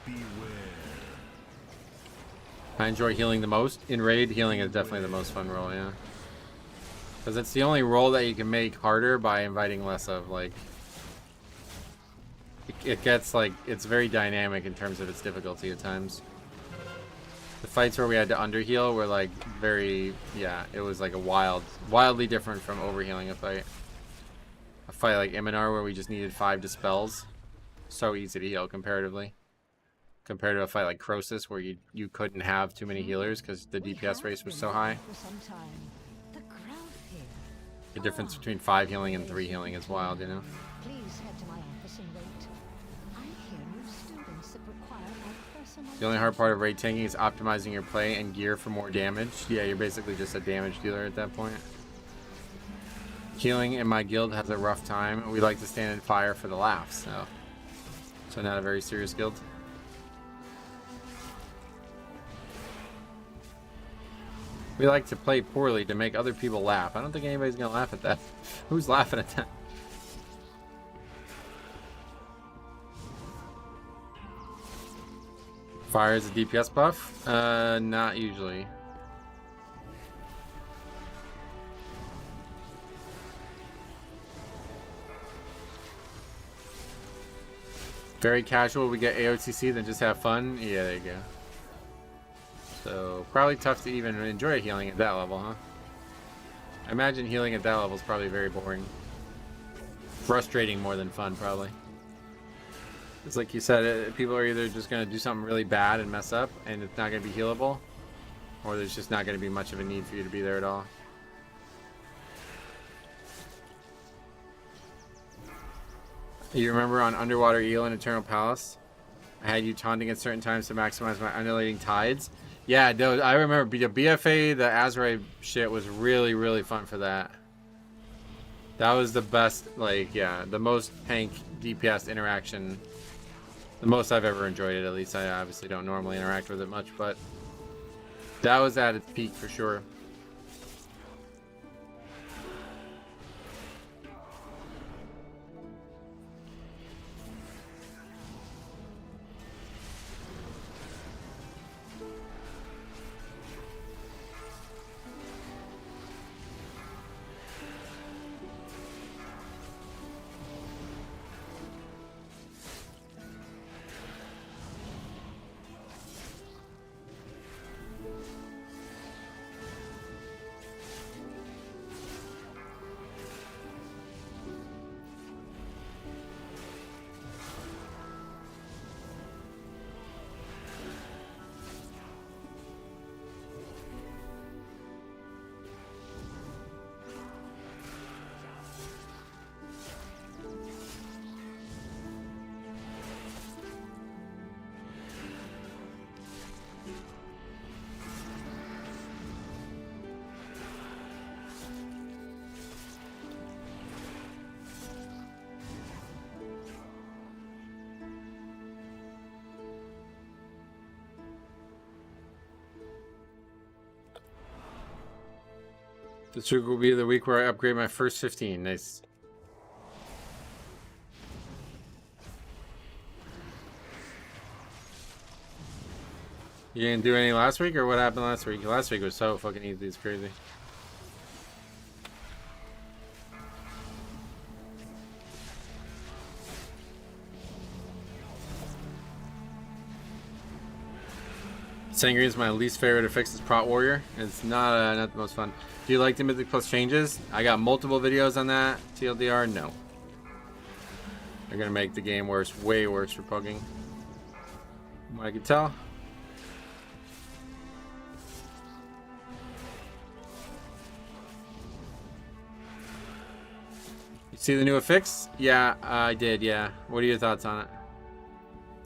Beware. I enjoy healing the most. In raid, healing is definitely the most fun role, yeah. Because it's the only role that you can make harder by inviting less of, like... It gets, like, it's very dynamic in terms of its difficulty at times. The fights where we had to underheal were, like, very... Yeah, it was like a wildly different from overhealing a fight. a fight like Iminar where we just needed 5 dispels. So easy to heal comparatively. Compared to a fight like Crosis where you couldn't have too many healers because the DPS race was so high. The difference between 5 healing and 3 healing is wild, you know? Please head to my office and wait. I hear new students that require my personal... The only hard part of raid tanking is optimizing your play and gear for more damage. Yeah, you're basically just a damage dealer at that point. Healing in my guild has a rough time. We like to stand in fire for the laughs, so not a very serious guild. We like to play poorly to make other people laugh. I don't think anybody's gonna laugh at that. Who's laughing at that? Fire is a DPS buff? Not usually. Very casual, we get AOTC, then just have fun. Yeah, there you go. So, probably tough to even enjoy healing at that level, huh? I imagine healing at that level is probably very boring. Frustrating more than fun, probably. It's like you said, people are either just going to do something really bad and mess up, and it's not going to be healable, or there's just not going to be much of a need for you to be there at all. You remember on Underwater Eel and Eternal Palace? I had you taunting at certain times to maximize my undulating tides. Yeah, no, I remember the BFA, the Azrai shit was really, really fun for that. That was the best, like, yeah, the most tank DPS interaction. The most I've ever enjoyed it, at least. I obviously don't normally interact with it much, but that was at its peak for sure. This week will be the week where I upgrade my first 15. Nice. You didn't do any last week, or what happened last week? Last week was so fucking easy, it's crazy. Sangria is my least favorite to fix as Prot Warrior. It's not the most fun. Do you like the Mythic Plus changes? I got multiple videos on that. TLDR, no. They're gonna make the game worse, way worse for pugging. From what I can tell. You see the new affix? Yeah, I did, yeah. What are your thoughts on it?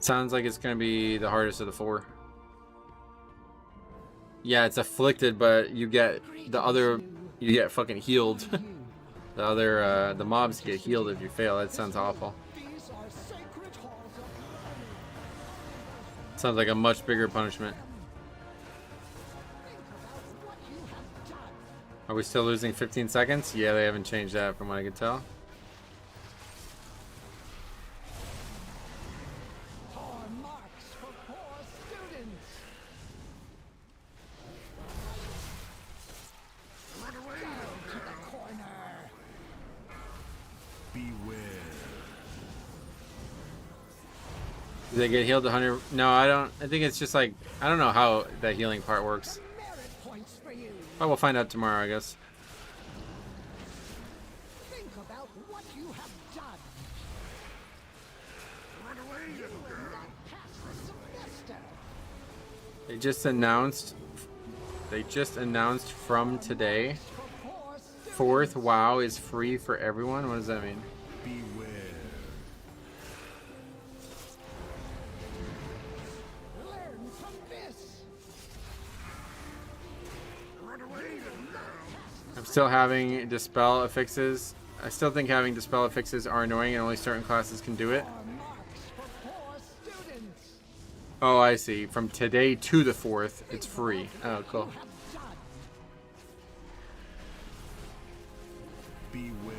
Sounds like it's gonna be the hardest of the 4. Yeah, it's afflicted, but you get the other, you get fucking healed. The other, the mobs get healed if you fail. That sounds awful. Sounds like a much bigger punishment. Are we still losing 15 seconds? Yeah, they haven't changed that from what I can tell. Do they get healed 100? No, I don't. I think it's just like, I don't know how that healing part works. But we'll find out tomorrow, I guess. Think about what you They just announced from today, 4th WoW is free for everyone. What does that mean? Beware. Learn from this. Run away! I'm still having dispel affixes. I still think having dispel affixes are annoying and only certain classes can do it. Marks for poor students. Oh, I see. From today to the 4th, it's free. Oh, cool. Beware.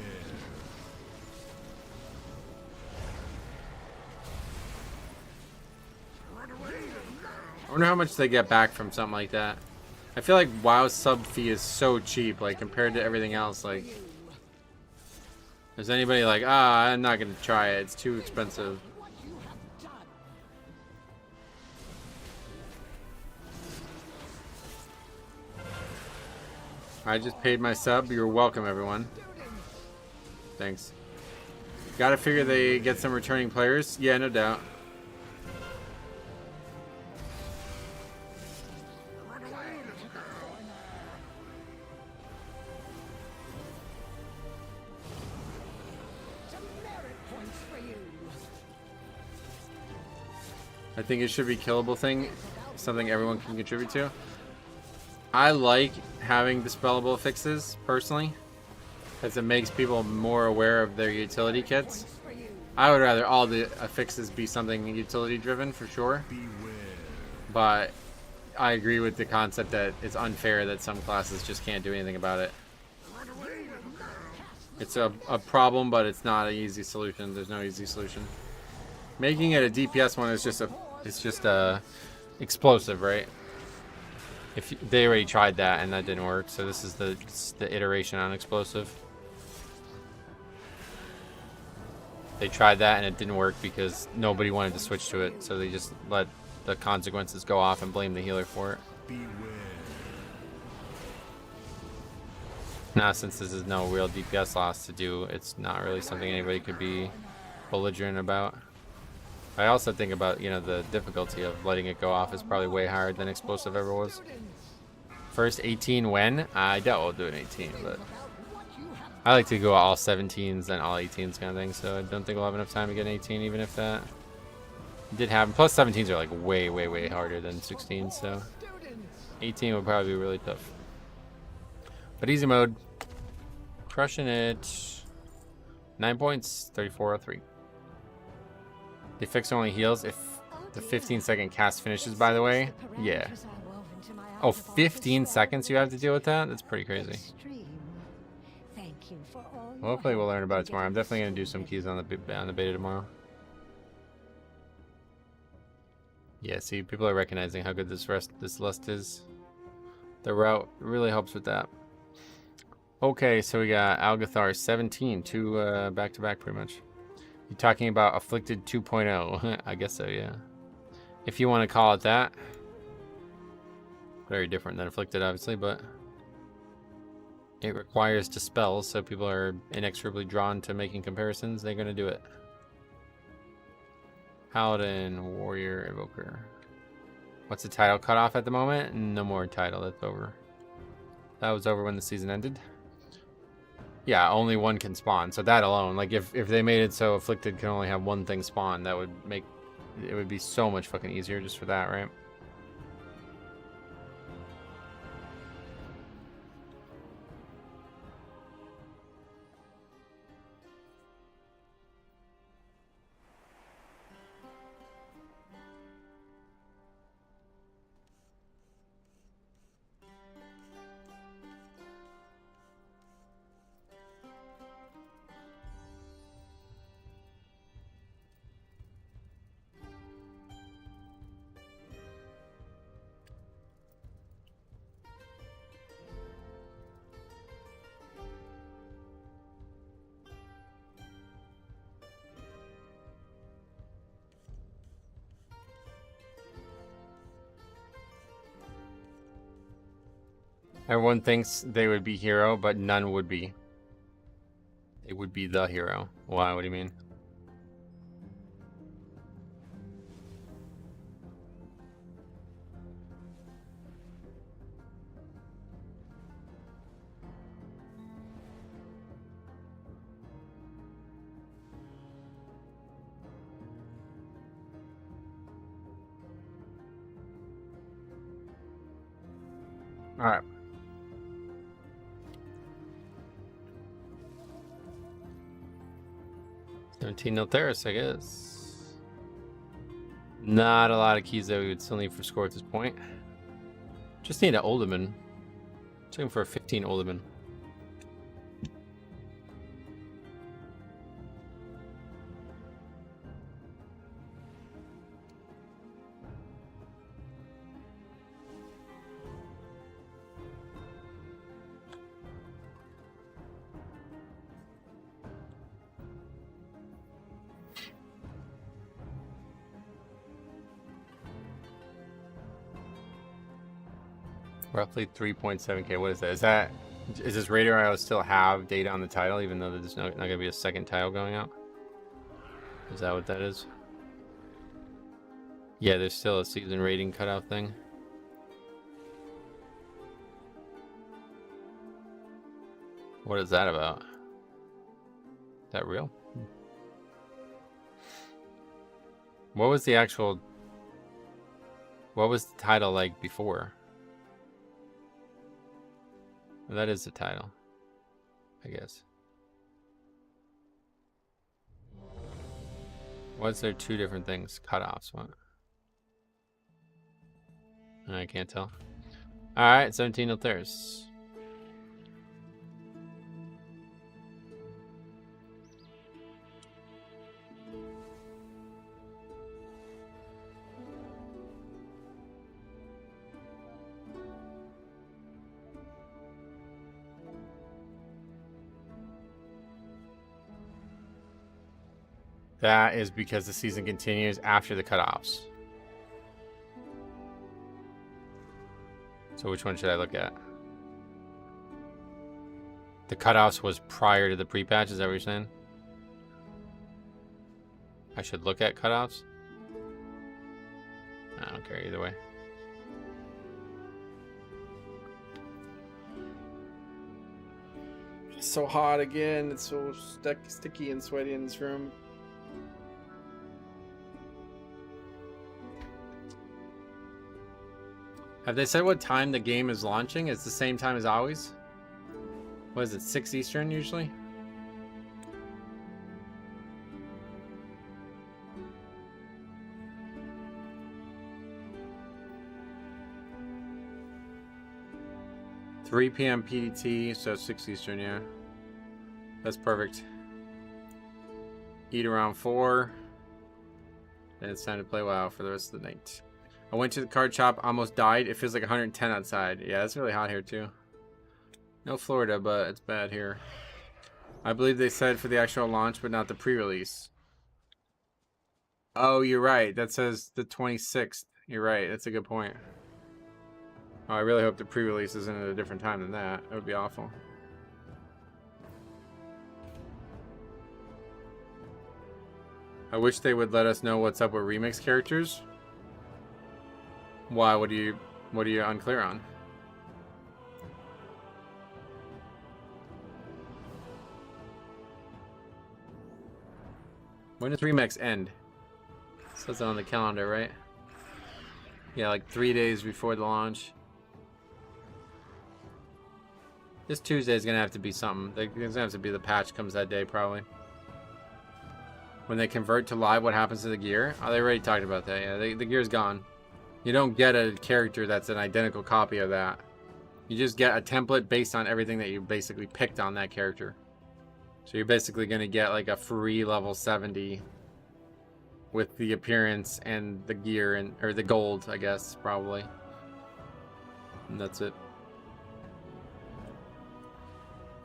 I wonder how much they get back from something like that. I feel like WoW's sub fee is so cheap, like compared to everything else. Like, is anybody like, I'm not gonna try it. It's too expensive. What you have done. I just paid my sub. You're welcome, everyone. Thanks. Gotta figure they get some returning players. Yeah, no doubt. Some merit points for you. I think it should be killable thing, something everyone can contribute to. I like having dispellable fixes personally, because it makes people more aware of their utility kits. I would rather all the affixes be something utility driven for sure, but I agree with the concept that it's unfair that some classes just can't do anything about it. It's a problem, but it's not an easy solution. There's no easy solution. Making it a DPS one is just a explosive, right? If they already tried that and that didn't work, so this is the iteration on explosive. They tried that and it didn't work because nobody wanted to switch to it, so they just let the consequences go off and blame the healer for it. Now, since this is no real DPS loss to do, it's not really something anybody could be belligerent about. I also think about, you know, the difficulty of letting it go off is probably way higher than explosive ever was. First 18 when? I doubt we'll do an 18, but I like to go all 17s and all 18s kind of thing, so I don't think we'll have enough time to get an 18, even if that did happen. Plus 17s are like way, way, way harder than 16s, so 18 would probably be really tough. But easy mode, crushing it. 9 points, 3403. They fix only heals if the 15-second cast finishes, by the way. Yeah. Oh, 15 seconds you have to deal with that? That's pretty crazy. Well, hopefully we'll learn about it tomorrow. I'm definitely going to do some keys on the beta tomorrow. Yeah, see, people are recognizing how good this list is. The route really helps with that. Okay, so we got Algathar 17, two back-to-back pretty much. You talking about Afflicted 2.0? I guess so, yeah. If you want to call it that. Very different than Afflicted, obviously, but it requires dispels, so people are inexorably drawn to making comparisons. They're going to do it. Paladin, Warrior, Evoker. What's the title cut off at the moment? No more title, that's over. That was over when the season ended. Yeah, only one can spawn, so that alone, like if they made it so Afflicted can only have one thing spawn, that would make it would be so much fucking easier just for that, right? Everyone thinks they would be hero, but none would be. They would be the hero. Why? What do you mean? All right. $17 Nilteris, I guess. Not a lot of keys that we would still need for score at this point. Just need an Olderman. Looking for a 15 Olderman. Roughly 3.7k. What is that? Is this Raider IO still have data on the title, even though there's not going to be a second title going out? Is that what that is? Yeah, there's still a season rating cutoff thing. What is that about? Is that real? What was the actual... What was the title like before? That is the title, I guess. What's there two different things? Cutoffs, what? I can't tell. Alright, 17 Nilteris. That is because the season continues after the cutoffs. So which one should I look at? The cutoffs was prior to the pre-patch, is that what you're saying? I should look at cutoffs? I don't care either way. It's so hot again. It's so sticky and sweaty in this room. Have they said what time the game is launching? It's the same time as always? What is it, 6 Eastern usually? $3 p.m. PDT, so 6 Eastern, yeah. That's perfect. Eat around 4. Then it's time to play WoW for the rest of the night. I went to the card shop, almost died. It feels like 110 outside. Yeah, it's really hot here too. No Florida, but it's bad here. I believe they said for the actual launch, but not the pre-release. Oh, you're right. That says the 26th. You're right. That's a good point. Oh, I really hope the pre-release isn't at a different time than that. That would be awful. I wish they would let us know what's up with remix characters. Why? What are you unclear on? When does remix end? It says it on the calendar, right? Yeah, like 3 days before the launch. This Tuesday is gonna have to be something. There's gonna have to be the patch comes that day, probably. When they convert to live, what happens to the gear? Oh, they already talked about that. Yeah, the gear's gone. You don't get a character that's an identical copy of that. You just get a template based on everything that you basically picked on that character. So you're basically going to get like a free level 70 with the appearance and the gear and or the gold, I guess, probably. And that's it.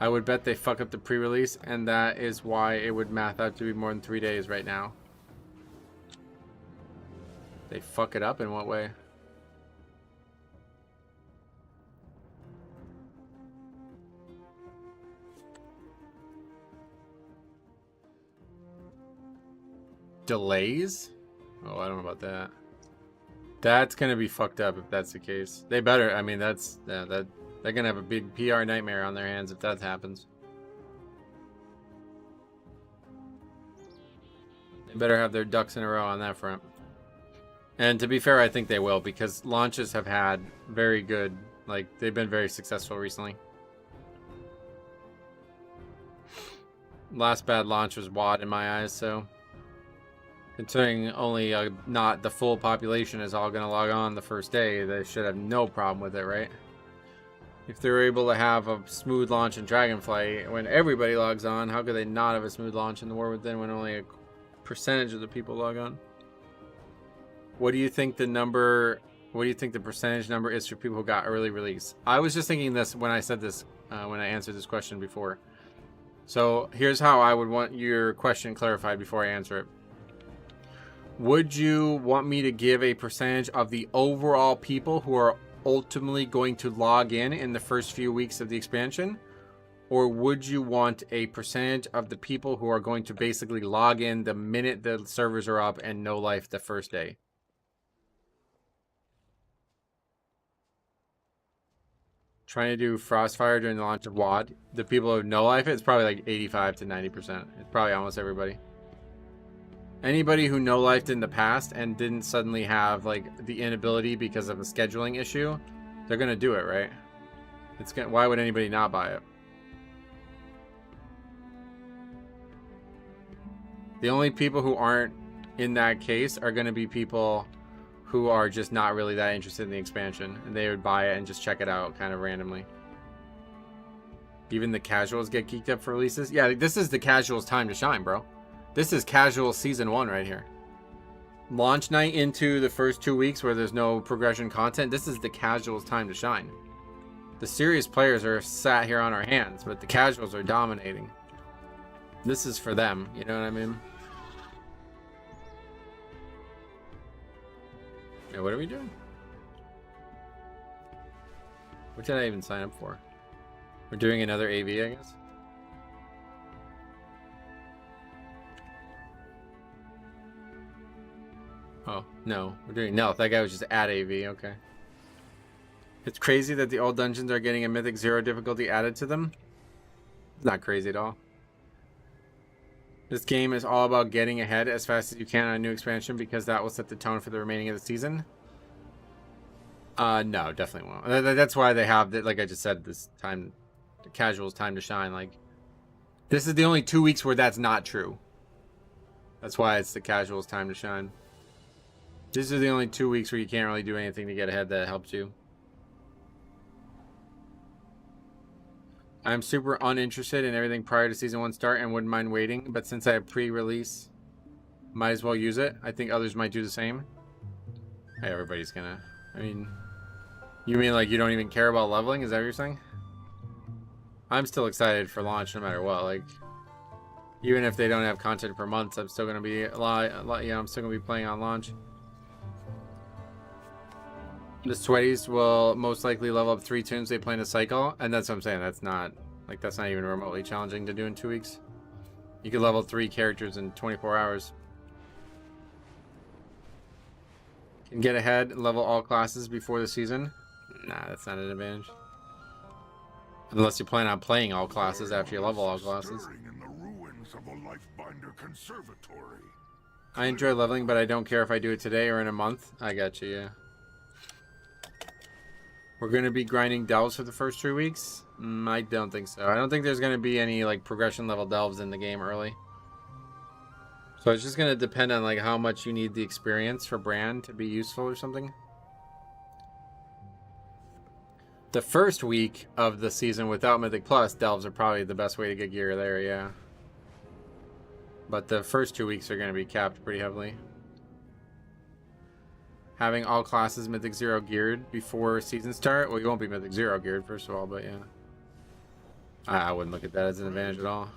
I would bet they fuck up the pre-release, and that is why it would math out to be more than 3 days right now. They fuck it up in what way? Delays? Oh, I don't know about that. That's gonna be fucked up if that's the case. They better. I mean, that's they're gonna have a big PR nightmare on their hands if that happens. They better have their ducks in a row on that front. And to be fair, I think they will, because launches have had very good Like, they've been very successful recently. Last bad launch was WAD in my eyes, so considering only not the full population is all going to log on the first day, they should have no problem with it, right? If they're able to have a smooth launch in Dragonflight when everybody logs on, how could they not have a smooth launch in the War Within when only a percentage of the people log on? What do you think the number? What do you think the percentage number is for people who got early release? I was just thinking this when I said this, when I answered this question before. So here's how I would want your question clarified before I answer it. Would you want me to give a percentage of the overall people who are ultimately going to log in the first few weeks of the expansion? Or would you want a percentage of the people who are going to basically log in the minute the servers are up and no life the first day? Trying to do Frostfire during the launch of WAD. The people who have no life, it's probably like 85 to 90%. It's probably almost everybody. Anybody who no lifed in the past and didn't suddenly have like the inability because of a scheduling issue, they're gonna do it, right? It's gonna, why would anybody not buy it? The only people who aren't in that case are gonna be people who are just not really that interested in the expansion, and they would buy it and just check it out kind of randomly. Even the casuals get geeked up for releases. Yeah, this is the casuals' time to shine, bro. This is casual season 1 right here. Launch night into the first 2 weeks where there's no progression content. This is the casuals' time to shine. The serious players are sat here on our hands, but the casuals are dominating. This is for them, you know what I mean? Yeah, what are we doing? What did I even sign up for? We're doing another AV, I guess. Oh, no. We're doing Nelth. That guy was just at AV. Okay. It's crazy that the old dungeons are getting a Mythic 0 difficulty added to them. It's not crazy at all. This game is all about getting ahead as fast as you can on a new expansion because that will set the tone for the remaining of the season. No, definitely won't. That's why they have that. Like I just said, this time, the casuals' time to shine. Like, this is the only 2 weeks where that's not true. That's why it's the casuals' time to shine. This is the only 2 weeks where you can't really do anything to get ahead that helps you. I'm super uninterested in everything prior to Season 1 start and wouldn't mind waiting, but since I have pre-release, might as well use it. I think others might do the same. Hey, everybody's gonna... I mean... You mean like you don't even care about leveling? Is that what you're saying? I'm still excited for launch no matter what. Like, even if they don't have content for months, I'm still gonna be I'm still gonna be playing on launch. The sweaties will most likely level up 3 tunes they play in a cycle, and that's what I'm saying. That's not even remotely challenging to do in 2 weeks. You could level 3 characters in 24 hours. Can get ahead and level all classes before the season. Nah, that's not an advantage. Unless you plan on playing all classes after you level all classes. In the ruins of a Lifebinder conservatory. I enjoy leveling, but I don't care if I do it today or in a month. I got you, yeah. We're going to be grinding delves for the first 3 weeks? I don't think so. I don't think there's going to be any like progression level delves in the game early. So it's just going to depend on like how much you need the experience for brand to be useful or something. The first week of the season without Mythic Plus, delves are probably the best way to get gear there, yeah. But the first 2 weeks are going to be capped pretty heavily. Having all classes Mythic 0 geared before season start? Well, you won't be Mythic 0 geared, first of all, but yeah. I wouldn't look at that as an advantage at all.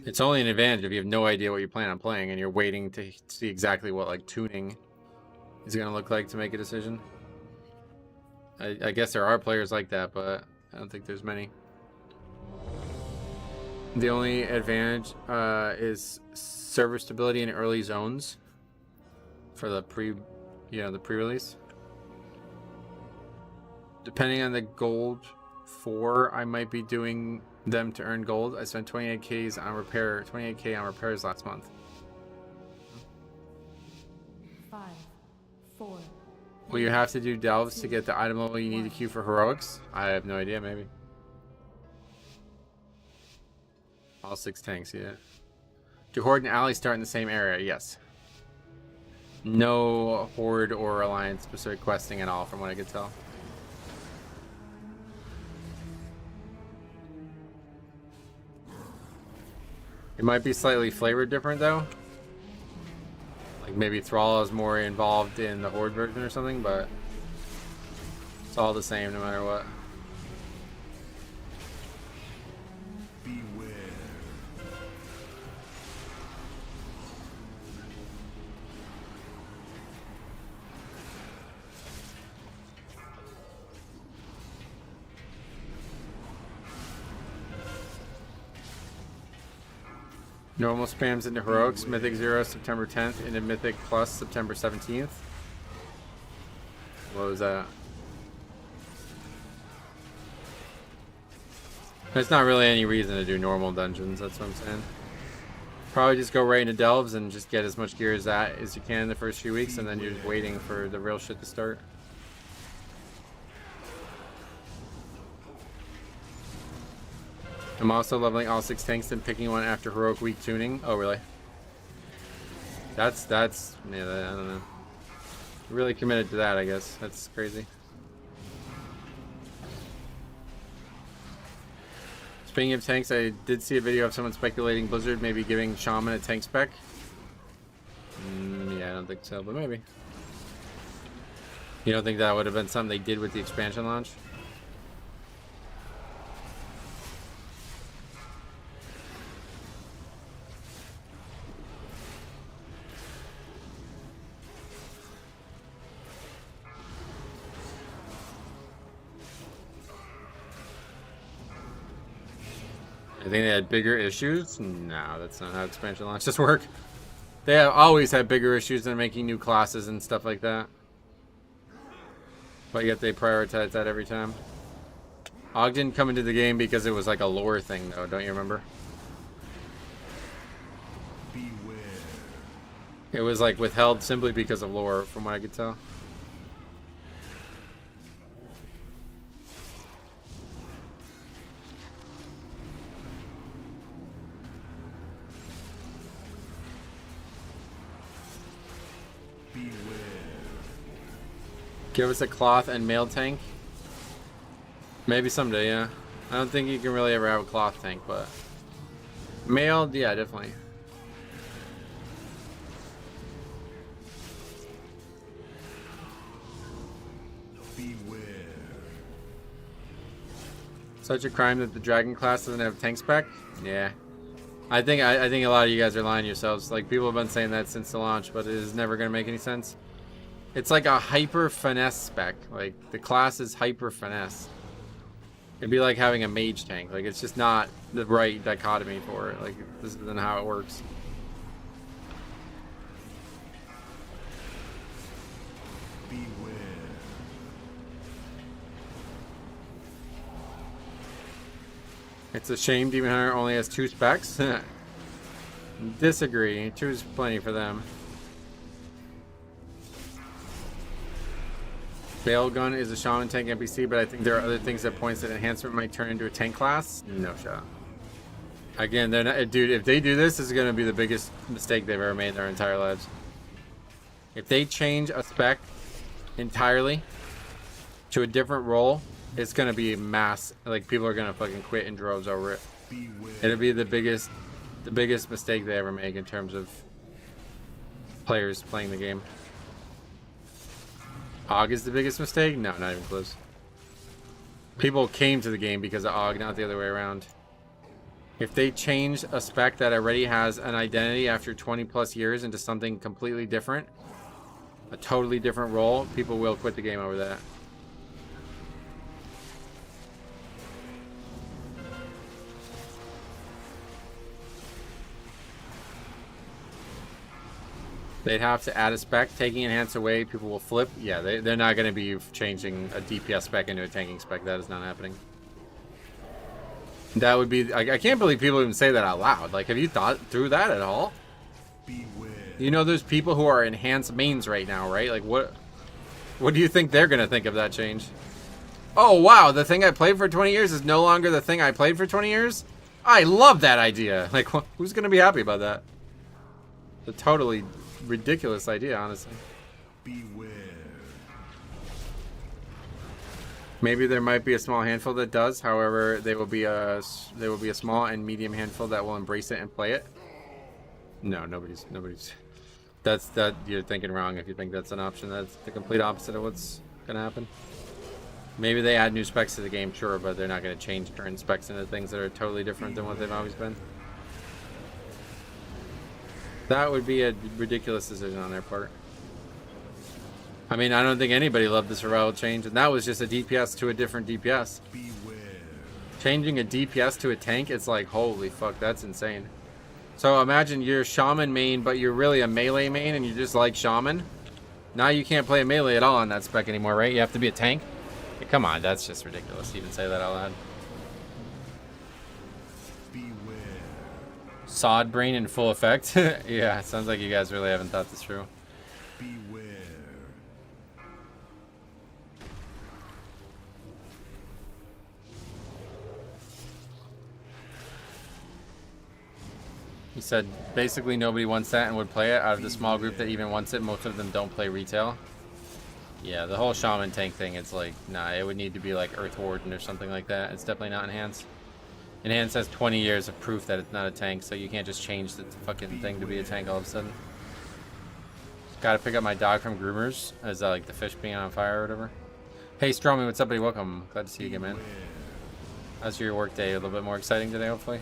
It's only an advantage if you have no idea what you plan on playing and you're waiting to see exactly what like tuning is going to look like to make a decision. I guess there are players like that, but I don't think there's many. The only advantage is server stability in early zones. For the pre-release. Depending on the gold 4, I might be doing them to earn gold. I spent 28K on repairs last month. 5, 4, Will you have to do delves to get the item level you need to queue for heroics? I have no idea, maybe. All 6 tanks, yeah. Do Horde and Ally start in the same area? Yes. No Horde or Alliance specific questing at all, from what I could tell. It might be slightly flavored different, though. Like maybe Thrall is more involved in the Horde version or something, but it's all the same no matter what. Normal spams into Heroics, Mythic 0 September 10th, into Mythic Plus September 17th. What was that? There's not really any reason to do normal dungeons, that's what I'm saying. Probably just go right into Delves and just get as much gear as that as you can in the first few weeks, and then you're just waiting for the real shit to start. I'm also leveling all 6 tanks and picking one after Heroic Week tuning. Oh, really? That's, yeah, I don't know. Really committed to that, I guess. That's crazy. Speaking of tanks, I did see a video of someone speculating Blizzard maybe giving Shaman a tank spec. Yeah, I don't think so, but maybe. You don't think that would have been something they did with the expansion launch? I think they had bigger issues? No, that's not how expansion launches work. They have always had bigger issues than making new classes and stuff like that. But yet they prioritize that every time. Og didn't come into the game because it was like a lore thing though, don't you remember? Beware. It was like withheld simply because of lore, from what I could tell. Give us a cloth and mail tank. Maybe someday, yeah. I don't think you can really ever have a cloth tank, but mailed, yeah, definitely. Beware. Such a crime that the dragon class doesn't have tank spec. Yeah, I think a lot of you guys are lying to yourselves. Like, people have been saying that since the launch, but it is never going to make any sense. It's like a hyper finesse spec. Like, the class is hyper finesse. It'd be like having a mage tank. Like, it's just not the right dichotomy for it. Like, this isn't how it works. Beware. It's a shame Demon Hunter only has 2 specs. Disagree. 2 is plenty for them. Bale Gun is a Shaman tank NPC, but I think there are other things that points that enhancement might turn into a tank class. No shot. Again, they're not, dude, if they do this is going to be the biggest mistake they've ever made in their entire lives. If they change a spec entirely to a different role, it's going to be mass. Like, people are going to fucking quit in droves over it. It'll be the biggest mistake they ever make in terms of players playing the game. Og is the biggest mistake? No, not even close. People came to the game because of Og, not the other way around. If they change a spec that already has an identity after 20 plus years into something completely different, a totally different role, people will quit the game over that. They'd have to add a spec. Taking enhance away, people will flip. Yeah, they're not going to be changing a DPS spec into a tanking spec. That is not happening. That would be... I can't believe people even say that out loud. Like, have you thought through that at all? Beware. You know, there's people who are enhanced mains right now, right? Like, what What do you think they're gonna think of that change? Oh wow, the thing I played for 20 years is no longer the thing I played for 20 years? I love that idea. Like, who's gonna be happy about that? It's a totally ridiculous idea, honestly. Beware. Maybe there might be a small handful that does. However, they will be a small and medium handful that will embrace it and play it. No, nobody's. That you're thinking wrong if you think that's an option. That's the complete opposite of what's gonna happen. Maybe they add new specs to the game, sure, but they're not gonna change current specs into things that are totally different than what they've always been. That would be a ridiculous decision on their part. I mean, I don't think anybody loved the survival change, and that was just a DPS to a different DPS. Beware. Changing a DPS to a tank, it's like, holy fuck, that's insane. So imagine you're Shaman main, but you're really a melee main, and you just like Shaman. Now you can't play melee at all on that spec anymore, right? You have to be a tank? Hey, come on, that's just ridiculous to even say that out loud. Beware. Sod brain in full effect? Yeah, it sounds like you guys really haven't thought this through. Beware. He said basically nobody wants that and would play it. Out of the small group that even wants it, most of them don't play retail. Yeah, the whole Shaman tank thing, it's like, nah, it would need to be like Earth Warden or something like that. It's definitely not Enhance. Enhance has 20 years of proof that it's not a tank, so you can't just change the fucking thing to be a tank all of a sudden. Gotta pick up my dog from groomers. Is that like the fish being on fire or whatever? Hey Stromy, what's up buddy? Welcome. Glad to see you again, man. How's your work day? A little bit more exciting today, hopefully?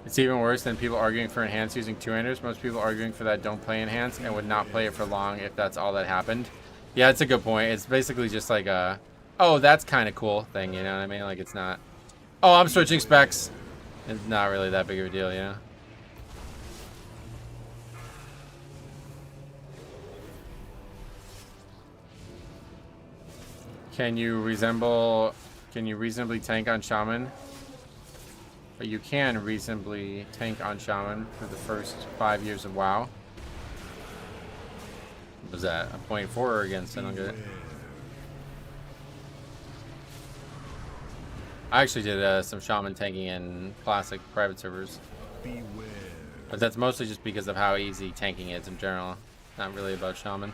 It's even worse than people arguing for Enhance using two-handers. Most people arguing for that don't play Enhance and would not play it for long if that's all that happened. Yeah, it's a good point. It's basically just like a, oh, that's kind of cool thing, you know what I mean? Like, it's not, oh, I'm switching specs. It's not really that big of a deal, you know? Can you reasonably tank on Shaman? But you can reasonably tank on Shaman for the first 5 years of WoW. Was that a 0.4 or against? I don't get it. I actually did some Shaman tanking in classic private servers. Beware. But that's mostly just because of how easy tanking is in general. Not really about Shaman.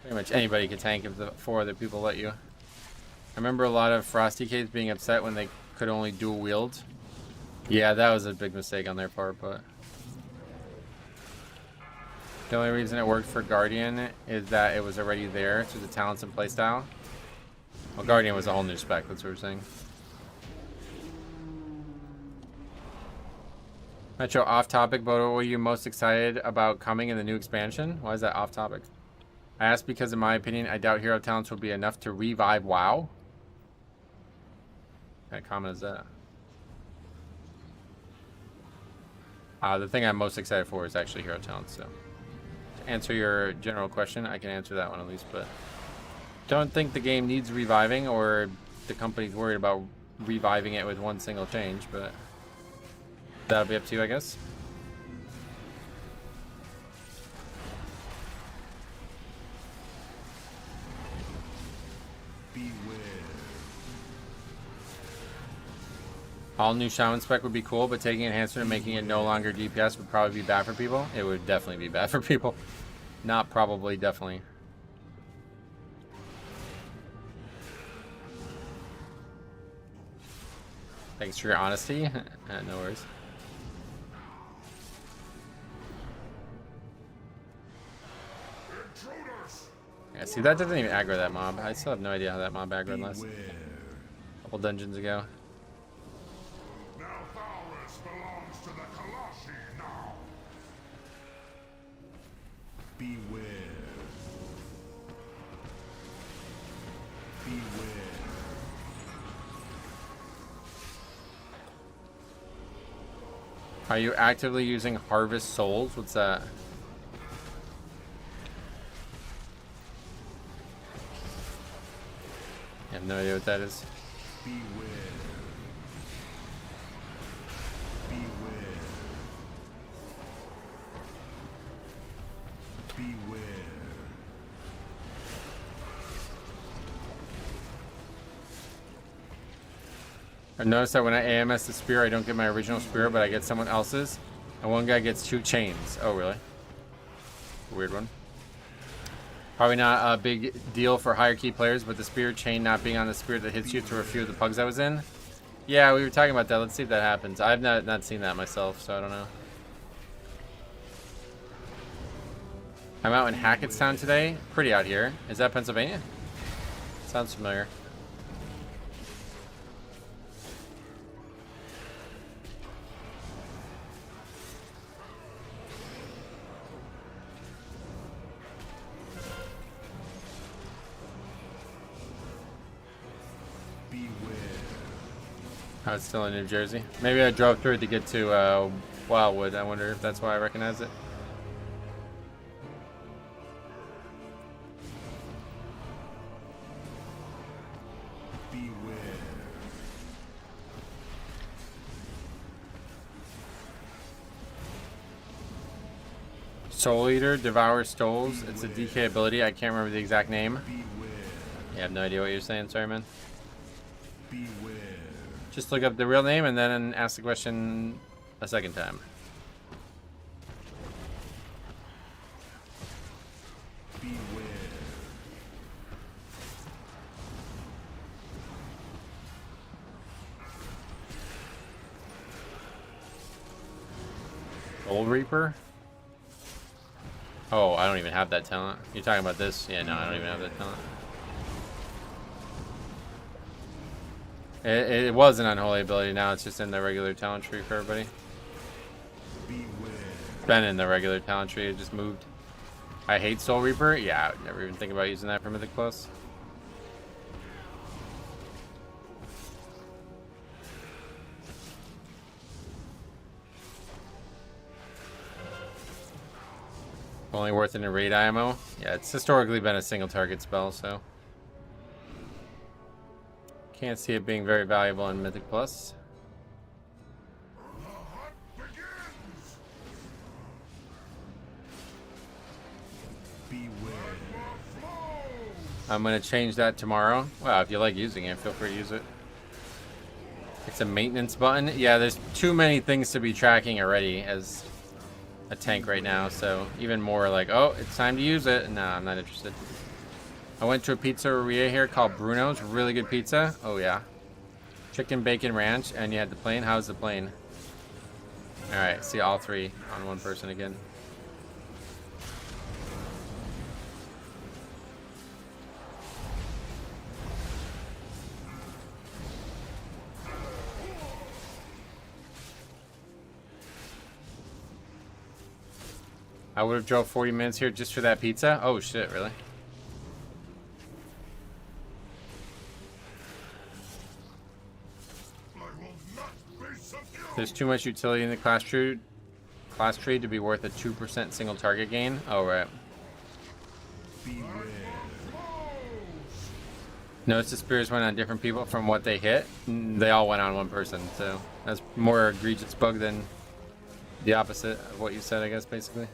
Pretty much anybody can tank if the 4 other people let you. I remember a lot of Frosty Caves being upset when they could only dual wield. Yeah, that was a big mistake on their part, but the only reason it worked for Guardian is that it was already there through the talents and playstyle. Well, Guardian was a whole new spec, that's what we're saying. Metro, off topic, but what were you most excited about coming in the new expansion? Why is that off topic? I asked because in my opinion, I doubt hero talents will be enough to revive WoW. What kind of comment is that? The thing I'm most excited for is actually hero talents, so to answer your general question, I can answer that one at least, but don't think the game needs reviving or the company's worried about reviving it with one single change, but that'll be up to you, I guess. All new Shaman spec would be cool, but taking enhancement and making it no longer DPS would probably be bad for people. It would definitely be bad for people. Not probably, definitely. Thanks for your honesty. No worries. Yeah, see, that doesn't even aggro that mob. I still have no idea how that mob aggroed last couple dungeons ago. Beware. Beware. Are you actively using Harvest Souls? What's that? I have no idea what that is. Beware. Beware. Beware. I've noticed that when I AMS the spear, I don't get my original spear, but I get someone else's. And one guy gets 2 chains. Oh, really? Weird one. Probably not a big deal for higher key players, but the spear chain not being on the spear that hits you through a few of the pugs I was in. Yeah, we were talking about that. Let's see if that happens. I've not seen that myself, so I don't know. I'm out in Hackettstown today. Pretty out here. Is that Pennsylvania? Sounds familiar. Oh, it's still in New Jersey. Maybe I drove through it to get to Wildwood. I wonder if that's why I recognize it. Beware. Soul Eater, Devour Souls. It's a DK ability. I can't remember the exact name. Yeah, I have no idea what you're saying. Sorry, man. Beware. Just look up the real name and then ask the question a second time. Beware. Soul Reaper? Oh, I don't even have that talent. You're talking about this? Yeah, no, I don't even have that talent. It was an unholy ability. Now it's just in the regular talent tree for everybody. It's been in the regular talent tree. It just moved. I hate Soul Reaper. Yeah, I would never even think about using that for Mythic Plus. Only worth it in raid IMO. Yeah, it's historically been a single target spell, so can't see it being very valuable in Mythic Plus. I'm gonna change that tomorrow. Well, if you like using it, feel free to use it. It's a maintenance button. Yeah, there's too many things to be tracking already as a tank right now, so even more like, oh, it's time to use it. No, I'm not interested. I went to a pizzeria here called Bruno's. Really good pizza. Oh yeah. Chicken bacon ranch, and you had the plane. How's the plane? All right, see all 3 on one person again. I would have drove 40 minutes here just for that pizza. Oh shit, really? There's too much utility in the class tree to be worth a 2% single target gain. Oh, right. Notice the spears went on different people from what they hit. They all went on one person, so that's more egregious bug than the opposite of what you said, I guess, basically.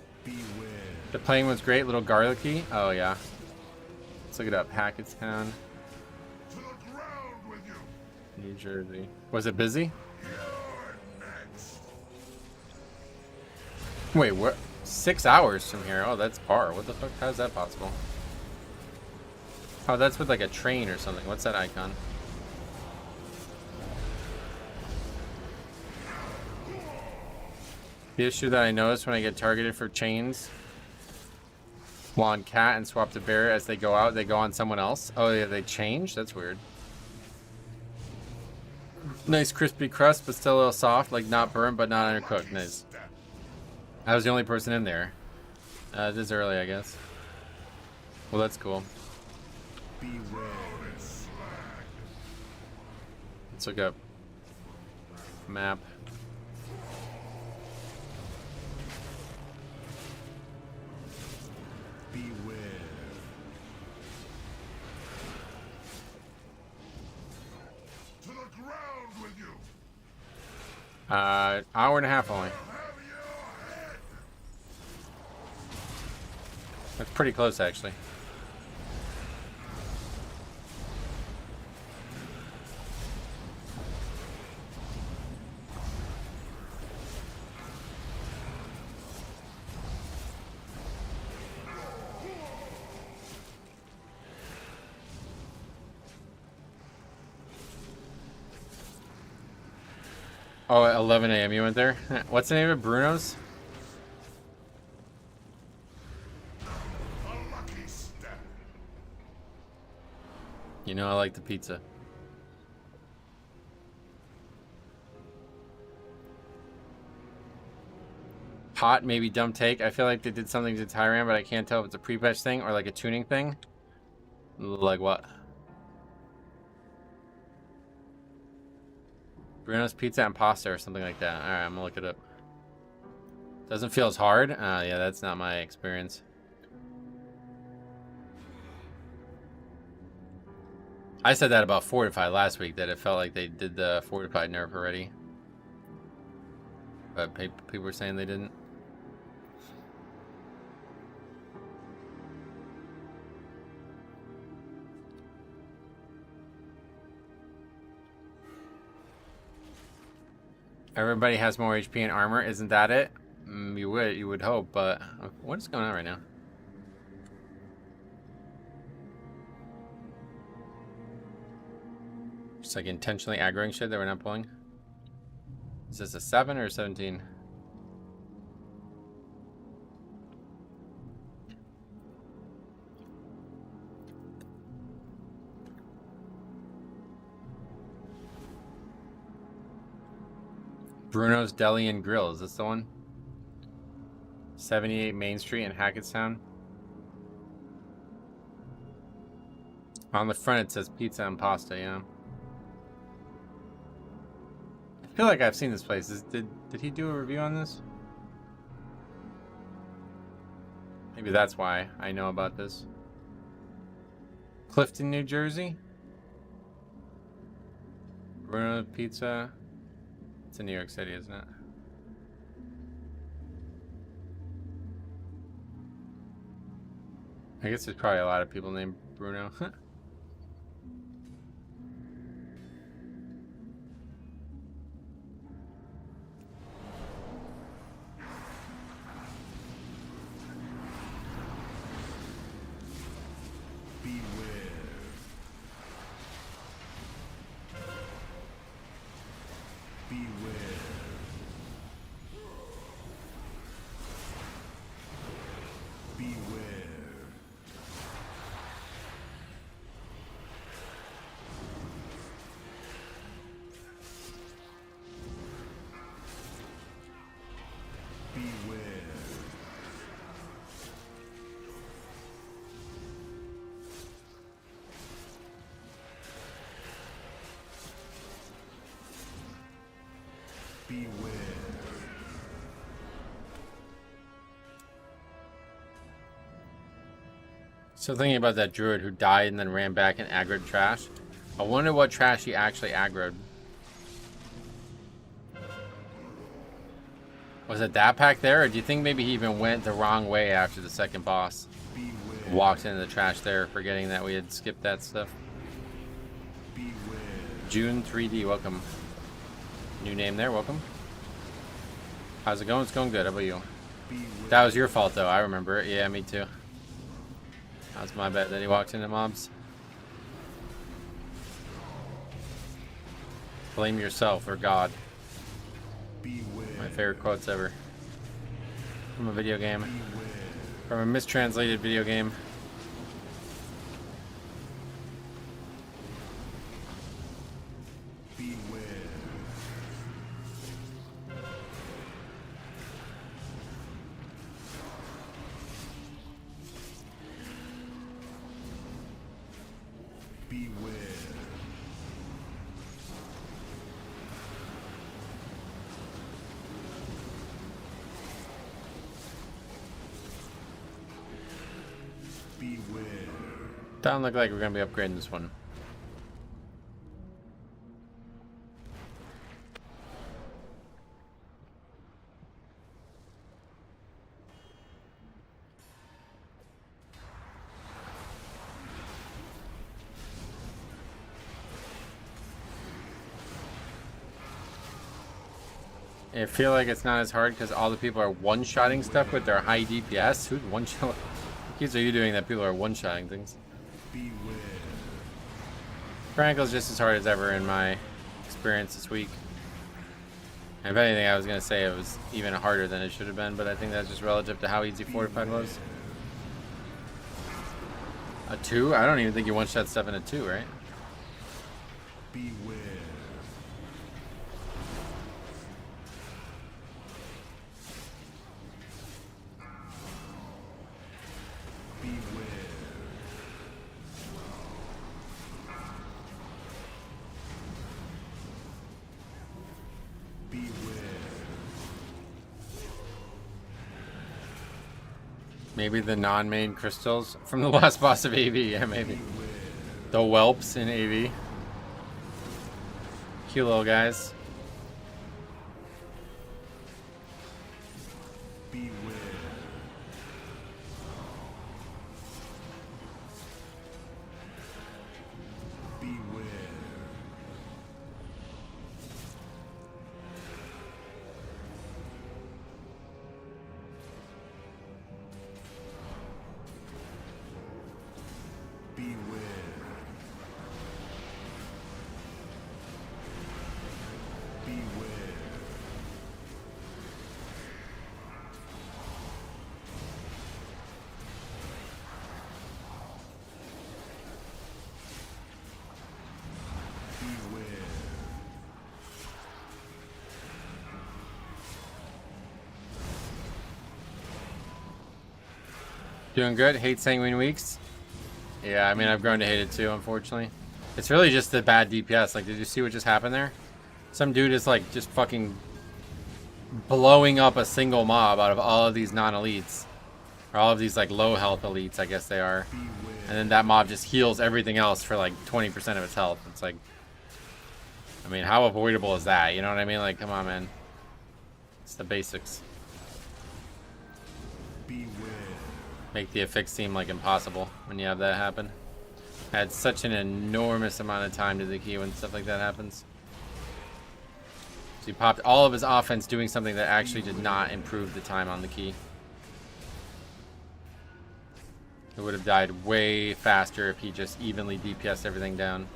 The plane was great, little garlicky. Oh, yeah. Let's look it up. Hackettstown, New Jersey. Was it busy? Wait, what? 6 hours from here? Oh, that's par. What the fuck? How is that possible? Oh, that's with like a train or something. What's that icon? The issue that I notice when I get targeted for chains while on cat and swap to bear, as they go out, they go on someone else. Oh, yeah, they change? That's weird. Nice crispy crust, but still a little soft, like not burnt, but not undercooked. Nice. I was the only person in there. It is early, I guess. Well, that's cool. Let's look up map. Hour and a half only. That's pretty close, actually. Oh, at 11 a.m. you went there? What's the name of it? Bruno's? You know I like the pizza. Hot, maybe dumb take. I feel like they did something to Tyran, but I can't tell if it's a pre-patch thing or like a tuning thing. Like what? Bruno's Pizza and Pasta or something like that. Alright, I'm gonna look it up. Doesn't feel as hard? Yeah, that's not my experience. I said that about Fortify last week, that it felt like they did the Fortified nerf already. But people were saying they didn't. Everybody has more HP and armor, isn't that it? You would hope, but what is going on right now? Just like intentionally aggroing shit that we're not pulling. Is this a 7 or a 17? Bruno's Deli and Grill, is this the one? 78 Main Street in Hackettstown. On the front it says pizza and pasta, yeah. I feel like I've seen this place. Did he do a review on this? Maybe that's why I know about this. Clifton, New Jersey? Bruno Pizza. It's in New York City, isn't it? I guess there's probably a lot of people named Bruno. So thinking about that druid who died and then ran back and aggroed trash. I wonder what trash he actually aggroed. Was it that pack there, or do you think maybe he even went the wrong way after the second boss? Walked into the trash there, forgetting that we had skipped that stuff. June 3D, welcome. New name there, welcome. How's it going? It's going good. How about you? That was your fault, though. I remember it. Yeah, me too. That was my bad that he walked into mobs. Blame yourself or God. My favorite quotes ever. From a video game. From a mistranslated video game. Doesn't look like we're gonna be upgrading this one. I feel like it's not as hard because all the people are one-shotting stuff with their high DPS. Who's one-shot? What keys are you doing that people are one-shotting things? Frankle's just as hard as ever in my experience this week. And if anything, I was going to say it was even harder than it should have been, but I think that's just relative to how easy Fortified was. A 2? I don't even think you one-shot stuff in a 2, right? Beware. Maybe the non-main crystals from the last boss of AV. Yeah, maybe. The whelps in AV. Cute little guys. Doing good. Hate Sanguine Weeks. Yeah, I mean, I've grown to hate it too, unfortunately. It's really just the bad DPS. Like, did you see what just happened there? Some dude is, like, just fucking blowing up a single mob out of all of these non-elites. Or all of these, like, low-health elites, I guess they are. And then that mob just heals everything else for, like, 20% of its health. It's like... I mean, how avoidable is that? You know what I mean? Like, come on, man. It's the basics. Make the effects seem like impossible when you have that happen. Add such an enormous amount of time to the key when stuff like that happens. So he popped all of his offense doing something that actually did not improve the time on the key. It would have died way faster if he just evenly DPS'd everything down.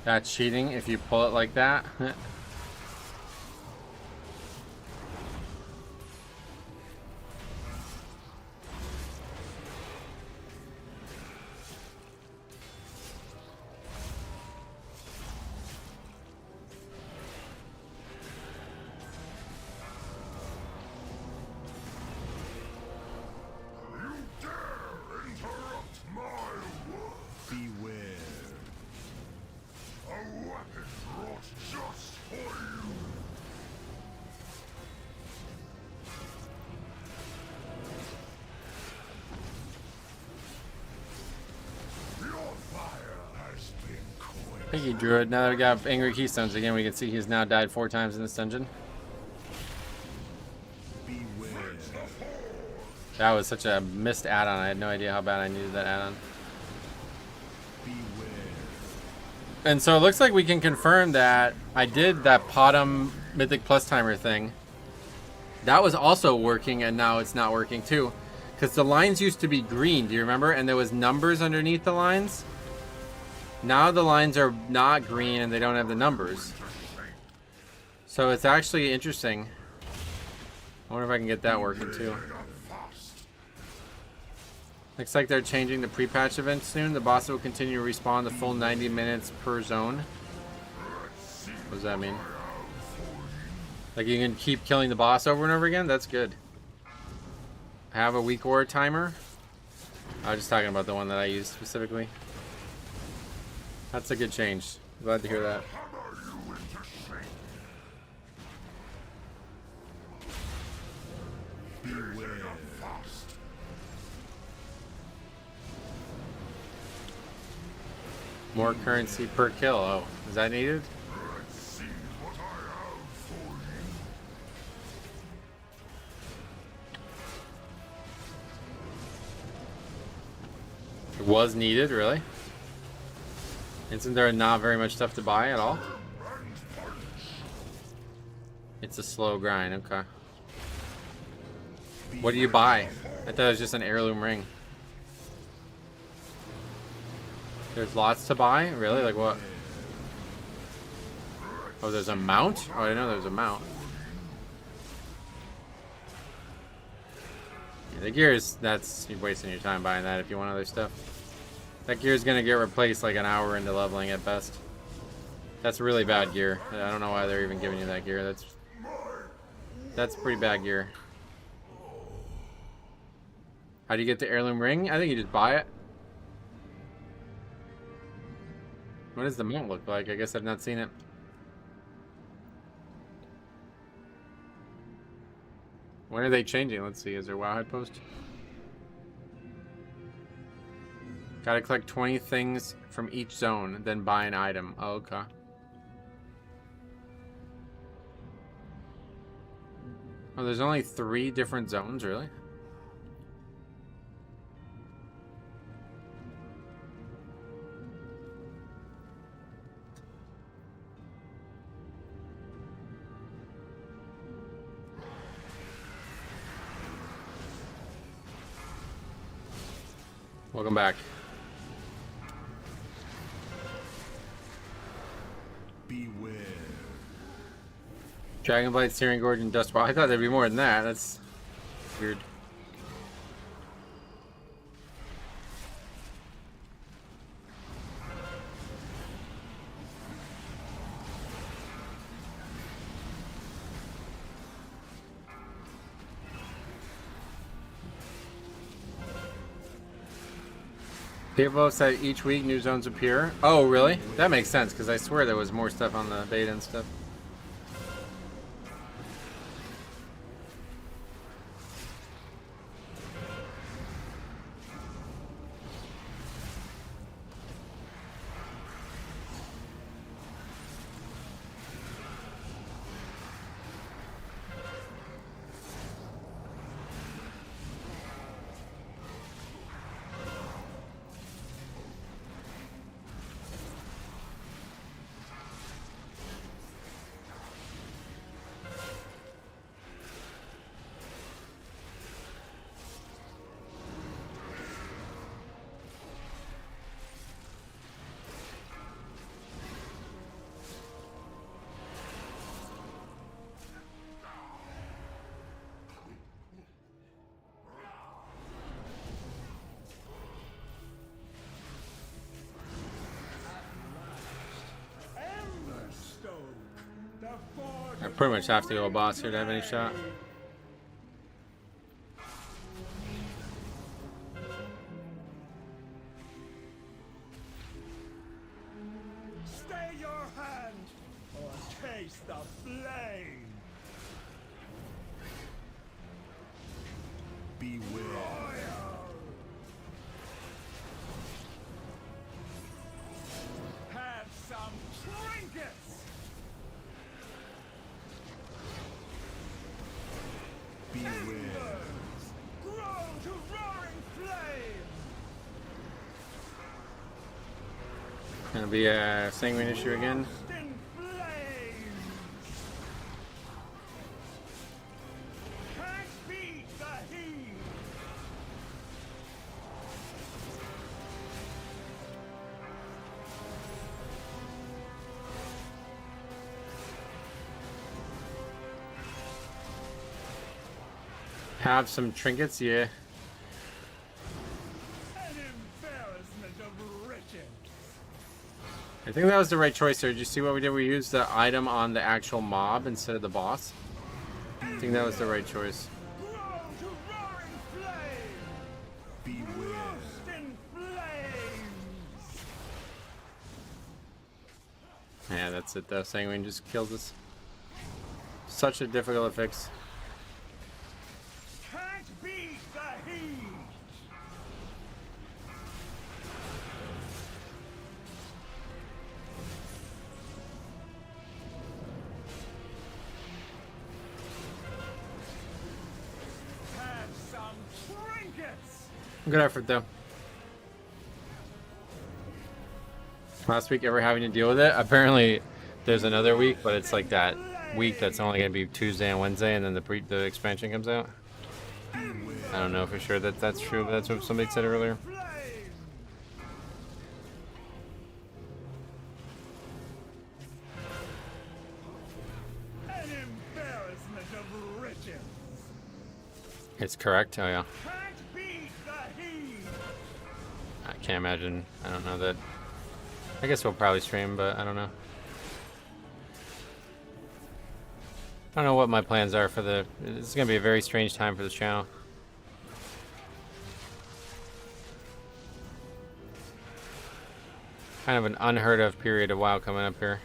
That's cheating if you pull it like that. Thank you, Druid. Now that we got Angry Keystones again, we can see he's now died 4 times in this dungeon. That was such a missed add-on. I had no idea how bad I needed that add-on. And so it looks like we can confirm that I did that Potom Mythic Plus Timer thing. That was also working, and now it's not working too. Because the lines used to be green, do you remember? And there was numbers underneath the lines. Now the lines are not green and they don't have the numbers. So it's actually interesting. I wonder if I can get that working too. Looks like they're changing the pre-patch event soon. The boss will continue to respawn the full 90 minutes per zone. What does that mean? Like you can keep killing the boss over and over again? That's good. Have a weak war timer. I was just talking about the one that I used specifically. That's a good change. Glad to hear that. More currency per kill. Oh, is that needed? Let's see what I have for you. It was needed, really? Isn't there not very much stuff to buy at all? It's a slow grind, okay. What do you buy? I thought it was just an heirloom ring. There's lots to buy? Really? Like what? Oh, there's a mount? Oh, I didn't know there was a mount. Yeah, the gear is, that's, you're wasting your time buying that if you want other stuff. That gear is going to get replaced like an hour into leveling at best. That's really bad gear. I don't know why they're even giving you that gear. That's pretty bad gear. How do you get the heirloom ring? I think you just buy it. What does the mount look like? I guess I've not seen it. When are they changing? Let's see. Is there Wowhead post? Gotta collect 20 things from each zone, then buy an item. Oh, okay. Oh, there's only 3 different zones, really? Welcome back. Beware. Dragonflight, Searing Gorge, and Dust Ball. I thought there'd be more than that. That's weird. People said each week new zones appear. Oh, really? That makes sense, because I swear there was more stuff on the beta and stuff. I pretty much have to go a boss here to have any shot. Stay your hand or taste the flame. Beware. Have some trinkets. Beware. Grow to roaring flame. Gonna be a sanguine issue again. In flames. Can't beat the heat. Have some trinkets, yeah. An embarrassment of riches. I think that was the right choice there. Did you see what we did? We used the item on the actual mob instead of the boss. I think that was the right choice. Grow to roaring flame. Beware. Roast in flames. Yeah, that's it though. Sanguine just kills us. Such a difficult to fix. Can't beat the heat. Good effort though. Last week ever having to deal with it? Apparently there's another week, but it's like that week that's only going to be Tuesday and Wednesday, and then the expansion comes out. I don't know for sure that that's true, but that's what somebody said earlier. An embarrassment of riches. It's correct. Oh yeah. Can't beat the heat. I can't imagine. I don't know that. I guess we'll probably stream, but I don't know. I don't know what my plans are for the... This is going to be a very strange time for this channel. Kind of an unheard of period of WoW coming up here.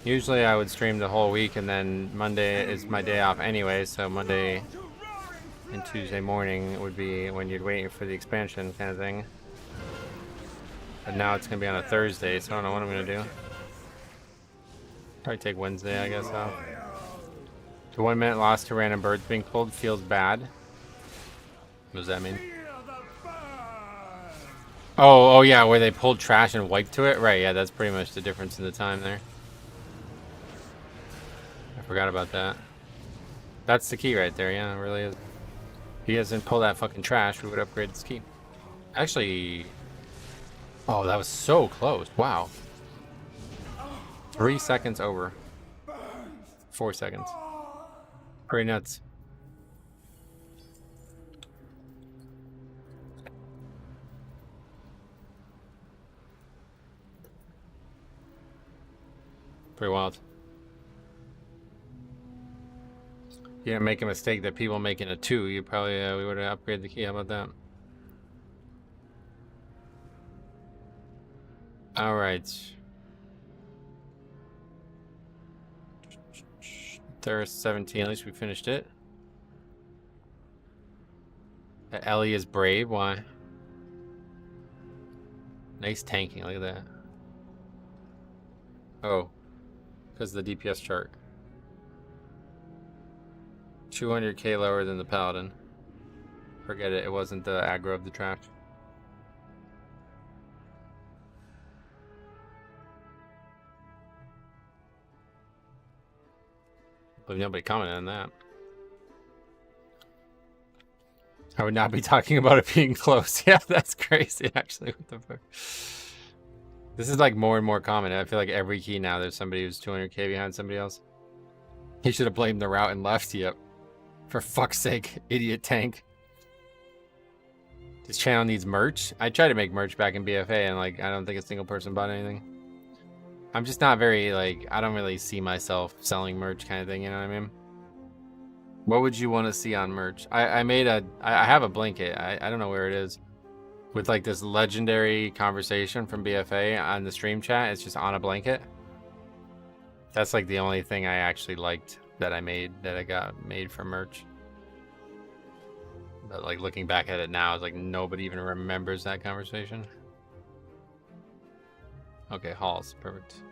Usually I would stream the whole week, and then Monday is my day off anyway, so Monday and Tuesday morning would be when you'd wait for the expansion kind of thing. But now it's going to be on a Thursday, so I don't know what I'm going to do. Probably take Wednesday, I guess, off. The 1 minute loss to random birds being pulled feels bad. What does that mean? Oh yeah, where they pulled trash and wiped to it? Right, yeah, that's pretty much the difference in the time there. I forgot about that. That's the key right there, yeah, it really is. If he doesn't pull that fucking trash, we would upgrade this key. Actually... Oh, that was so close. Wow. 3 seconds over. 4 seconds. Pretty nuts. Pretty wild. You didn't make a mistake that people make in a 2. You probably, we would have upgraded the key. How about that? All right. There's 17. At least we finished it. Ellie is brave. Why? Nice tanking. Look at that. Oh, because of the DPS chart. 200k lower than the Paladin. Forget it. It wasn't the aggro of the trash. But nobody commented on that. I would not be talking about it being close. Yeah, that's crazy, actually. What the fuck? This is like more and more common. I feel like every key now there's somebody who's 200k behind somebody else. He should have blamed the route and left. Yep. For fuck's sake, idiot tank. This channel needs merch. I tried to make merch back in BFA, and like I don't think a single person bought anything. I'm just not very, like, I don't really see myself selling merch kind of thing, you know what I mean? What would you want to see on merch? I have a blanket. I don't know where it is. With like this legendary conversation from BFA on the stream chat. It's just on a blanket. That's like the only thing I actually liked that I got made for merch. But like looking back at it now, it's like nobody even remembers that conversation. Okay, halls, perfect.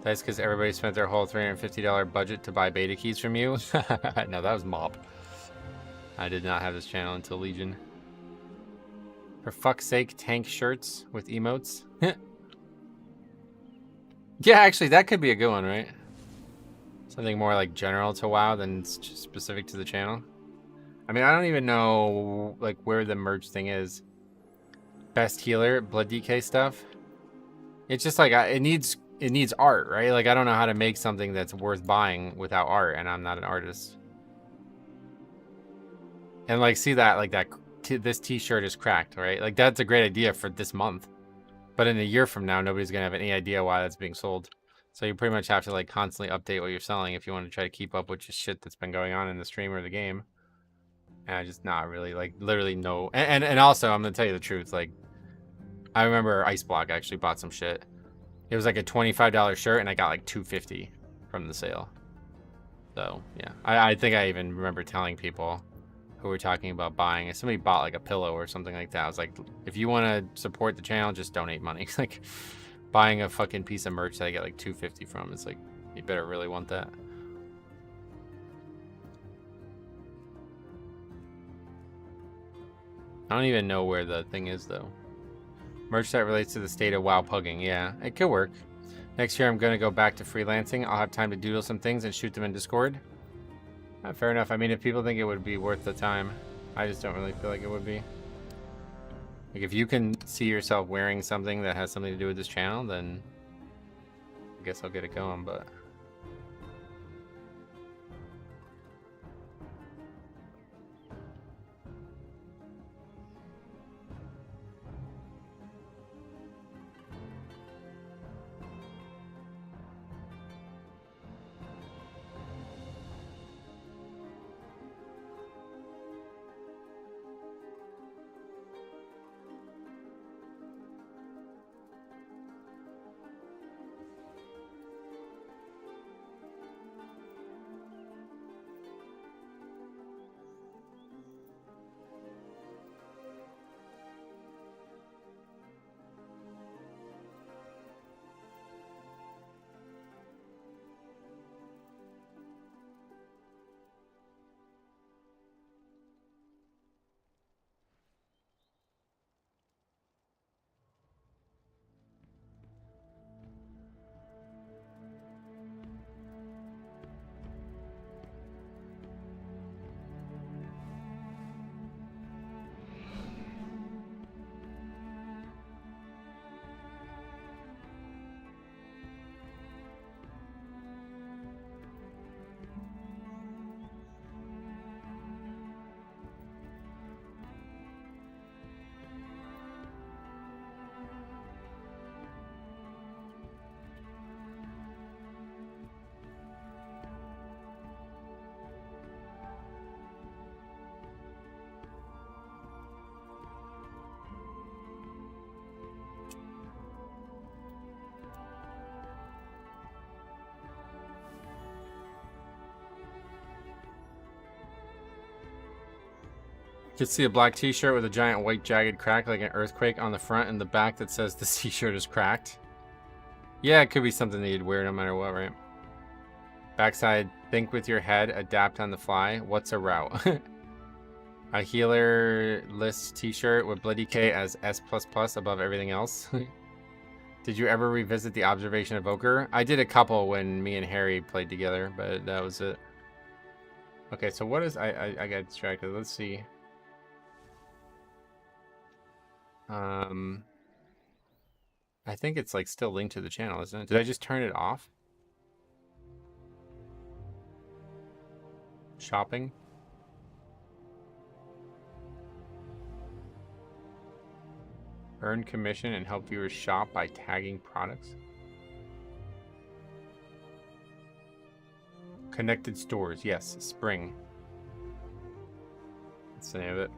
That's because everybody spent their whole $350 budget to buy beta keys from you? No, that was Mop. I did not have this channel until Legion. For fuck's sake, tank shirts with emotes? Yeah, actually, that could be a good one, right? Something more like general to WoW than specific to the channel. I mean, I don't even know like where the merch thing is. Best healer, blood DK stuff. It's just like it needs art, right? Like I don't know how to make something that's worth buying without art, and I'm not an artist. And like, see that like that this T-shirt is cracked, right? Like that's a great idea for this month, but in a year from now, nobody's gonna have any idea why that's being sold. So you pretty much have to like constantly update what you're selling if you want to try to keep up with just shit that's been going on in the stream or the game. And I just not really like literally no. And also I'm gonna tell you the truth, like. I remember Ice Block actually bought some shit. It was like a $25 shirt, and I got like $250 from the sale. So yeah, I think I even remember telling people who were talking about buying. If somebody bought like a pillow or something like that, I was like, if you want to support the channel, just donate money. Like buying a fucking piece of merch that I get like $250 from, it's like you better really want that. I don't even know where the thing is, though. Merch that relates to the state of WoW pugging. Yeah, it could work. Next year, I'm going to go back to freelancing. I'll have time to doodle some things and shoot them in Discord. Fair enough. I mean, if people think it would be worth the time, I just don't really feel like it would be. Like, if you can see yourself wearing something that has something to do with this channel, then I guess I'll get it going, but... You can see a black t-shirt with a giant white jagged crack like an earthquake on the front and the back that says this t-shirt is cracked. Yeah, it could be something that you'd wear no matter what, right? Backside, think with your head, adapt on the fly. What's a route? A healer-less t-shirt with Bloody K as S++ above everything else. Did you ever revisit the Observation Evoker? I did a couple when me and Harry played together, but that was it. Okay, so what is... I got distracted. Let's see. I think it's like still linked to the channel, isn't it? Did I just turn it off? Shopping? Earn commission and help viewers shop by tagging products. Connected stores, yes. Spring. That's the name of it.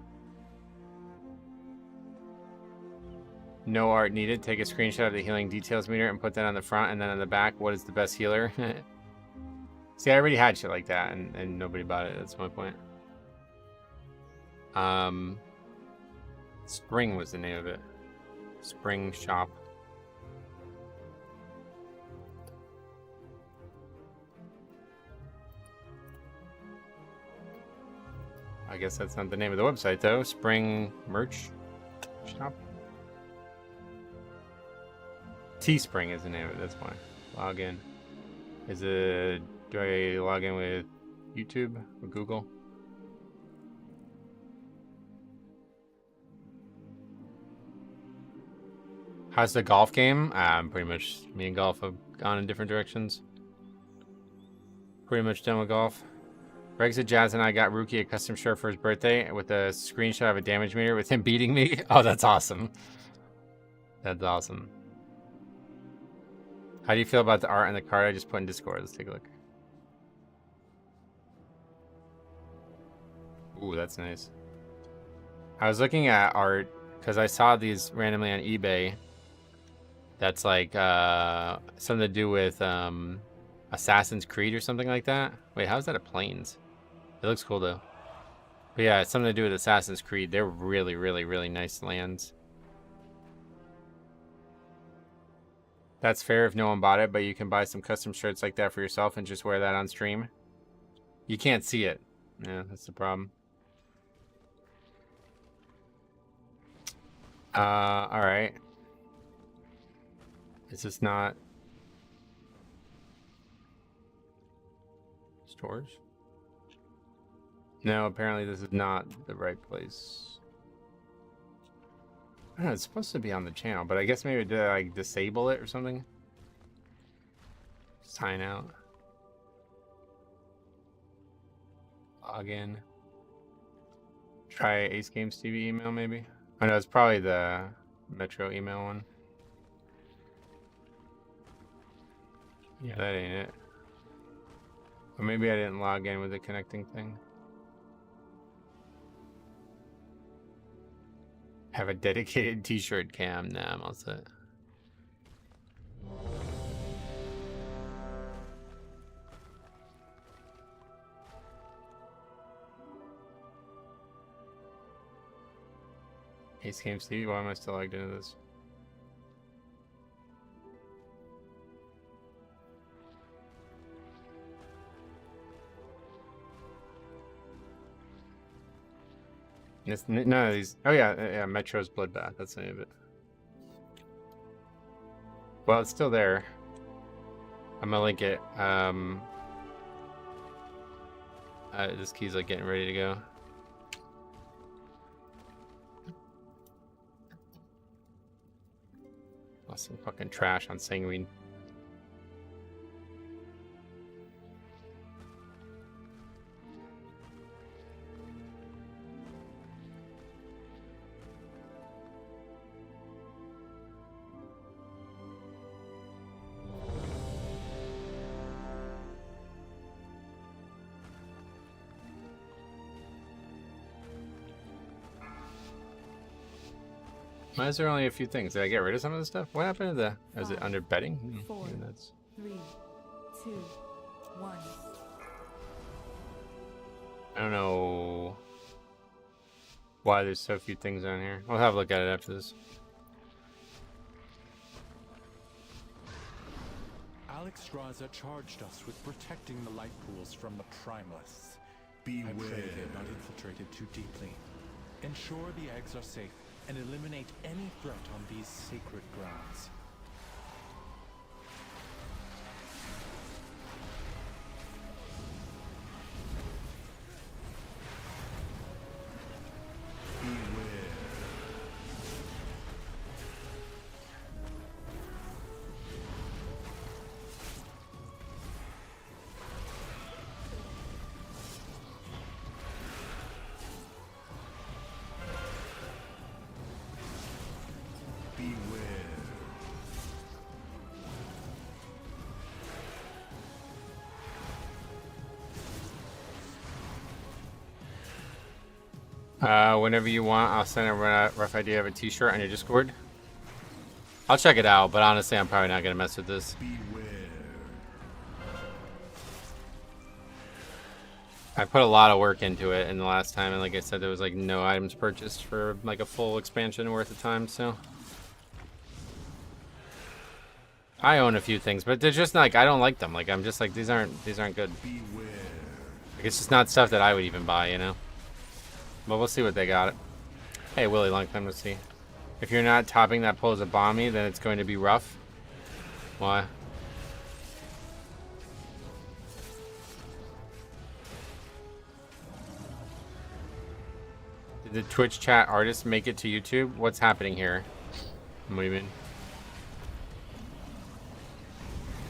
No art needed. Take a screenshot of the healing details meter and put that on the front, and then on the back, what is the best healer? See, I already had shit like that, and nobody bought it. That's my point. Spring was the name of it. Spring shop. I guess that's not the name of the website, though. Spring merch shop. Teespring is the name of it, that's why. Log in. Is it... Do I log in with YouTube or Google? How's the golf game? Pretty much, me and golf have gone in different directions. Pretty much done with golf. Brexit Jazz and I got Rookie a custom shirt for his birthday with a screenshot of a damage meter with him beating me. Oh, that's awesome. That's awesome. How do you feel about the art and the card I just put in Discord? Let's take a look. Ooh, that's nice. I was looking at art because I saw these randomly on eBay. That's like something to do with Assassin's Creed or something like that. Wait, how's that a planes? It looks cool though. But yeah, it's something to do with Assassin's Creed. They're really, really, really nice lands. That's fair if no one bought it, but you can buy some custom shirts like that for yourself and just wear that on stream. You can't see it. Yeah, that's the problem. All right. Is this not stores? No, apparently this is not the right place. I don't know, it's supposed to be on the channel, but I guess maybe did I like disable it or something? Sign out. Log in. Try Ace Games TV email maybe? I know it's probably the Metro email one. Yeah, that ain't it. Or maybe I didn't log in with the connecting thing. Have a dedicated t-shirt cam. Nah, I'm all set. Ace Games TV, why am I still logged into this? It's none of these. Oh yeah, Metro's Bloodbath. That's the name of it. Well, it's still there. I'm gonna link it. This key's like getting ready to go. Lost some fucking trash on Sanguine. Why is there only a few things? Did I get rid of some of the stuff? What happened to the... Is it under betting? 4, 3, 2, 1. I don't know why there's so few things on here. We'll have a look at it after this. Alex Straza charged us with protecting the light pools from the Primalists. Beware. I pray they have not infiltrated too deeply. Ensure the eggs are safe and eliminate any threat on these sacred grounds. Whenever you want, I'll send a rough idea of a t-shirt on your Discord. I'll check it out, but honestly, I'm probably not going to mess with this. I put a lot of work into it in the last time, and like I said, there was like no items purchased for like a full expansion worth of time, so... I own a few things, but they're just like, I don't like them. Like, I'm just like, these aren't good. Like, it's just not stuff that I would even buy, you know? But we'll see what they got. Hey, Willie, long time to see. If you're not topping that pull as a Bomby, then it's going to be rough. Why? Did the Twitch chat artist make it to YouTube? What's happening here? What do you mean?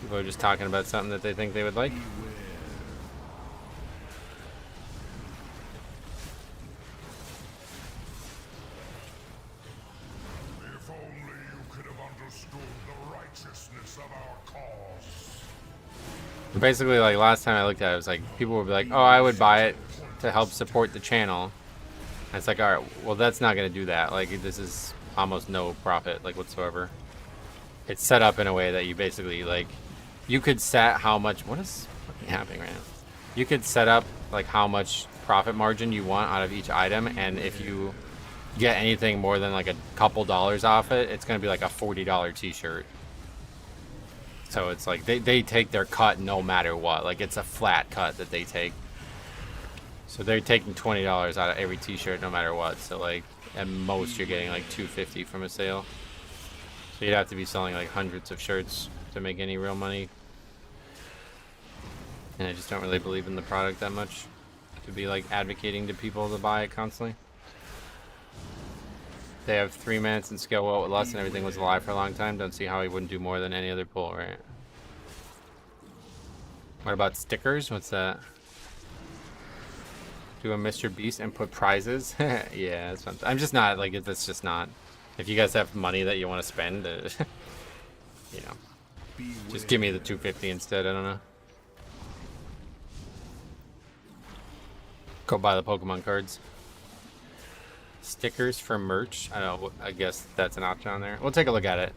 People are just talking about something that they think they would like? Basically, like last time I looked at it, it was like people would be like, "Oh, I would buy it to help support the channel." And it's like, all right, well, that's not gonna do that. Like, this is almost no profit, like whatsoever. It's set up in a way that you basically like, you could set how much. What is fucking happening right now? You could set up like how much profit margin you want out of each item, and if you get anything more than like a couple dollars off it, it's gonna be like a $40 t-shirt. So it's like they take their cut no matter what. Like, it's a flat cut that they take. So they're taking $20 out of every t-shirt no matter what. So like at most you're getting like $2.50 from a sale. So you'd have to be selling like hundreds of shirts to make any real money. And I just don't really believe in the product that much to be like advocating to people to buy it constantly. They have 3 minutes and scale well with less and everything was alive for a long time. Don't see how he wouldn't do more than any other pull, right? What about stickers? What's that? Do a Mr. Beast and put prizes? Yeah, that's fun. I'm just not, like, that's just not. If you guys have money that you want to spend, you know, just give me the $2.50 instead, I don't know. Go buy the Pokemon cards. Stickers for merch? I don't know, I guess that's an option on there. We'll take a look at it.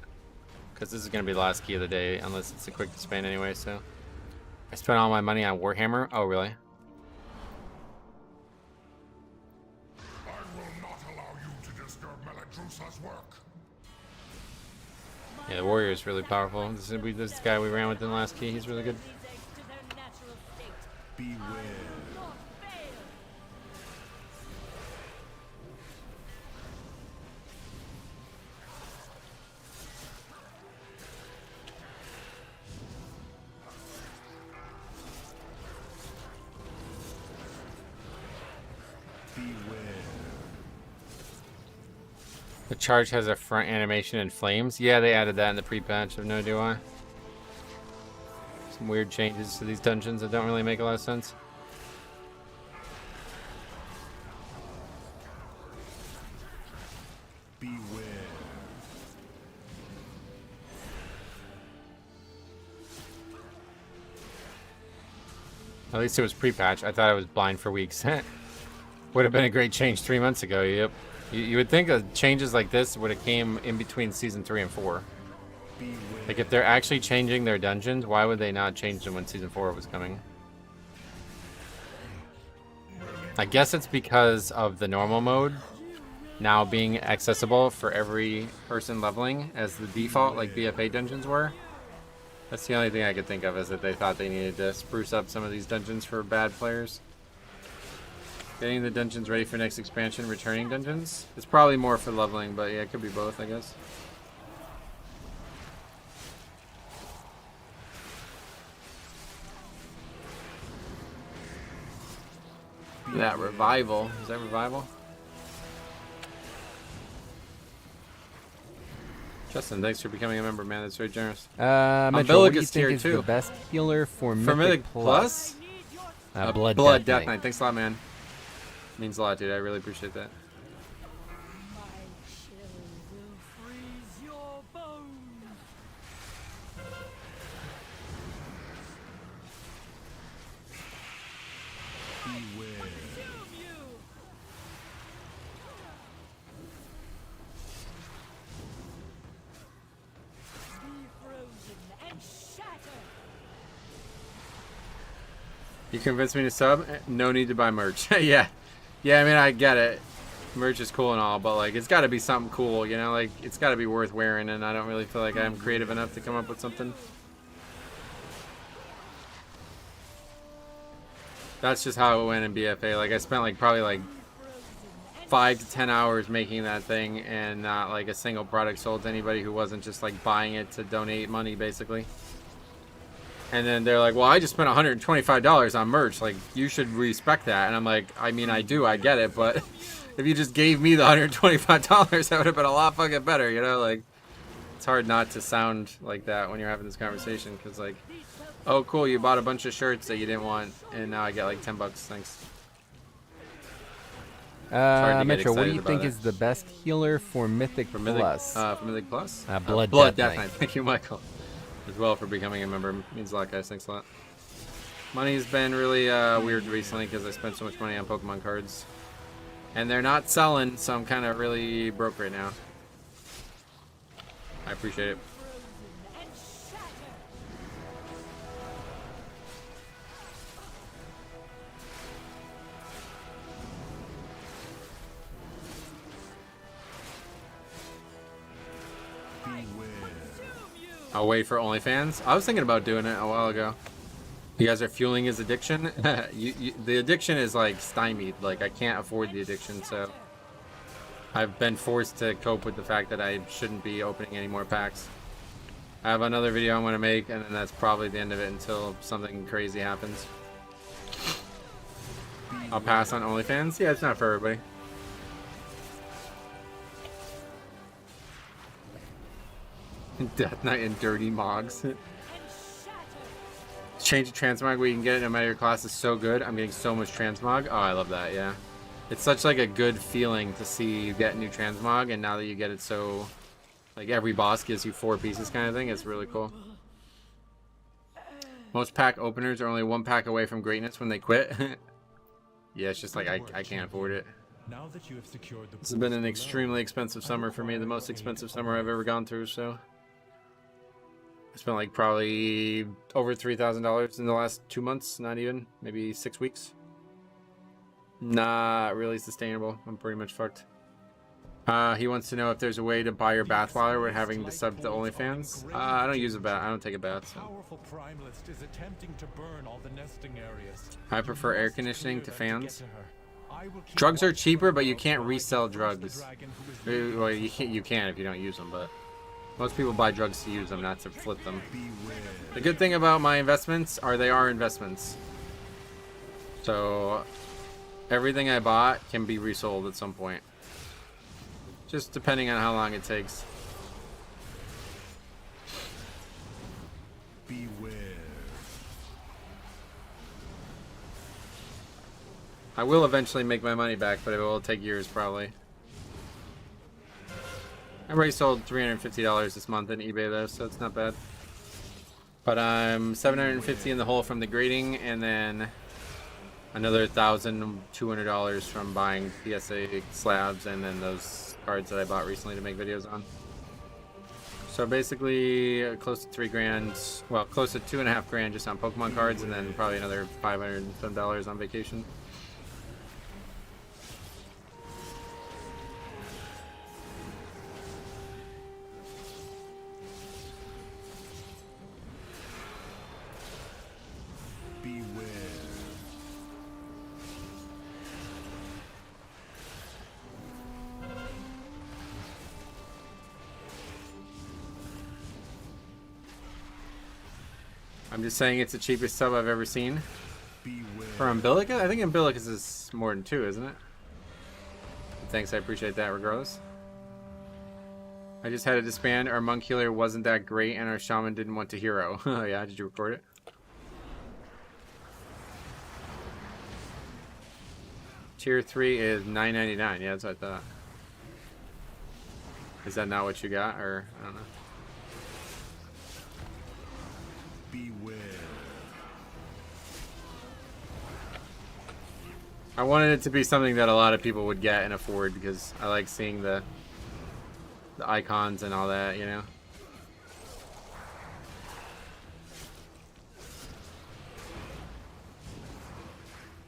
Because this is going to be the last key of the day, unless it's a quick disband anyway, so. I spent all my money on Warhammer. Oh, really? Yeah, the warrior is really powerful. This guy we ran with in the last key, he's really good. Beware. The charge has a front animation in flames. Yeah, they added that in the pre-patch. I have no idea why. Some weird changes to these dungeons that don't really make a lot of sense. Beware. At least it was pre-patch. I thought I was blind for weeks. Would have been a great change 3 months ago. Yep. You would think changes like this would have came in between season 3 and 4. Like if they're actually changing their dungeons, why would they not change them when season 4 was coming? I guess it's because of the normal mode now being accessible for every person leveling as the default, like BFA dungeons were. That's the only thing I could think of, is that they thought they needed to spruce up some of these dungeons for bad players. Getting the dungeons ready for next expansion, returning dungeons. It's probably more for leveling, but yeah, it could be both, I guess. That revival. Is that revival? Justin, thanks for becoming a member, man. That's very generous. Metro, what do you think is the best healer for Mythic Plus? Blood Death Knight. Thanks a lot, man. Means a lot, dude. I really appreciate that. You convinced me to sub? No need to buy merch. Yeah. Yeah, I mean, I get it. Merch is cool and all, but, like, it's got to be something cool, you know? Like, it's got to be worth wearing, and I don't really feel like I'm creative enough to come up with something. That's just how it went in BFA. Like, I spent, like, probably, like, 5 to 10 hours making that thing, and not, like, a single product sold to anybody who wasn't just, like, buying it to donate money, basically. And then they're like, well, I just spent $125 on merch. Like, you should respect that. And I'm like, I mean, I do. I get it. But if you just gave me the $125, that would have been a lot fucking better, you know? Like, it's hard not to sound like that when you're having this conversation. Because, like, oh, cool, you bought a bunch of shirts that you didn't want. And now I get, like, $10. Thanks. Metro, what do you think is the best healer for Mythic Plus? For Mythic Plus? Blood Death Knight. Thank you, Michael. As well for becoming a member. It means a lot, guys. Thanks a lot. Money's been really weird recently because I spent so much money on Pokemon cards. And they're not selling, so I'm kind of really broke right now. I appreciate it. I'll wait for OnlyFans. I was thinking about doing it a while ago. You guys are fueling his addiction. The addiction is like stymied. Like I can't afford the addiction, so I've been forced to cope with the fact that I shouldn't be opening any more packs. I have another video I'm gonna make, and then that's probably the end of it until something crazy happens. I'll pass on OnlyFans. Yeah, it's not for everybody. Death Knight and Dirty Mogs. Change to transmog where you can get it no matter your class is so good. I'm getting so much transmog. Oh, I love that. Yeah, it's such like a good feeling to see you get new transmog, and now that you get it so like every boss gives you 4 pieces kind of thing. It's really cool. Most pack openers are only 1 pack away from greatness when they quit. Yeah, it's just like I can't afford it. Now that you have secured the This has been an extremely expensive summer for me, the most expensive summer I've ever gone through, so I spent like probably over $3,000 in the last 2 months, not even, maybe 6 weeks. Not really sustainable. I'm pretty much fucked. He wants to know if there's a way to buy your bath water without having to sub to OnlyFans. I don't use a bath. I don't take a bath. So. I prefer air conditioning to fans. Drugs are cheaper, but you can't resell drugs. Well, you can if you don't use them, but most people buy drugs to use them, not to flip them. The good thing about my investments are they are investments. So everything I bought can be resold at some point. Just depending on how long it takes. Beware. I will eventually make my money back, but it will take years probably. I already sold $350 this month in eBay though, so it's not bad. But I'm $750 in the hole from the grading, and then another $1,200 from buying PSA slabs, and then those cards that I bought recently to make videos on. So basically close to $3 grand, well close to $2.5 grand just on Pokemon cards, and then probably another $500 and some dollars on vacation. I'm just saying it's the cheapest sub I've ever seen. For Umbilica? I think Umbilicus is more than 2, isn't it? Thanks, I appreciate that regardless. I just had to disband. Our monk healer wasn't that great, and our shaman didn't want to hero. Oh yeah, did you record it? Tier 3 is $9.99. Yeah, that's what I thought. Is that not what you got? Or, I don't know. Beware. I wanted it to be something that a lot of people would get and afford, because I like seeing the icons and all that, you know.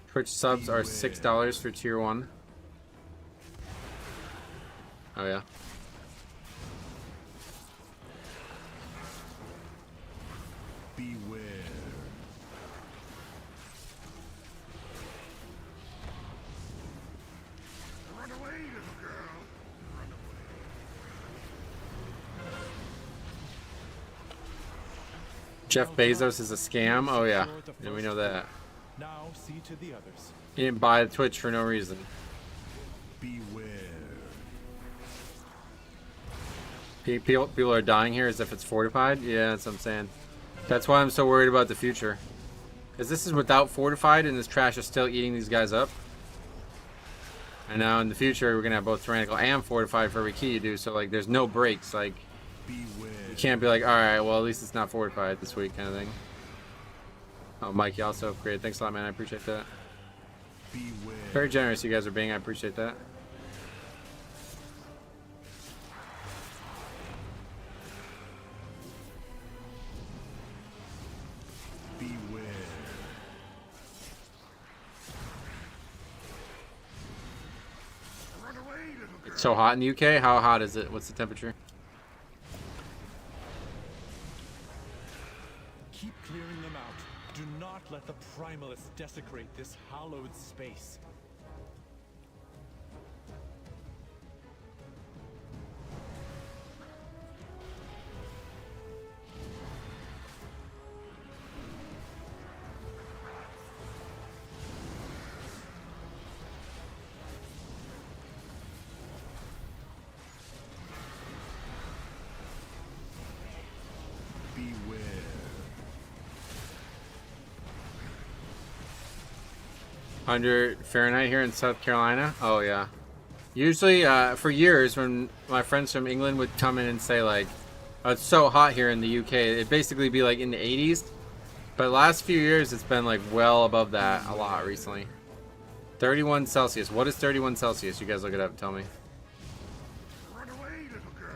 Twitch subs are $6 for tier 1. Oh yeah. Beware. Run away, little girl. Run away. Jeff Bezos is a scam? Oh yeah. Yeah, we know that. Now see to the others. He didn't buy Twitch for no reason. Beware. People are dying here as if it's fortified? Yeah, that's what I'm saying. That's why I'm so worried about the future. Because this is without fortified, and this trash is still eating these guys up. And now in the future, we're going to have both tyrannical and fortified for every key you do. So, like, there's no breaks. Like, Beware. you can't be like, alright, well, at least it's not fortified this week kind of thing. Oh, Mike, you also upgraded. Thanks a lot, man. I appreciate that. Beware. Very generous you guys are being. I appreciate that. Beware. Run away, little girl. It's so hot in the UK? How hot is it? What's the temperature? Keep clearing them out. Do not not let the primalists desecrate this hallowed space. Beware. 100 Fahrenheit here in South Carolina. Oh yeah. Usually, for years, when my friends from England would come in and say like, "Oh, it's so hot here in the UK," it'd basically be like in the 80s. But last few years, it's been like well above that a lot recently. 31 Celsius. What is 31 Celsius? You guys look it up and tell me. Run away, little girl.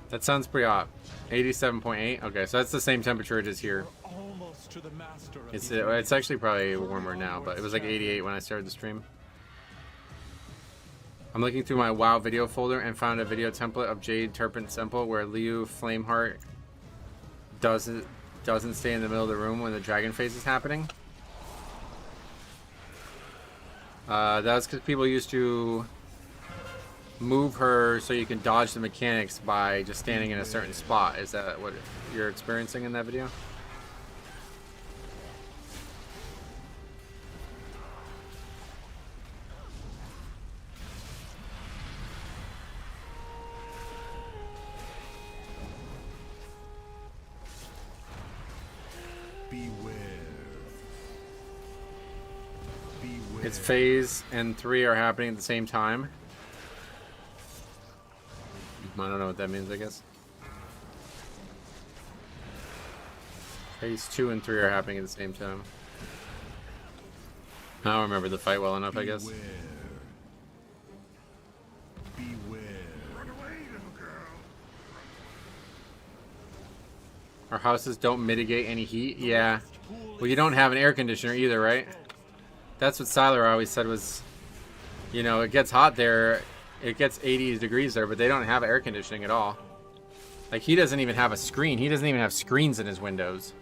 That sounds pretty hot. 87.8. Okay, so that's the same temperature it is here. Almost to the master of It's actually probably warmer now, but it was like 88 when I started the stream. I'm looking through my WoW video folder and found a video template of Jade Turpin Simple where Liu Flameheart doesn't stay in the middle of the room when the dragon phase is happening. That was because people used to move her so you can dodge the mechanics by just standing in a certain spot. Is that what you're experiencing in that video? Its phase and 3 are happening at the same time. I don't know what that means, I guess. Phase 2 and 3 are happening at the same time. I don't remember the fight well enough, I guess. Our houses don't mitigate any heat? Yeah. Well, you don't have an air conditioner either, right? That's what Siler always said was, you know, it gets hot there, it gets 80 degrees there, but they don't have air conditioning at all. Like, he doesn't even have a screen. He doesn't even have screens in his windows.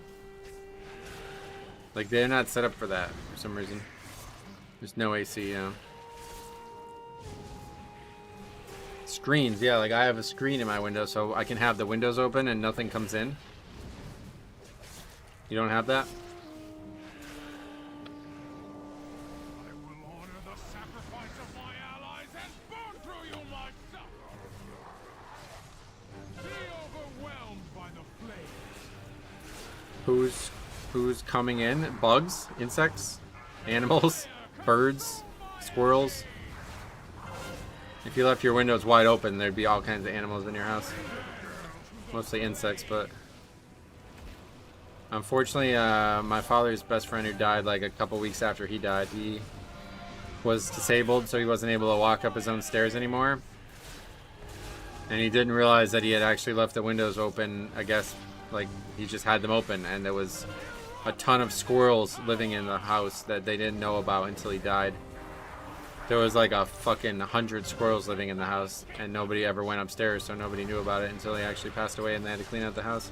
Like, they're not set up for that for some reason. There's no AC, you know. Screens, yeah, like I have a screen in my window so I can have the windows open and nothing comes in. You don't have that? Who's coming in? Bugs? Insects? Animals? Birds? Squirrels? If you left your windows wide open, there'd be all kinds of animals in your house. Mostly insects, but... Unfortunately, my father's best friend who died like a couple weeks after he died, he was disabled, so he wasn't able to walk up his own stairs anymore. And he didn't realize that he had actually left the windows open, I guess, like he just had them open, and there was a ton of squirrels living in the house that they didn't know about until he died. There was like a fucking 100 squirrels living in the house, and nobody ever went upstairs, so nobody knew about it until he actually passed away and they had to clean out the house.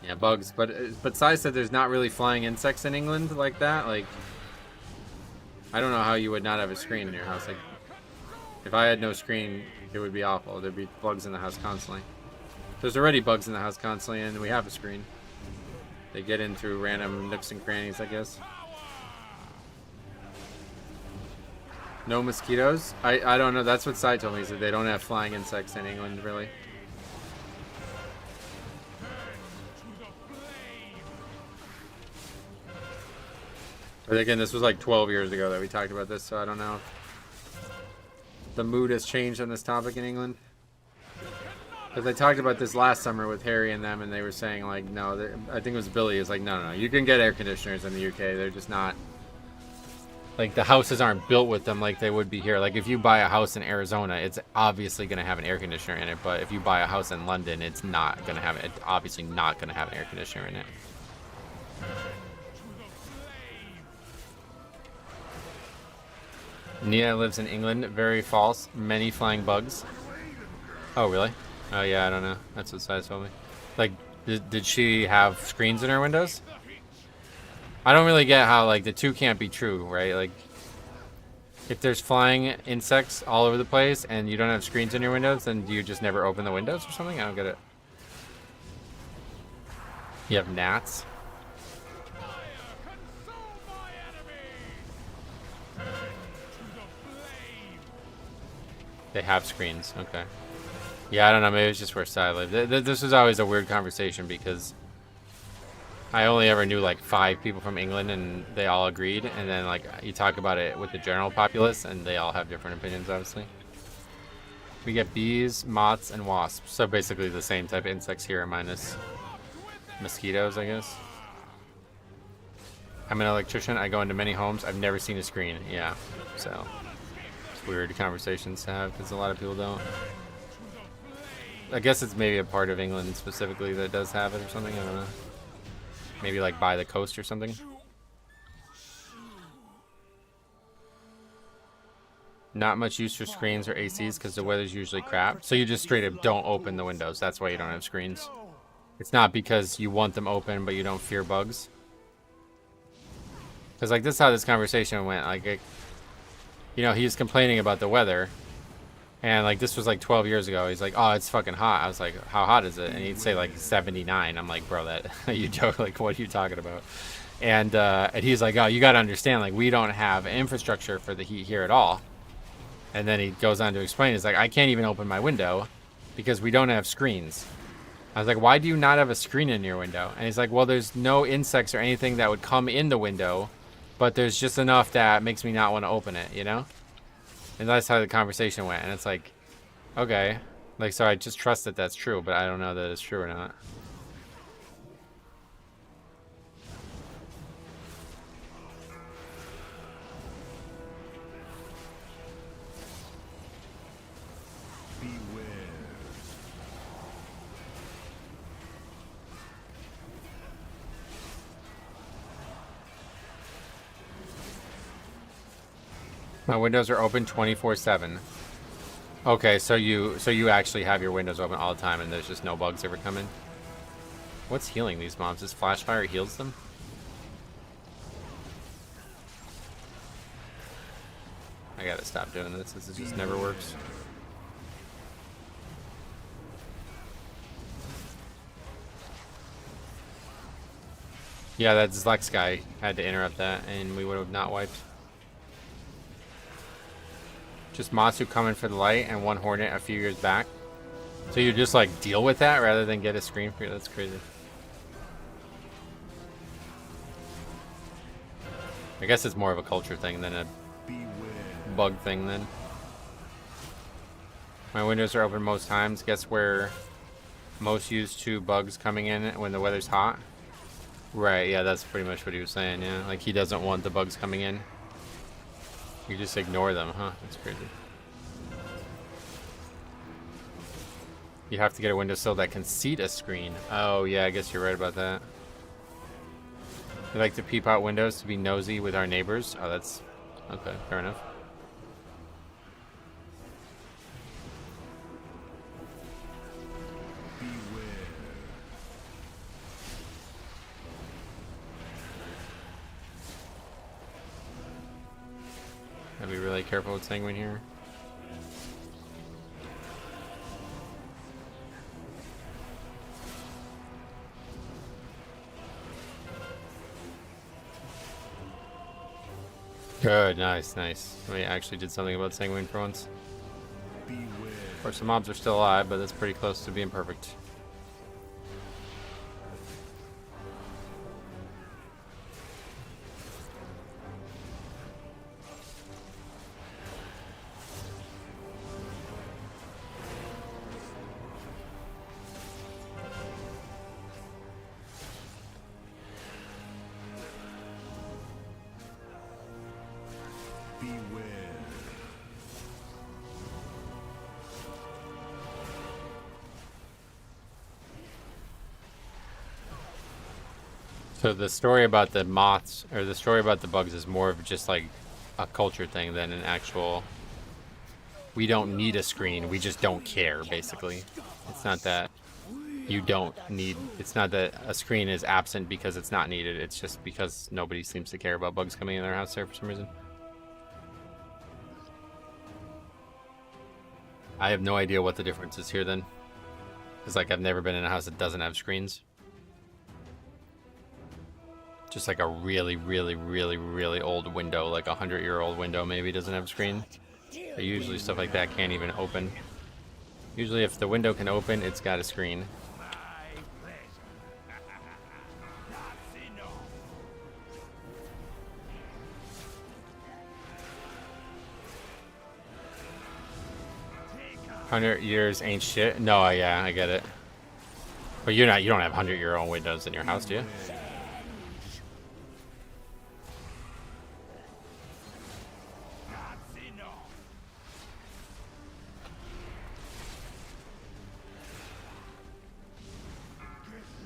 Yeah, bugs, but Sai said there's not really flying insects in England like that. Like, I don't know how you would not have a screen in your house. Like, if I had no screen, it would be awful. There'd be bugs in the house constantly. There's already bugs in the house constantly, and we have a screen. They get in through random nooks and crannies, I guess. No mosquitoes? I don't know. That's what Sai told me. He said they don't have flying insects in England, really. But again, this was like 12 years ago that we talked about this, so I don't know if the mood has changed on this topic in England. Because I talked about this last summer with Harry and them, and they were saying, like, no, I think it was Billy, is like, no, you can get air conditioners in the UK. They're just not, like, the houses aren't built with them like they would be here. Like, if you buy a house in Arizona, it's obviously going to have an air conditioner in it. But if you buy a house in London, it's not going to have it. It's obviously not going to have an air conditioner in it. Nia lives in England. Very false. Many flying bugs. Oh, really? Oh yeah, I don't know. That's what Sai told me. Like, did she have screens in her windows? I don't really get how, like, the two can't be true, right? Like, if there's flying insects all over the place and you don't have screens in your windows, then do you just never open the windows or something? I don't get it. You have gnats. They have screens. Okay. Yeah, I don't know. Maybe it's just where Sai lived. This was always a weird conversation because I only ever knew like 5 people from England and they all agreed. And then like you talk about it with the general populace and they all have different opinions, obviously. We get bees, moths, and wasps. So basically the same type of insects here minus mosquitoes, I guess. I'm an electrician. I go into many homes. I've never seen a screen. Yeah, so it's weird conversations to have because a lot of people don't. I guess it's maybe a part of England specifically that does have it or something. I don't know. Maybe like by the coast or something. Not much use for screens or ACs because the weather's usually crap. So you just straight up don't open the windows. That's why you don't have screens. It's not because you want them open but you don't fear bugs. Because like this is how this conversation went. Like, you know, he's complaining about the weather. And like this was like 12 years ago. He's like, oh, it's fucking hot. I was like, how hot is it? And he'd say like 79. I'm like, bro, that you joke. Like, what are you talking about? And he's like, oh, you got to understand, like, we don't have infrastructure for the heat here at all. And then he goes on to explain, he's like, I can't even open my window because we don't have screens. I was like, why do you not have a screen in your window? And he's like, well, there's no insects or anything that would come in the window, but there's just enough that makes me not want to open it, you know? And that's how the conversation went. And it's like, okay. Like, so I just trust that that's true, but I don't know that it's true or not. My windows are open 24/7. Okay, so you actually have your windows open all the time and there's just no bugs ever come in? What's healing these mobs? Is Flashfire heals them? I gotta stop doing this. This just never works. Yeah, that Zlex guy had to interrupt that and we would have not wiped. Just moths who come in for the light and 1 hornet a few years back. So you just like deal with that rather than get a screen for you? That's crazy. I guess it's more of a culture thing than a bug thing then. My windows are open most times. Guess where most used to bugs coming in when the weather's hot? Right, yeah, that's pretty much what he was saying, yeah. Like he doesn't want the bugs coming in. You just ignore them, huh? That's crazy. You have to get a windowsill that can seat a screen. Oh, yeah, I guess you're right about that. We like to peep out windows to be nosy with our neighbors. Oh, that's... okay, fair enough. Gotta be really careful with Sanguine here. Good, nice, nice. We actually did something about Sanguine for once. Of course, the mobs are still alive, but that's pretty close to being perfect. So the story about the moths, or the story about the bugs is more of just like a culture thing than an actual, we don't need a screen, we just don't care, basically. It's not that you don't need, it's not that a screen is absent because it's not needed. It's just because nobody seems to care about bugs coming in their house there for some reason. I have no idea what the difference is here then. Because like I've never been in a house that doesn't have screens. Just like a really, really, really, really old window, like a 100-year-old window maybe doesn't have a screen. But usually stuff like that can't even open. Usually if the window can open, it's got a screen. 100 years ain't shit. No, yeah, I get it. But you don't have 100-year-old windows in your house, do you?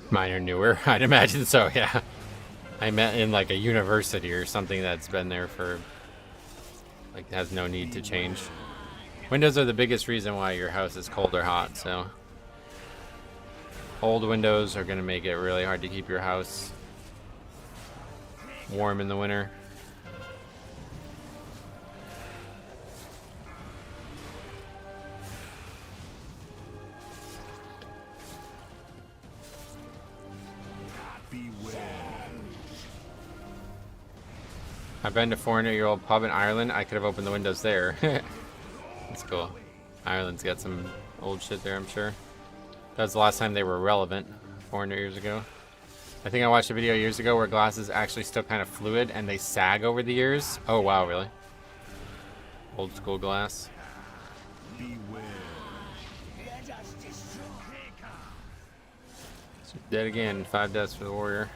Mine are newer. I'd imagine so, yeah. I meant in like a university or something that's been there for, like, has no need to change. Windows are the biggest reason why your house is cold or hot, so old windows are going to make it really hard to keep your house warm in the winter. I've been to 400-year-old pub in Ireland. I could have opened the windows there. That's cool. Ireland's got some old shit there, I'm sure. That was the last time they were relevant, 400 years ago. I think I watched a video years ago where glass is actually still kind of fluid and they sag over the years. Oh, wow, really? Old school glass. So dead again. 5 deaths for the warrior.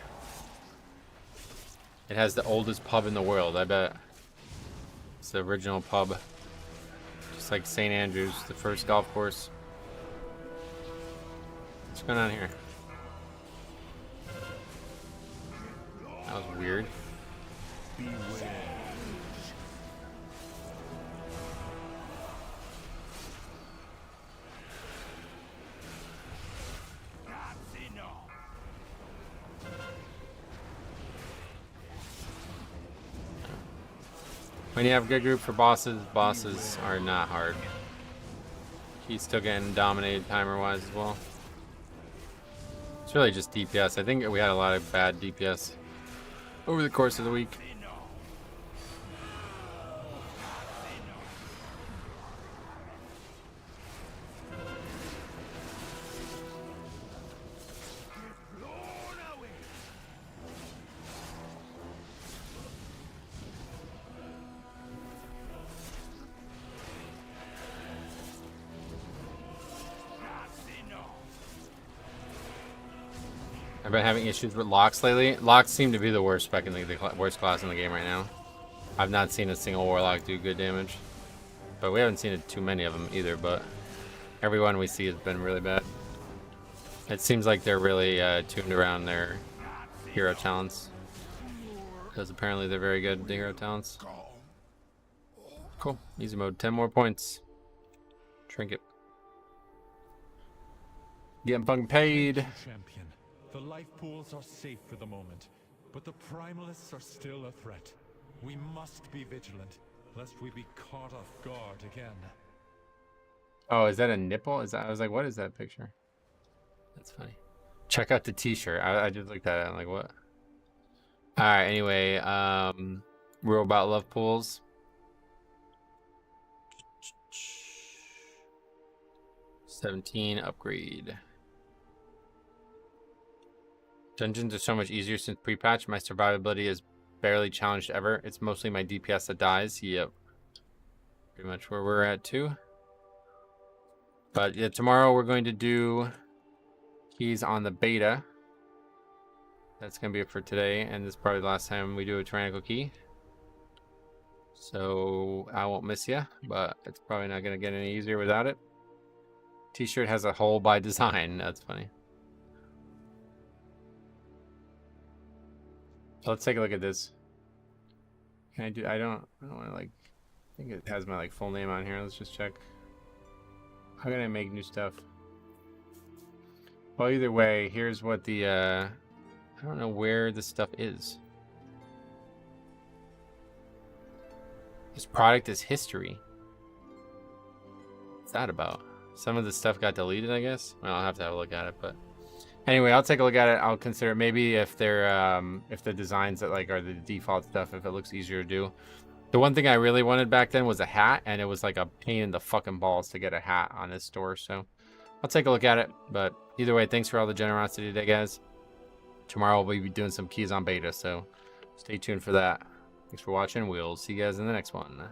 It has the oldest pub in the world, I bet. It's the original pub. Just like St. Andrews, the first golf course. What's going on here? That was weird. When you have a good group for bosses, bosses are not hard. He's still getting dominated timer-wise as well. It's really just DPS. I think we had a lot of bad DPS over the course of the week. I've been having issues with locks lately. Locks seem to be the worst spec in the worst class in the game right now. I've not seen a single Warlock do good damage. But we haven't seen too many of them either, but everyone we see has been really bad. It seems like they're really tuned around their hero talents. Because apparently they're very good at the hero talents. Cool. Easy mode. 10 more points. Trinket. Getting fucking paid. Champion. The life pools are safe for the moment, but the primalists are still a threat. We must be vigilant, lest we be caught off guard again. Oh, is that a nipple? Is that? I was like, what is that picture? That's funny. Check out the t-shirt. I just looked at it. I'm like, what? All right. Anyway, robot love pools. $17 upgrade. Dungeons are so much easier since pre-patch. My survivability is barely challenged ever. It's mostly my DPS that dies. Yep. Pretty much where we're at too. But yeah, tomorrow we're going to do keys on the beta. That's going to be it for today. And this is probably the last time we do a tyrannical key. So I won't miss you, but it's probably not going to get any easier without it. T-shirt has a hole by design. That's funny. So let's take a look at this. Can I do? I don't want to like. I think it has my like full name on here. Let's just check. How can I make new stuff? Well, either way, here's what the I don't know where this stuff is. This product is history. What's that about? Some of the stuff got deleted, I guess. Well, I'll have to have a look at it, but anyway, I'll take a look at it. I'll consider maybe if they're if the designs that like are the default stuff, if it looks easier to do. The one thing I really wanted back then was a hat, and it was like a pain in the fucking balls to get a hat on this store. So I'll take a look at it. But either way, thanks for all the generosity today, guys. Tomorrow we'll be doing some keys on beta, so stay tuned for that. Thanks for watching. We'll see you guys in the next one.